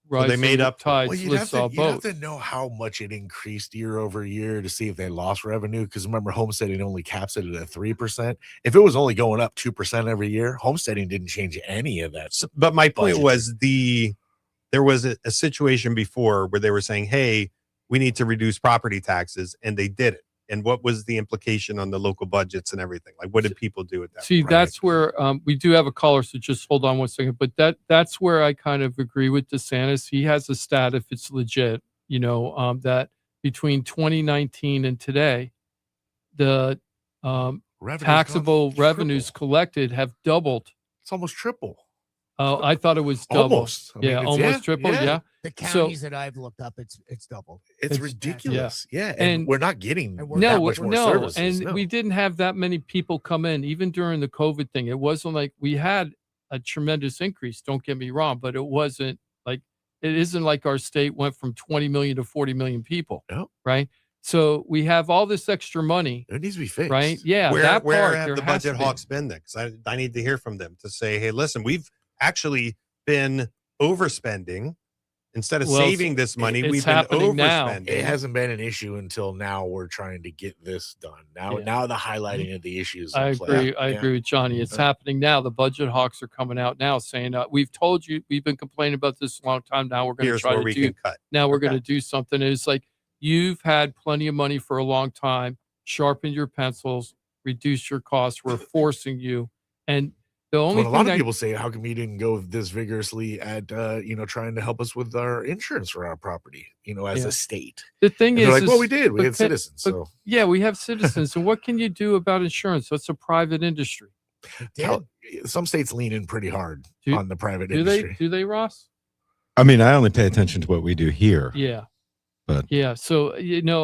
C: so they made up
E: tides
A: lifts all boats. You have to know how much it increased year over year to see if they lost revenue. Because remember, homesteading only caps it at 3%. If it was only going up 2% every year, homesteading didn't change any of that.
C: So, but my point was there was a situation before where they were saying, hey, we need to reduce property taxes, and they did it. And what was the implication on the local budgets and everything? Like, what did people do with that?
E: See, that's where we do have a caller, so just hold on one second. But that's where I kind of agree with Desantis. He has a stat, if it's legit, that between 2019 and today, the taxable revenues collected have doubled.
A: It's almost triple.
E: Oh, I thought it was double.
A: Almost.
E: Almost triple. Yeah.
B: The counties that I've looked up, it's double.
A: It's ridiculous. Yeah. And we're not getting that much more services.
E: And we didn't have that many people come in, even during the COVID thing. It wasn't like we had a tremendous increase. Don't get me wrong, but it wasn't like, it isn't like our state went from 20 million to 40 million people.
A: No.
E: Right. So we have all this extra money.
A: It needs to be fixed.
E: Right. Yeah.
C: Where have the budget hawks been then? Because I need to hear from them to say, hey, listen, we've actually been overspending. Instead of saving this money, we've been overspending.
E: Now.
A: It hasn't been an issue until now. We're trying to get this done. Now the highlighting of the issues.
E: I agree. I agree with Johnny. It's happening now. The budget hawks are coming out now saying, we've told you, we've been complaining about this a long time. Now we're going to try to do. Now we're going to do something. And it's like, you've had plenty of money for a long time. Sharpen your pencils, reduce your costs. We're forcing you. And the only
A: a lot of people say, how come you didn't go this vigorously at trying to help us with our insurance for our property, as a state?
E: The thing is,
A: like, well, we did. We had citizens. So
E: yeah, we have citizens. And what can you do about insurance? That's a private industry.
A: Some states lean in pretty hard on the private industry.
E: Do they, Ross?
D: I mean, I only pay attention to what we do here.
E: Yeah.
D: But
E: yeah, so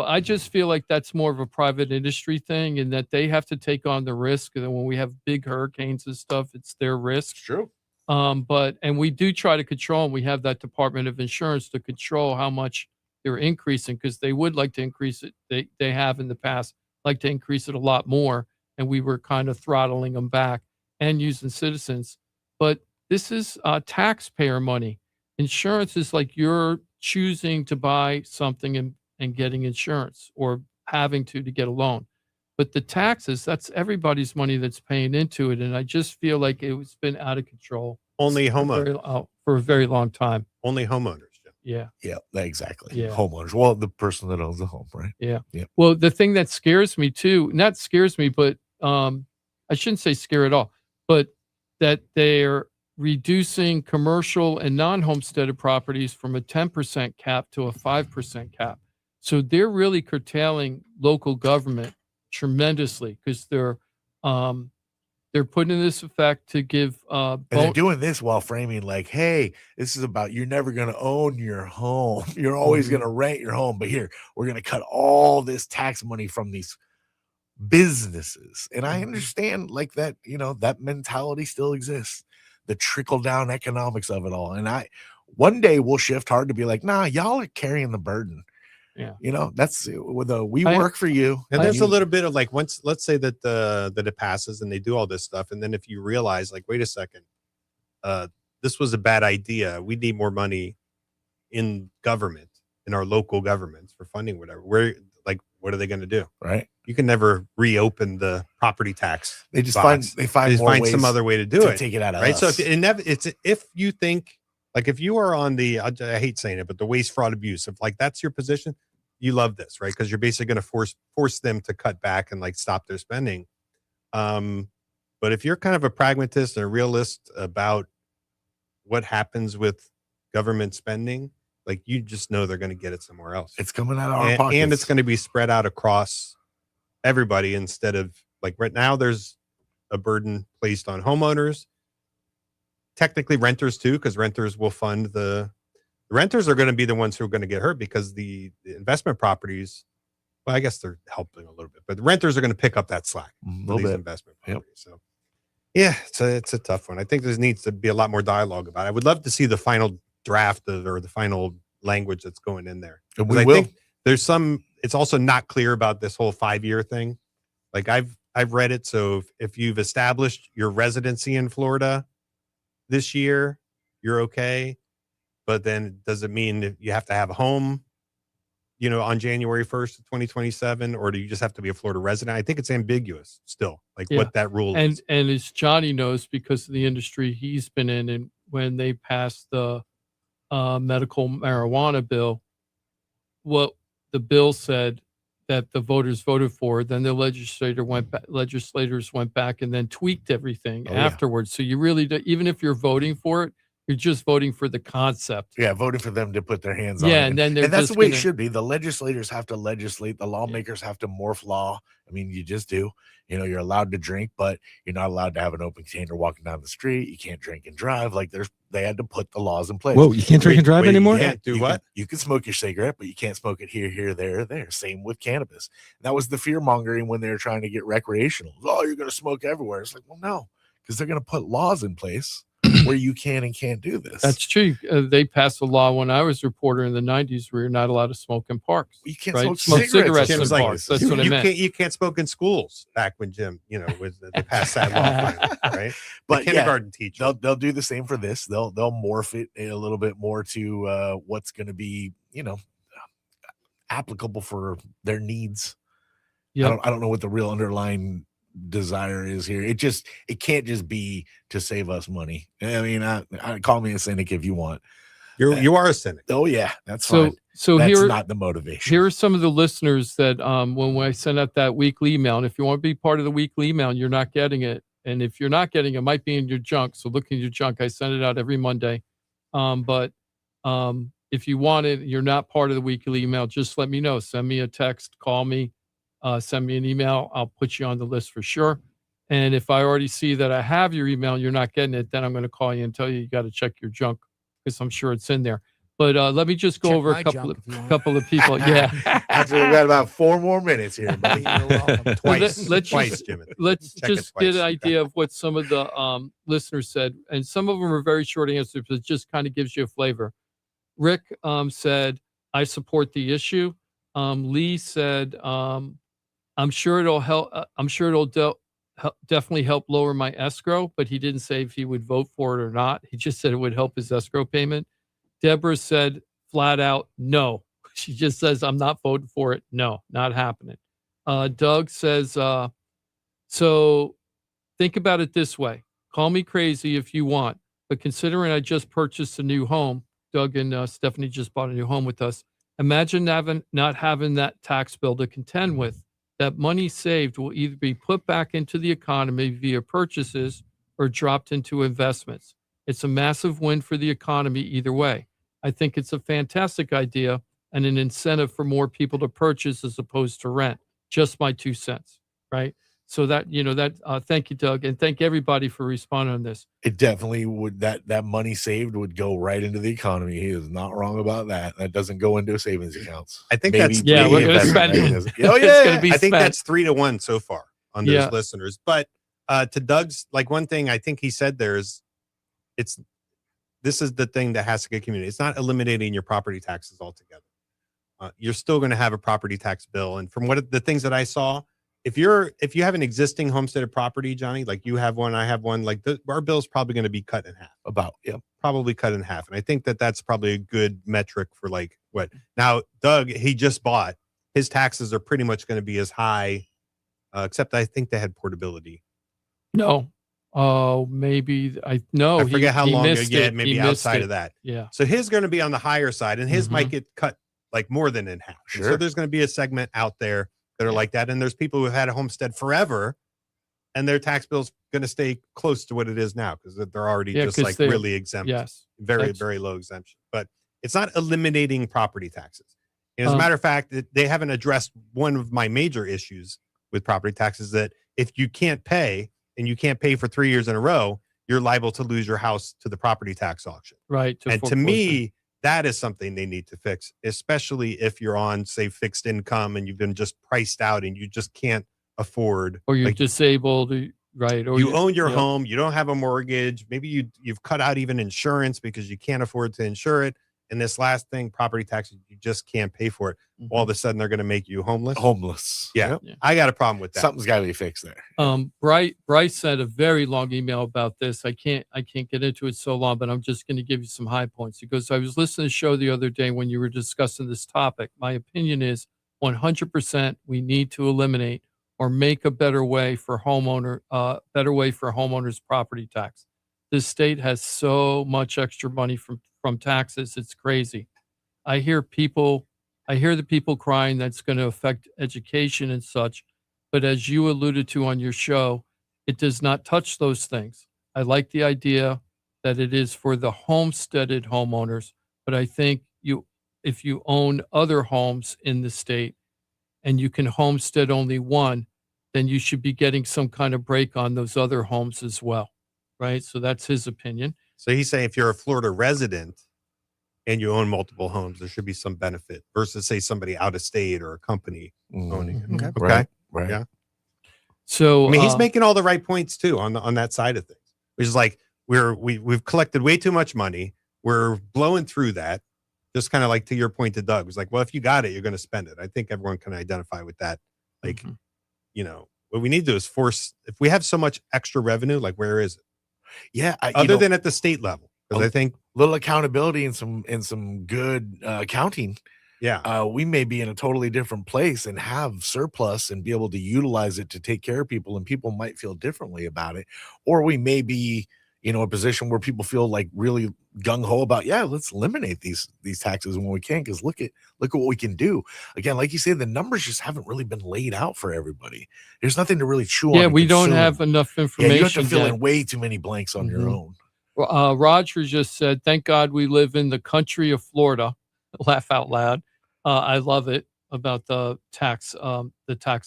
E: I just feel like that's more of a private industry thing, and that they have to take on the risk. And then when we have big hurricanes and stuff, it's their risk.
A: It's true.
E: And we do try to control, and we have that Department of Insurance to control how much they're increasing, because they would like to increase it. They have in the past like to increase it a lot more, and we were kind of throttling them back and using citizens. But this is taxpayer money. Insurance is like you're choosing to buy something and getting insurance, or having to get a loan. But the taxes, that's everybody's money that's paying into it. And I just feel like it's been out of control.
C: Only homeowners.
E: For a very long time.
C: Only homeowners.
E: Yeah.
A: Yeah, exactly.
E: Yeah.
A: Homeowners. Well, the person that owns the home, right?
E: Yeah.
A: Yeah.
E: Well, the thing that scares me too, not scares me, but I shouldn't say scare at all, but that they're reducing commercial and non-homesteaded properties from a 10% cap to a 5% cap. So they're really curtailing local government tremendously, because they're putting this effect to give
A: and they're doing this while framing like, hey, this is about, you're never going to own your home. You're always going to rent your home. But here, we're going to cut all this tax money from these businesses. And I understand like that, that mentality still exists. The trickle down economics of it all. And one day we'll shift hard to be like, nah, y'all are carrying the burden.
E: Yeah.
A: That's we work for you.
C: And there's a little bit of like, once, let's say that it passes and they do all this stuff. And then if you realize like, wait a second, this was a bad idea. We need more money in government, in our local governments for funding, whatever. What are they going to do?
A: Right.
C: You can never reopen the property tax.
A: They just
C: find
A: some other way to do it.
C: Take it out of us. So if you think Like if you are on the, I hate saying it, but the waste, fraud, abuse, if like that's your position, you love this, right? Because you're basically going to force them to cut back and like stop their spending. But if you're kind of a pragmatist and a realist about what happens with government spending, like you just know they're going to get it somewhere else.
A: It's coming out of our pockets.
C: And it's going to be spread out across everybody instead of like right now there's a burden placed on homeowners, technically renters too, because renters will fund the renters are going to be the ones who are going to get hurt because the investment properties, well, I guess they're helping a little bit, but the renters are going to pick up that slack for these investment properties. Yep. So yeah, it's a tough one. I think there needs to be a lot more dialogue about it. I would love to see the final draft or the final language that's going in there. I think there's it's also not clear about this whole 5-year thing. Like I've read it. So if you've established your residency in Florida this year, you're okay. But then does it mean that you have to have a home, on January 1st, 2027, or do you just have to be a Florida resident? I think it's ambiguous still, like what that rule is.
E: And as Johnny knows, because of the industry he's been in, and when they passed the medical marijuana bill, what the bill said that the voters voted for, then the legislators went back and then tweaked everything afterwards. So you really do, even if you're voting for it, you're just voting for the concept.
A: Yeah, voting for them to put their hands on it.
E: And then
A: that's the way it should be. The legislators have to legislate. The lawmakers have to morph law. I mean, you just do. You're allowed to drink, but you're not allowed to have an open container walking down the street. You can't drink and drive. Like they had to put the laws in place.
D: Whoa, you can't drink and drive anymore?
A: You can't do what? You can smoke your cigarette, but you can't smoke it here, there. Same with cannabis. And that was the fear mongering when they were trying to get recreational. Oh, you're going to smoke everywhere. It's like, well, no, because they're going to put laws in place where you can and can't do this.
E: That's true. They passed a law when I was a reporter in the 90s where you're not allowed to smoke in parks.
A: You can't smoke cigarettes in
E: parks. That's what I meant.
C: You can't smoke in schools back when Jim, they passed that law, right?
A: But
C: kindergarten teacher.
A: They'll do the same for this. They'll morph it a little bit more to what's going to be, applicable for their needs.
E: Yeah.
A: I don't know what the real underlying desire is here. It can't just be to save us money. I mean, I call me a cynic if you want.
C: You are a cynic.
A: Oh yeah, that's fine.
E: So
A: that's not the motivation.
E: Here are some of the listeners that when I send out that weekly email, and if you want to be part of the weekly email and you're not getting it, and if you're not getting it, it might be in your junk. So look in your junk. I send it out every Monday. But if you want it, you're not part of the weekly email, just let me know. Send me a text, call me. Send me an email. I'll put you on the list for sure. And if I already see that I have your email and you're not getting it, then I'm going to call you and tell you got to check your junk because I'm sure it's in there. But let me just go over a couple of people. Yeah.
A: Actually, we've got about 4 more minutes here, buddy.
C: Twice, Jimmy.
E: Let's just get an idea of what some of the listeners said. And some of them are very short answers, but it just kind of gives you a flavor. Rick said, I support the issue. Lee said, I'm sure it'll help. Definitely help lower my escrow, but he didn't say if he would vote for it or not. He just said it would help his escrow payment. Deborah said flat out, no. She just says, I'm not voting for it. No, not happening. Doug says, so think about it this way. Call me crazy if you want, but considering I just purchased a new home, Doug and Stephanie just bought a new home with us. Imagine not having that tax bill to contend with. That money saved will either be put back into the economy via purchases or dropped into investments. It's a massive win for the economy either way. I think it's a fantastic idea and an incentive for more people to purchase as opposed to rent. Just my 2 cents, right? So that, thank you, Doug, and thank everybody for responding on this.
A: It definitely would, that money saved would go right into the economy. He is not wrong about that. That doesn't go into savings accounts.
C: I think
E: we're going to spend it.
A: Oh, yeah.
C: I think that's 3-1 so far on those listeners. But to Doug's, one thing I think he said there is, this is the thing that has to get communicated. It's not eliminating your property taxes altogether. You're still going to have a property tax bill. And from the things that I saw, if you have an existing homesteaded property, Johnny, like you have one, I have one, our bill is probably going to be cut in half. Probably cut in half. And I think that's probably a good metric for what now. Doug, he just bought, his taxes are pretty much going to be as high, except I think they had portability.
E: No, Oh, maybe I
C: forget how long ago.
E: missed
C: Yeah,
E: it.
C: maybe
E: He missed
C: outside
E: it.
C: of that.
E: Yeah.
C: So his going to be on the higher side, and his might
E: Mhm.
C: get cut like more than in half. And
A: Sure.
C: so there's going to be a segment out there that are like that, and there's people who've had a homestead forever, and their tax bill's going to stay close to what it is now because they're already just
E: 'cause
C: like
E: they're-
C: really exempt.
E: Yes.
C: Very,
E: That's-
C: very low exemption. But it's not eliminating property taxes. And as a
E: Um,
C: matter of fact, they haven't addressed one of my major issues with property taxes, that if you can't pay and you can't pay for 3 years in a row, you're liable to lose your house to the property tax auction.
E: Right.
C: And to
E: foreclosure.
C: me, that is something they need to fix, especially if you're on, say, fixed income and you've been just priced out and you just can't afford.
E: or you're
C: like,
E: disabled, right? Or
C: you own your
E: yeah.
C: home, you don't have a mortgage, maybe you've cut out even insurance because you can't afford to insure it. And this last thing, property taxes, you just can't pay for it. All of a sudden, they're going to make you homeless. Yeah,
A: Yep.
C: I got a problem with that.
A: Something's got to be fixed there.
E: Bryce sent a very long email about this. I can't get into it so long, but I'm just going to give you some high points. He goes, I was listening to the show the other day when you were discussing this topic. My opinion is 100% we need to eliminate or make a better way for homeowners property tax. This state has so much extra money from taxes. It's crazy. I hear the people crying that's going to affect education and such. But as you alluded to on your show, it does not touch those things. I like the idea that it is for the homesteaded homeowners, but I think if you own other homes in the state and you can homestead only one, then you should be getting some kind of break on those other homes as well, right? So that's his opinion.
C: So he's saying if you're a Florida resident and you own multiple homes, there should be some benefit versus, say, somebody out of state or a company owning it.
E: Mhm.
C: Okay.
A: Right.
C: Yeah.
E: So
C: I mean, he's making all the right points too on that side of things, which is like we've collected way too much money. We're blowing through that. Just kind of like to your point to Doug, it was like, well, if you got it, you're going to spend it. I think everyone can identify with that. Like, what we need to do is force, if we have so much extra revenue, like where is it?
A: Yeah.
C: Other than at the state level. Because I think
A: little accountability and some good accounting.
C: Yeah.
A: We may be in a totally different place and have surplus and be able to utilize it to take care of people, and people might feel differently about it. Or we may be, a position where people feel like really gung-ho about, let's eliminate these taxes when we can, because look at what we can do. Again, like you said, the numbers just haven't really been laid out for everybody. There's nothing to really chew on.
E: Yeah, we don't have enough information.
A: You have to fill
E: yet.
A: in way too many blanks on your own.
E: Roger just said, thank God we live in the country of Florida. Laugh out loud. I love it about the tax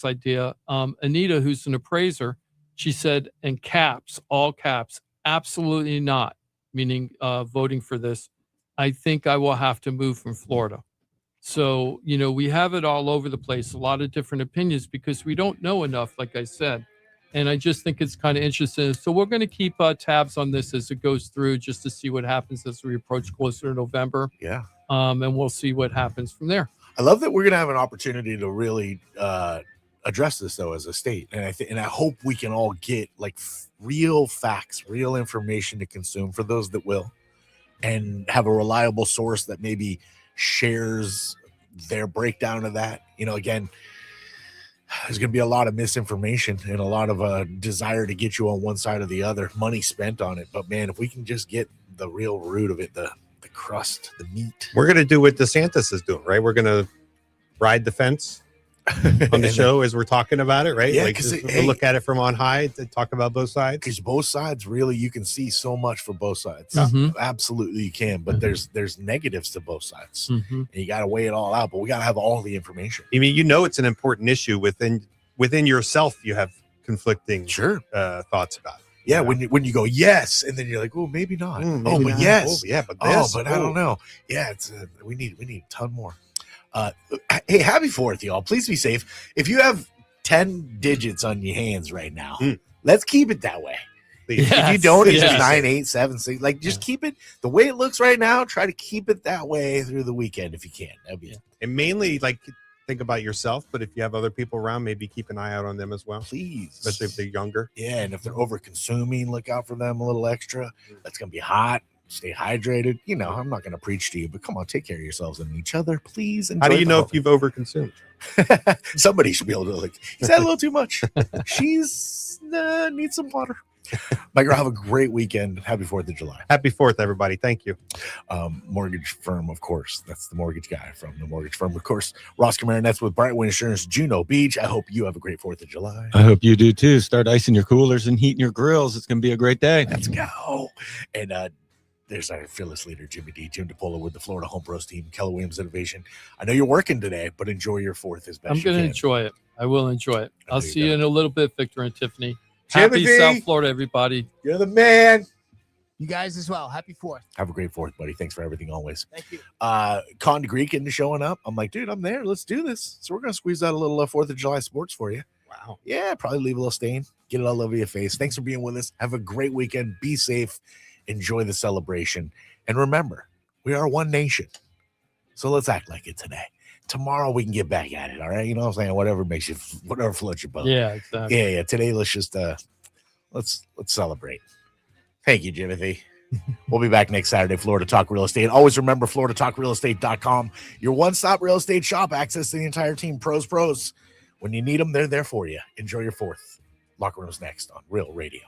E: idea. Anita, who's an appraiser, she said, in caps, all caps, absolutely not, meaning voting for this. I think I will have to move from Florida. So, we have it all over the place, a lot of different opinions because we don't know enough, like I said. And I just think it's kind of interesting. So we're going to keep tabs on this as it goes through just to see what happens as we approach closer to November.
A: Yeah.
E: And we'll see what happens from there.
A: I love that we're going to have an opportunity to really address this, though, as a state. And I hope we can all get like real facts, real information to consume for those that will, and have a reliable source that maybe shares their breakdown of that. Again, there's going to be a lot of misinformation and a lot of desire to get you on one side or the other, money spent on it. But man, if we can just get the real root of it, the crust, the meat.
C: We're going to do what Desantis is doing, right? We're going to ride the fence on the show as we're talking about it, right?
A: Yeah,
C: like we'll look at it from on high to talk about both sides.
A: Because both sides, really, you can see so much for both sides.
E: Mhm.
A: Absolutely, you can. But there's negatives to both sides,
E: Mhm.
A: and you got to weigh it all out. But we got to have all the information.
C: I mean, it's an important issue within yourself. You have conflicting thoughts about it.
A: Yeah, when you go yes, and then you're like, oh, maybe not.
C: Maybe
A: but
C: not.
A: yes.
C: Oh, yeah, but
A: Oh,
C: this.
A: but I don't know. Yeah, it's we need a ton more. Hey, happy 4th, y'all. Please be safe. If you have 10 digits on your hands right now, let's keep it that way.
C: Please.
A: If you don't, it's just
E: Yes.
A: 9, 8, 7, 6. Like, just keep it the way it looks right now. Try to keep it that way through the weekend if you can. That'd be
C: And mainly, like, think about yourself, but if you have other people around, maybe keep an eye out on them as well,
A: please.
C: especially if they're younger.
A: Yeah, and if they're over consuming, look out for them a little extra. It's gonna be hot. Stay hydrated. I'm not gonna preach to you, but come on, take care of yourselves and each other, please.
C: How do you know if you've overconsumed?
A: Somebody should be able to, like, is that a little too much? She's needs some water. Mike, have a great weekend. Happy 4th of July.
C: Happy 4th, everybody. Thank you.
A: Mortgage Firm, of course. That's the mortgage guy from the Mortgage Firm. Of course, Ross Camaronets with Brightwood Insurance, Juno Beach. I hope you have a great 4th of July.
D: I hope you do too. Start icing your coolers and heating your grills. It's going to be a great day.
A: Let's go. And there's our fearless leader, Jimmy D. Jim DePola with the Florida Home Bros team, Keller Williams Innovation. I know you're working today, but enjoy your 4th as best
E: I'm
A: you
E: going to
A: can.
E: enjoy it. I will enjoy it.
A: I
E: I'll
A: know you
E: see you
A: got
E: in a little bit, Victor and Tiffany.
A: Timothy!
E: Happy South Florida, everybody.
A: You're the man.
B: You guys as well. Happy 4th.
A: Have a great 4th, buddy. Thanks for everything always.
B: Thank you.
A: Con Greek into showing up. I'm like, dude, I'm there. Let's do this. So we're going to squeeze out a little 4th of July sports for you.
C: Wow.
A: Yeah, probably leave a little stain. Get it all over your face. Thanks for being with us. Have a great weekend. Be safe. Enjoy the celebration. And remember, we are one nation. So let's act like it today. Tomorrow we can get back at it. All right. You know what I'm saying? Whatever floats your boat.
E: Yeah, exactly.
A: Yeah. Today, let's just, let's celebrate. Thank you, Jimothy. We'll be back next Saturday, Florida Talk Real Estate. Always remember, FloridaTalkRealEstate.com. Your one-stop real estate shop. Access to the entire team. Pros. When you need them, they're there for you. Enjoy your 4th. Locker Room's next on Real Radio.